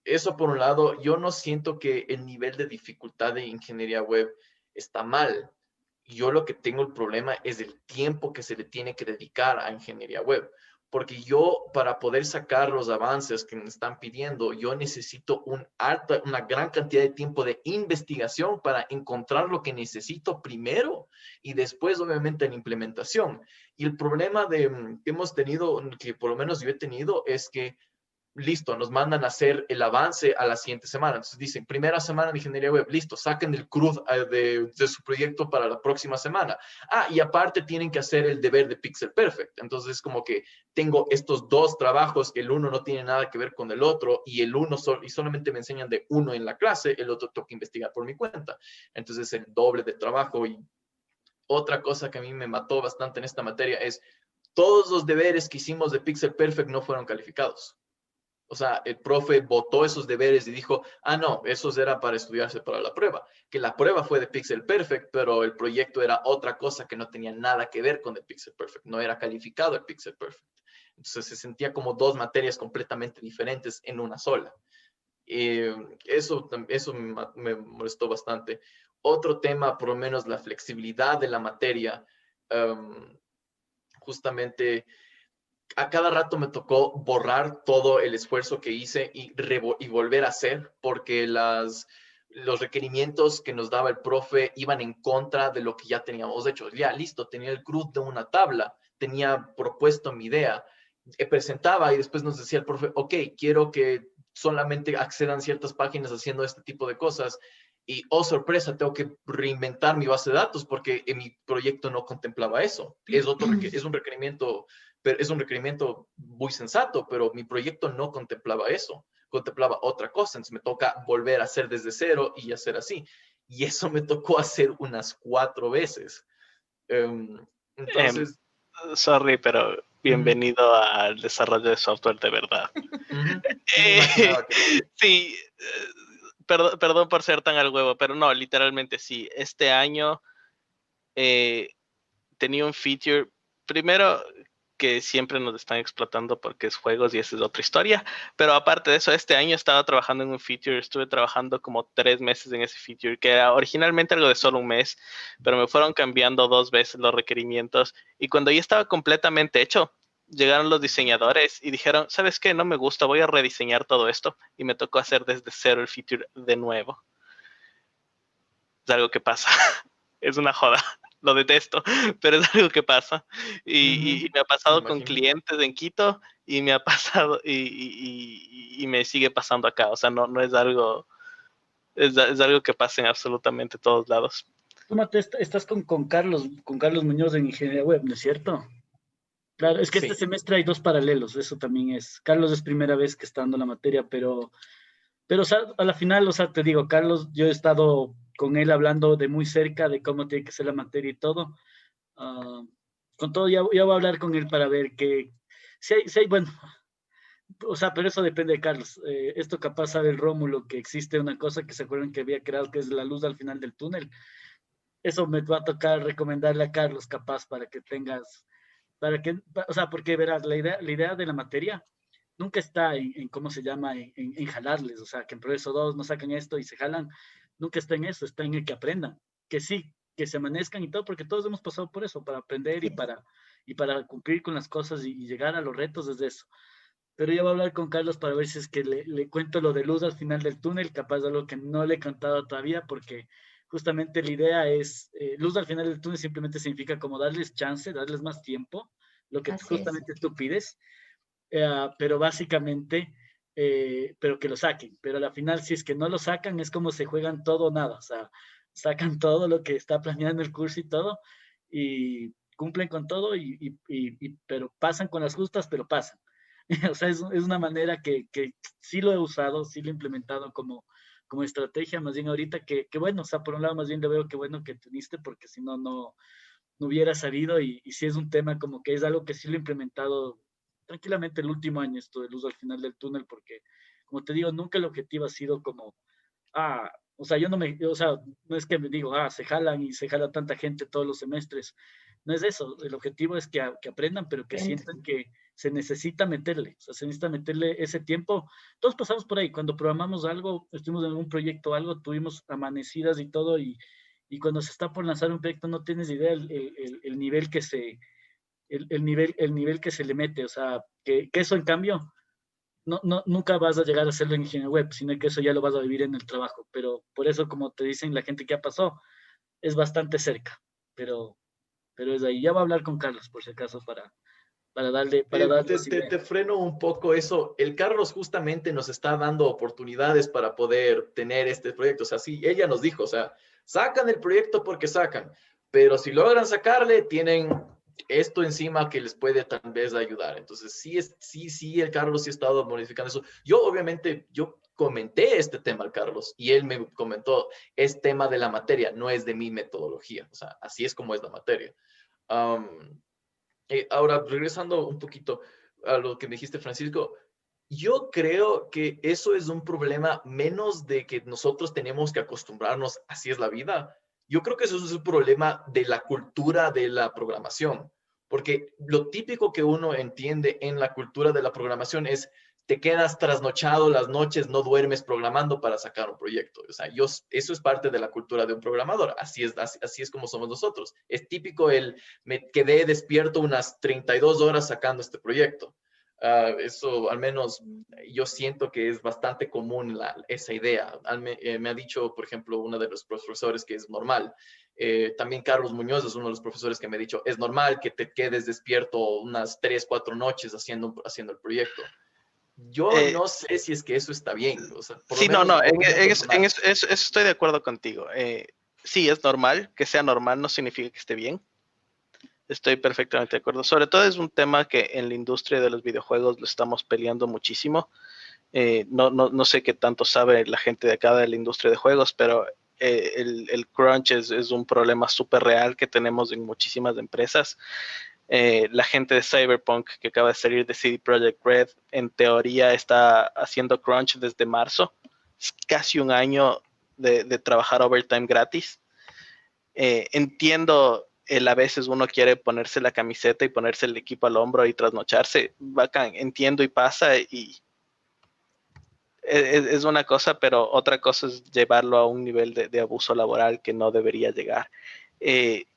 Speaker 6: Eso por un lado, yo no siento que el nivel de dificultad de ingeniería web está mal. Yo lo que tengo el problema es el tiempo que se le tiene que dedicar a ingeniería web. Porque yo, para poder sacar los avances que me están pidiendo, yo necesito una gran cantidad de tiempo de investigación para encontrar lo que necesito primero y después, obviamente, la implementación. Y el problema que hemos tenido, que por lo menos yo he tenido, es que listo, nos mandan a hacer el avance a la siguiente semana. Entonces dicen, primera semana de ingeniería web, listo, saquen el CRUD de su proyecto para la próxima semana. Y aparte tienen que hacer el deber de Pixel Perfect. Entonces como que tengo estos dos trabajos, que el uno no tiene nada que ver con el otro, y y solamente me enseñan de uno en la clase, el otro tengo que investigar por mi cuenta. Entonces el doble de trabajo. Y otra cosa que a mí me mató bastante en esta materia es, todos los deberes que hicimos de Pixel Perfect no fueron calificados. O sea, el profe votó esos deberes y dijo, no, esos era para estudiarse para la prueba. Que la prueba fue de Pixel Perfect, pero el proyecto era otra cosa que no tenía nada que ver con el Pixel Perfect. No era calificado el Pixel Perfect. Entonces se sentía como dos materias completamente diferentes en una sola. Eso me molestó bastante. Otro tema, por lo menos la flexibilidad de la materia, justamente a cada rato me tocó borrar todo el esfuerzo que hice y volver a hacer, porque los requerimientos que nos daba el profe iban en contra de lo que ya teníamos hecho. Ya, listo, tenía el CRUD de una tabla, tenía propuesto mi idea, presentaba y después nos decía el profe, ok, quiero que solamente accedan ciertas páginas haciendo este tipo de cosas. Y, oh, sorpresa, tengo que reinventar mi base de datos porque en mi proyecto no contemplaba eso. Es un requerimiento, pero es un requerimiento muy sensato, pero mi proyecto no contemplaba eso, contemplaba otra cosa. Entonces me toca volver a hacer desde cero y hacer así. Y eso me tocó hacer unas 4 veces. Entonces...
Speaker 2: Sorry, pero bienvenido al desarrollo de software de verdad. Sí, perdón por ser tan al huevo, pero no, literalmente sí. Este año tenía un feature, primero que siempre nos están explotando porque es juegos y esa es otra historia, pero aparte de eso, este año estaba trabajando en un feature, estuve trabajando como 3 meses en ese feature, que era originalmente algo de solo un mes, pero me fueron cambiando 2 veces los requerimientos, y cuando ya estaba completamente hecho, llegaron los diseñadores y dijeron, ¿sabes qué? No me gusta, voy a rediseñar todo esto. Y me tocó hacer desde cero el feature de nuevo. Es algo que pasa. Es una joda. Lo detesto, pero es algo que pasa. Y me ha pasado con clientes en Quito y me ha pasado y me sigue pasando acá. O sea, no es algo, es algo que pasa en absolutamente todos lados.
Speaker 3: Tú, Mateo, estás con Carlos Muñoz en Ingeniería Web, ¿no es cierto? Claro, es que
Speaker 2: Sí.
Speaker 3: este semestre hay dos paralelos, eso también es. Carlos es primera vez que está dando la materia, pero o sea, a la final, o sea, te digo, Carlos, yo he estado con él hablando de muy cerca de cómo tiene que ser la materia y todo. Ah, con todo, ya voy a hablar con él para ver que, si hay, bueno, o sea, pero eso depende de Carlos. Esto capaz sabe el Rómulo que existe una cosa que se acuerdan que había creado, que es la luz al final del túnel. Eso me va a tocar recomendarle a Carlos capaz para que tengas, o sea, porque verás, la idea de la materia nunca está en cómo se llama, en jalarles, o sea, que en Progreso 2 no sacan esto y se jalan, nunca está en eso, está en el que aprendan, que sí, que se amanezcan y todo, porque todos hemos pasado por eso, para aprender y para cumplir con las cosas y llegar a los retos desde eso. Pero yo voy a hablar con Carlos para ver si es que le cuento lo de luz al final del túnel, capaz de algo que no le he contado todavía, porque justamente la idea es, luz al final del túnel simplemente significa como darles chance, darles más tiempo, lo que
Speaker 1: Así es.
Speaker 3: justamente tú pides, pero básicamente, pero que lo saquen. Pero al final, si es que no lo sacan, es como se juegan todo o nada, o sea, sacan todo lo que está planeando el curso y todo, y cumplen con todo, pero pasan con las justas, pero pasan. O sea, es una manera que sí lo he usado, sí lo he implementado como estrategia, más bien ahorita que bueno, o sea, por un lado más bien le veo que bueno que teniste, porque si no, no hubiera salido y sí es un tema como que es algo que sí lo he implementado tranquilamente el último año, esto de luz al final del túnel, porque como te digo, nunca el objetivo ha sido como, o sea, o sea, no es que me digo, se jalan y se jala tanta gente todos los semestres, no es eso, el objetivo es que aprendan, pero que sientan que se necesita meterle, o sea, se necesita meterle ese tiempo. Todos pasamos por ahí, cuando programamos algo, estuvimos en un proyecto o algo, tuvimos amanecidas y todo, y cuando se está por lanzar un proyecto no tienes idea el nivel que el nivel que se le mete, o sea, que eso en cambio, nunca vas a llegar a hacerlo en ingeniería web, sino que eso ya lo vas a vivir en el trabajo, pero por eso, como te dicen la gente que ya pasó, es bastante cerca, pero es ahí. Ya voy a hablar con Carlos, por si acaso, para darle así
Speaker 6: Te freno un poco eso. El Carlos justamente nos está dando oportunidades para poder tener este proyecto. O sea, sí, ella nos dijo, o sea, sacan el proyecto porque sacan, pero si logran sacarle, tienen esto encima que les puede tal vez ayudar. Entonces, sí, el Carlos sí ha estado modificando eso. Yo comenté este tema al Carlos y él me comentó, es tema de la materia, no es de mi metodología. O sea, así es como es la materia. Ahora, regresando un poquito a lo que me dijiste, Francisco, yo creo que eso es un problema menos de que nosotros tenemos que acostumbrarnos, así es la vida. Yo creo que eso es un problema de la cultura de la programación, porque lo típico que uno entiende en la cultura de la programación es te quedas trasnochado las noches, no duermes programando para sacar un proyecto. O sea, eso es parte de la cultura de un programador. Así es como somos nosotros. Es típico me quedé despierto unas 32 horas sacando este proyecto. Eso al menos yo siento que es bastante común esa idea. Me ha dicho, por ejemplo, uno de los profesores que es normal. También Carlos Muñoz es uno de los profesores que me ha dicho, es normal que te quedes despierto unas 3, 4 noches haciendo el proyecto. Yo no sé si es que eso está bien. O sea, por
Speaker 2: Sí,
Speaker 6: lo menos
Speaker 2: en eso estoy de acuerdo contigo. Sí, es normal, que sea normal no significa que esté bien. Estoy perfectamente de acuerdo. Sobre todo es un tema que en la industria de los videojuegos lo estamos peleando muchísimo. No sé qué tanto sabe la gente de acá de la industria de juegos, pero el crunch es un problema súper real que tenemos en muchísimas empresas. La gente de Cyberpunk que acaba de salir de CD Projekt Red, en teoría está haciendo crunch desde marzo. Es casi un año de trabajar overtime gratis. Entiendo, a veces uno quiere ponerse la camiseta y ponerse el equipo al hombro y trasnocharse. Bacán, entiendo y pasa y es una cosa, pero otra cosa es llevarlo a un nivel de abuso laboral que no debería llegar.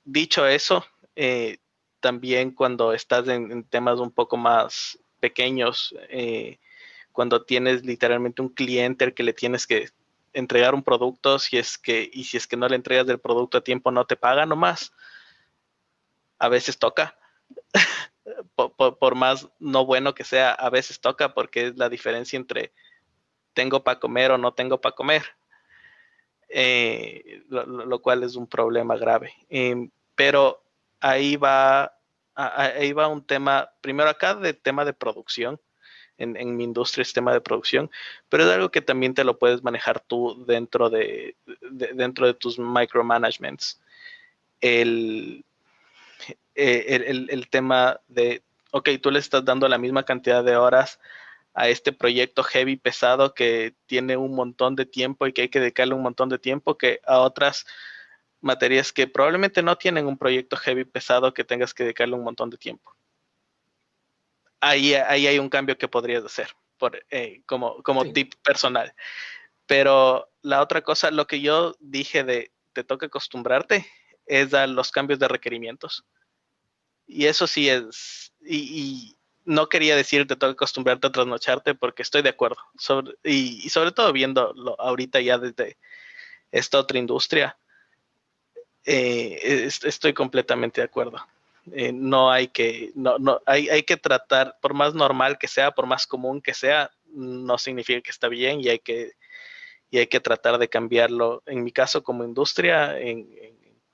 Speaker 2: Dicho eso, también cuando estás en temas un poco más pequeños, cuando tienes literalmente un cliente al que le tienes que entregar un producto, si es que no le entregas el producto a tiempo, no te paga nomás. A veces toca. Por más no bueno que sea, a veces toca, porque es la diferencia entre tengo para comer o no tengo para comer, lo cual es un problema grave. Pero ahí va un tema, primero acá de tema de producción. En mi industria es tema de producción, pero es algo que también te lo puedes manejar tú dentro de tus micromanagements. El tema de, ok, tú le estás dando la misma cantidad de horas a este proyecto heavy pesado que tiene un montón de tiempo y que hay que dedicarle un montón de tiempo, que a otras materias que probablemente no tienen un proyecto heavy pesado que tengas que dedicarle un montón de tiempo. Ahí hay un cambio que podrías hacer como sí, tip personal. Pero la otra cosa, lo que yo dije de te toca acostumbrarte, es a los cambios de requerimientos. Y eso sí es, y no quería decir te toca acostumbrarte a trasnocharte, porque estoy de acuerdo. Y sobre todo viéndolo ahorita ya desde esta otra industria, estoy completamente de acuerdo. No hay que, hay que tratar, por más normal que sea, por más común que sea, no significa que está bien, y hay que tratar de cambiarlo, en mi caso como industria, en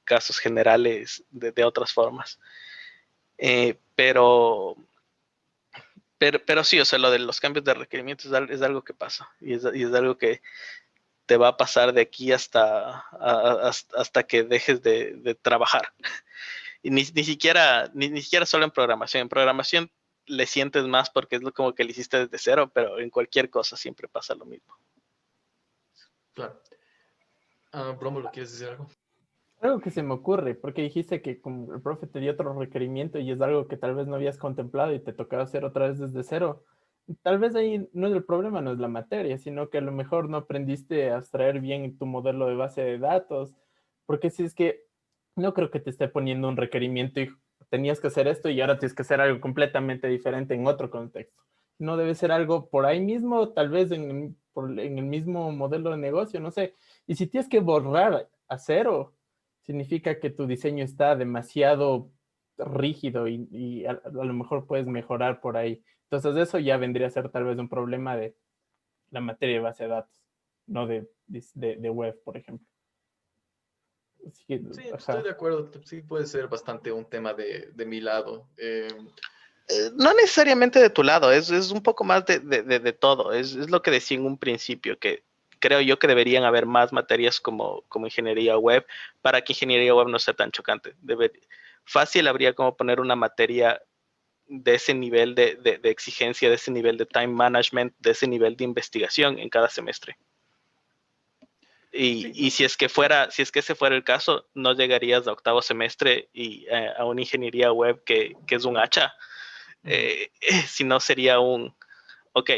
Speaker 2: casos generales de otras formas. Pero sí, o sea, lo de los cambios de requerimientos es algo que pasa, y es algo que te va a pasar de aquí hasta que dejes de trabajar. Y ni siquiera solo en programación. En programación le sientes más porque es como que le hiciste desde cero, pero en cualquier cosa siempre pasa lo mismo.
Speaker 6: Claro. ¿lo quieres decir algo?
Speaker 7: Algo que se me ocurre, porque dijiste que como el profe te dio otro requerimiento y es algo que tal vez no habías contemplado y te tocaba hacer otra vez desde cero. Tal vez ahí no es el problema, no es la materia, sino que a lo mejor no aprendiste a extraer bien tu modelo de base de datos, porque si es que no creo que te esté poniendo un requerimiento y tenías que hacer esto y ahora tienes que hacer algo completamente diferente en otro contexto. No debe ser algo por ahí mismo, tal vez en el mismo modelo de negocio, no sé. Y si tienes que borrar a cero, significa que tu diseño está demasiado rígido y a lo mejor puedes mejorar por ahí. Entonces eso ya vendría a ser tal vez un problema de la materia de base de datos, no de web, por ejemplo.
Speaker 6: Sí, estoy de acuerdo. Sí puede ser bastante un tema de mi lado.
Speaker 2: No necesariamente de tu lado, es un poco más de todo. Es lo que decía en un principio, que creo yo que deberían haber más materias como ingeniería web, para que ingeniería web no sea tan chocante. Fácil habría como poner una materia de ese nivel de exigencia, de ese nivel de time management, de ese nivel de investigación en cada semestre. Y si es que ese fuera el caso, no llegarías a octavo semestre y a una ingeniería web que es un hacha. Si no sería ok,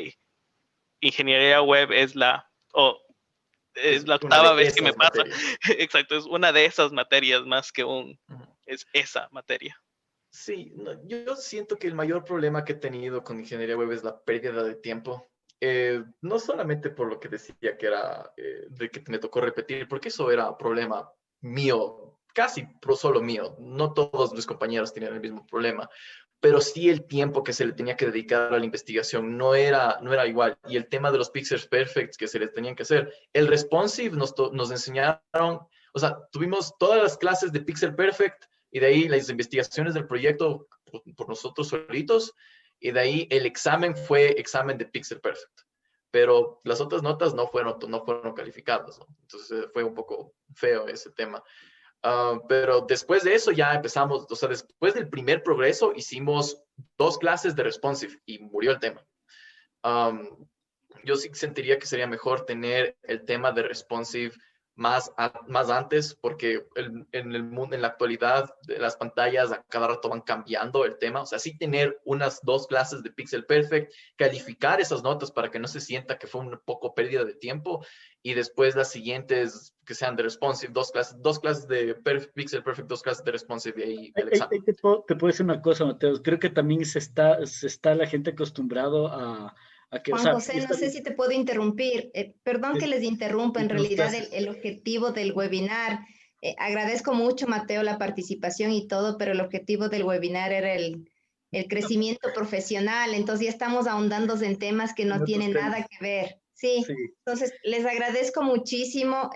Speaker 2: ingeniería web es la octava vez que me pasa. Exacto, es una de esas materias más que es esa materia.
Speaker 6: Sí, yo siento que el mayor problema que he tenido con ingeniería web es la pérdida de tiempo. No solamente por lo que decía que era de que me tocó repetir, porque eso era problema mío, casi solo mío. No todos mis compañeros tenían el mismo problema, pero sí el tiempo que se le tenía que dedicar a la investigación no era igual. Y el tema de los pixels perfects que se les tenían que hacer. El responsive nos enseñaron, o sea, tuvimos todas las clases de pixel perfect y de ahí las investigaciones del proyecto por nosotros solitos, y de ahí el examen fue examen de pixel perfect. Pero las otras notas no fueron calificadas, ¿no? Entonces fue un poco feo ese tema. Pero después de eso ya empezamos, o sea, después del primer progreso hicimos 2 clases de responsive y murió el tema. Yo sí sentiría que sería mejor tener el tema de responsive más antes, porque en el mundo, en la actualidad, las pantallas a cada rato van cambiando el tema. O sea, sí tener unas 2 clases de Pixel Perfect, calificar esas notas para que no se sienta que fue un poco pérdida de tiempo, y después las siguientes que sean de responsive, 2 clases de Pixel Perfect, 2 clases de responsive y el examen.
Speaker 3: Te puedo decir una cosa, Mateo. Creo que también se está la gente acostumbrado a que, o
Speaker 1: Juan
Speaker 3: sea,
Speaker 1: José, no sé si te puedo interrumpir. Perdón que les interrumpa. En realidad, el objetivo del webinar, agradezco mucho, Mateo, la participación y todo, pero el objetivo del webinar era el crecimiento profesional. Entonces ya estamos ahondando en temas que no tienen nada que ver. Sí. Entonces les agradezco muchísimo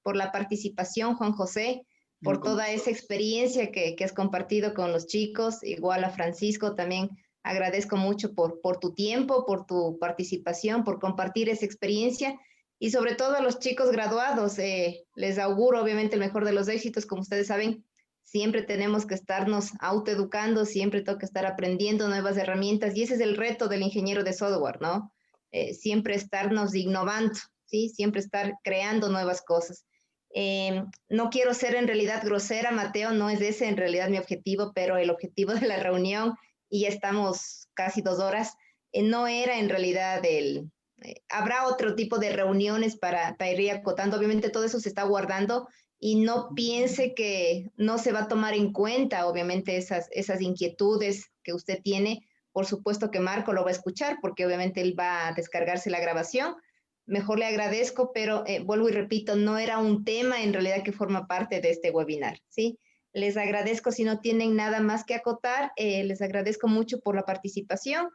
Speaker 1: por la participación, Juan José, por toda esa experiencia que has compartido con los chicos, igual a Francisco también. Agradezco mucho por tu tiempo, por tu participación, por compartir esa experiencia y sobre todo a los chicos graduados. Les auguro obviamente el mejor de los éxitos. Como ustedes saben, siempre tenemos que estarnos autoeducando, siempre tengo que estar aprendiendo nuevas herramientas y ese es el reto del ingeniero de software, ¿no? Siempre estarnos innovando, ¿sí? Siempre estar creando nuevas cosas. No quiero ser en realidad grosera, Mateo, no es ese en realidad mi objetivo, pero el objetivo de la reunión, y ya estamos casi 2 horas, no era en realidad habrá otro tipo de reuniones para ir acotando, obviamente todo eso se está guardando y no piense que no se va a tomar en cuenta, obviamente esas inquietudes que usted tiene. Por supuesto que Marco lo va a escuchar porque obviamente él va a descargarse la grabación. Mejor le agradezco, pero vuelvo y repito, no era un tema en realidad que forma parte de este webinar, ¿sí? Les agradezco. Si no tienen nada más que acotar, les agradezco mucho por la participación.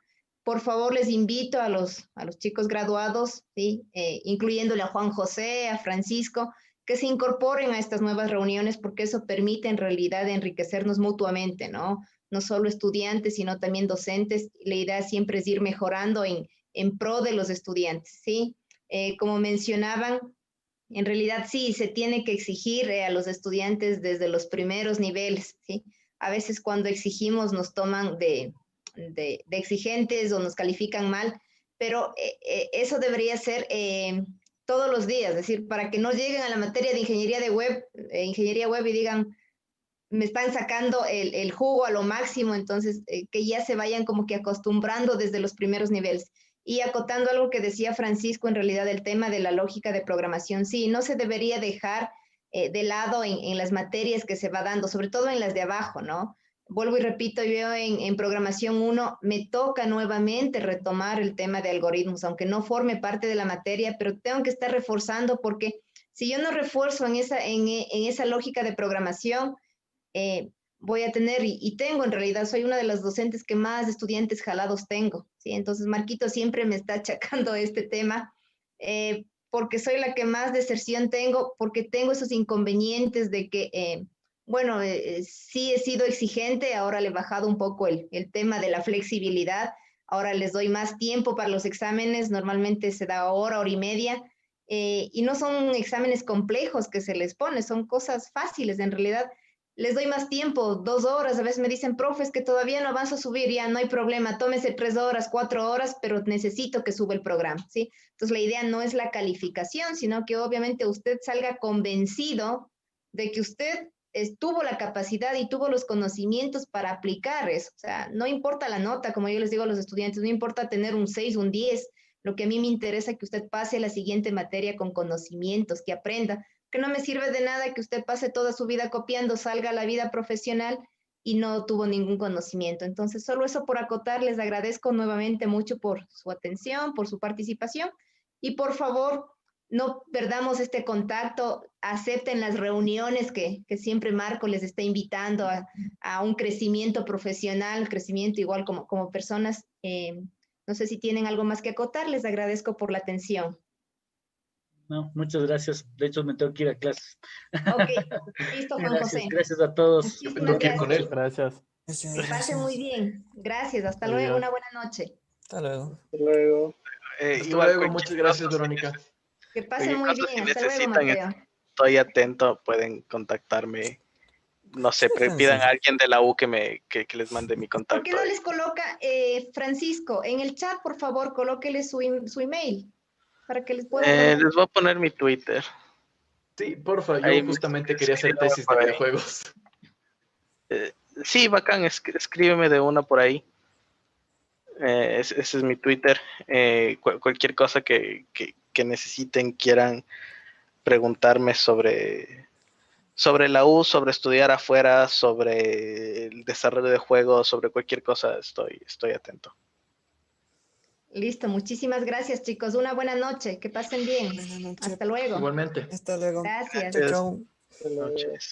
Speaker 1: Por favor, les invito a los chicos graduados, ¿sí? Incluyéndole a Juan José, a Francisco, que se incorporen a estas nuevas reuniones porque eso permite en realidad enriquecernos mutuamente, ¿no? No solo estudiantes, sino también docentes. La idea siempre es ir mejorando en pro de los estudiantes, ¿sí? Como mencionaban, en realidad sí, se tiene que exigir a los estudiantes desde los primeros niveles, ¿sí? A veces cuando exigimos nos toman de exigentes o nos califican mal, pero eso debería ser todos los días, es decir, para que no lleguen a la materia de ingeniería web y digan, me están sacando el jugo a lo máximo, entonces que ya se vayan como que acostumbrando desde los primeros niveles. Y acotando algo que decía Francisco, en realidad el tema de la lógica de programación, sí, no se debería dejar de lado en las materias que se va dando, sobre todo en las de abajo, ¿no? Vuelvo y repito, yo en programación 1 me toca nuevamente retomar el tema de algoritmos, aunque no forme parte de la materia, pero tengo que estar reforzando porque si yo no refuerzo en esa lógica de programación, voy a tener, y tengo en realidad, soy una de las docentes que más estudiantes jalados tengo, ¿sí? Entonces Marquito siempre me está achacando este tema, porque soy la que más deserción tengo, porque tengo esos inconvenientes de que, bueno, sí he sido exigente, ahora le he bajado un poco el tema de la flexibilidad, ahora les doy más tiempo para los exámenes, normalmente se da hora y media, y no son exámenes complejos que se les pone, son cosas fáciles en realidad. Les doy más tiempo, 2 horas, a veces me dicen, profe, es que todavía no avanzo a subir, ya no hay problema, tómese 3 horas, 4 horas, pero necesito que suba el programa, ¿sí? Entonces la idea no es la calificación, sino que obviamente usted salga convencido de que usted tuvo la capacidad y tuvo los conocimientos para aplicar eso. O sea, no importa la nota, como yo les digo a los estudiantes, no importa tener un 6, un 10, lo que a mí me interesa es que usted pase a la siguiente materia con conocimientos, que aprenda, que no me sirve de nada que usted pase toda su vida copiando, salga a la vida profesional y no tuvo ningún conocimiento. Entonces, solo eso por acotar, les agradezco nuevamente mucho por su atención, por su participación y por favor, no perdamos este contacto, acepten las reuniones que siempre Marco les está invitando a un crecimiento profesional, crecimiento igual como personas. No sé si tienen algo más que acotar, les agradezco por la atención.
Speaker 3: No, muchas gracias. De hecho, me tengo que ir a clases.
Speaker 1: Ok, listo, Juan
Speaker 3: Gracias,
Speaker 1: José.
Speaker 3: gracias a todos.
Speaker 1: Muchísimas gracias.
Speaker 6: Con él.
Speaker 7: Gracias.
Speaker 1: Que pase muy bien. Gracias, hasta
Speaker 7: Adiós.
Speaker 1: luego, una buena noche.
Speaker 4: Hasta luego.
Speaker 5: Hasta luego.
Speaker 6: Hasta
Speaker 2: Igual,
Speaker 6: luego,
Speaker 2: cualquier
Speaker 6: muchas gracias,
Speaker 2: cosa,
Speaker 6: Verónica.
Speaker 1: Que pase
Speaker 2: cualquier
Speaker 1: muy
Speaker 2: cosa,
Speaker 1: bien.
Speaker 2: si
Speaker 1: Hasta luego,
Speaker 2: necesitan,
Speaker 1: Mateo.
Speaker 2: estoy atento, pueden contactarme. No sé,
Speaker 4: Sí,
Speaker 2: pidan
Speaker 4: sí.
Speaker 2: a alguien de la U que les mande mi
Speaker 1: ¿Por
Speaker 2: contacto.
Speaker 1: qué no les coloca, Francisco, en el chat, por favor, colóquele su email para que les pueda colocar?
Speaker 2: Les voy a poner mi Twitter.
Speaker 6: Sí, porfa,
Speaker 2: Ahí
Speaker 6: yo justamente quería hacer
Speaker 2: escríbeme
Speaker 6: tesis de
Speaker 2: por ahí.
Speaker 6: videojuegos.
Speaker 2: Sí, bacán, escríbeme de una por ahí. Ese es mi Twitter. Cualquier cosa que necesiten, quieran preguntarme sobre la U, sobre estudiar afuera, sobre el desarrollo de juegos, sobre cualquier cosa, estoy atento.
Speaker 1: Listo, muchísimas gracias, chicos. Una buena noche, que pasen bien.
Speaker 4: Buenas noches.
Speaker 1: Hasta luego.
Speaker 6: Igualmente.
Speaker 4: Hasta luego.
Speaker 1: Gracias.
Speaker 4: Chao, chao.
Speaker 2: Buenas noches.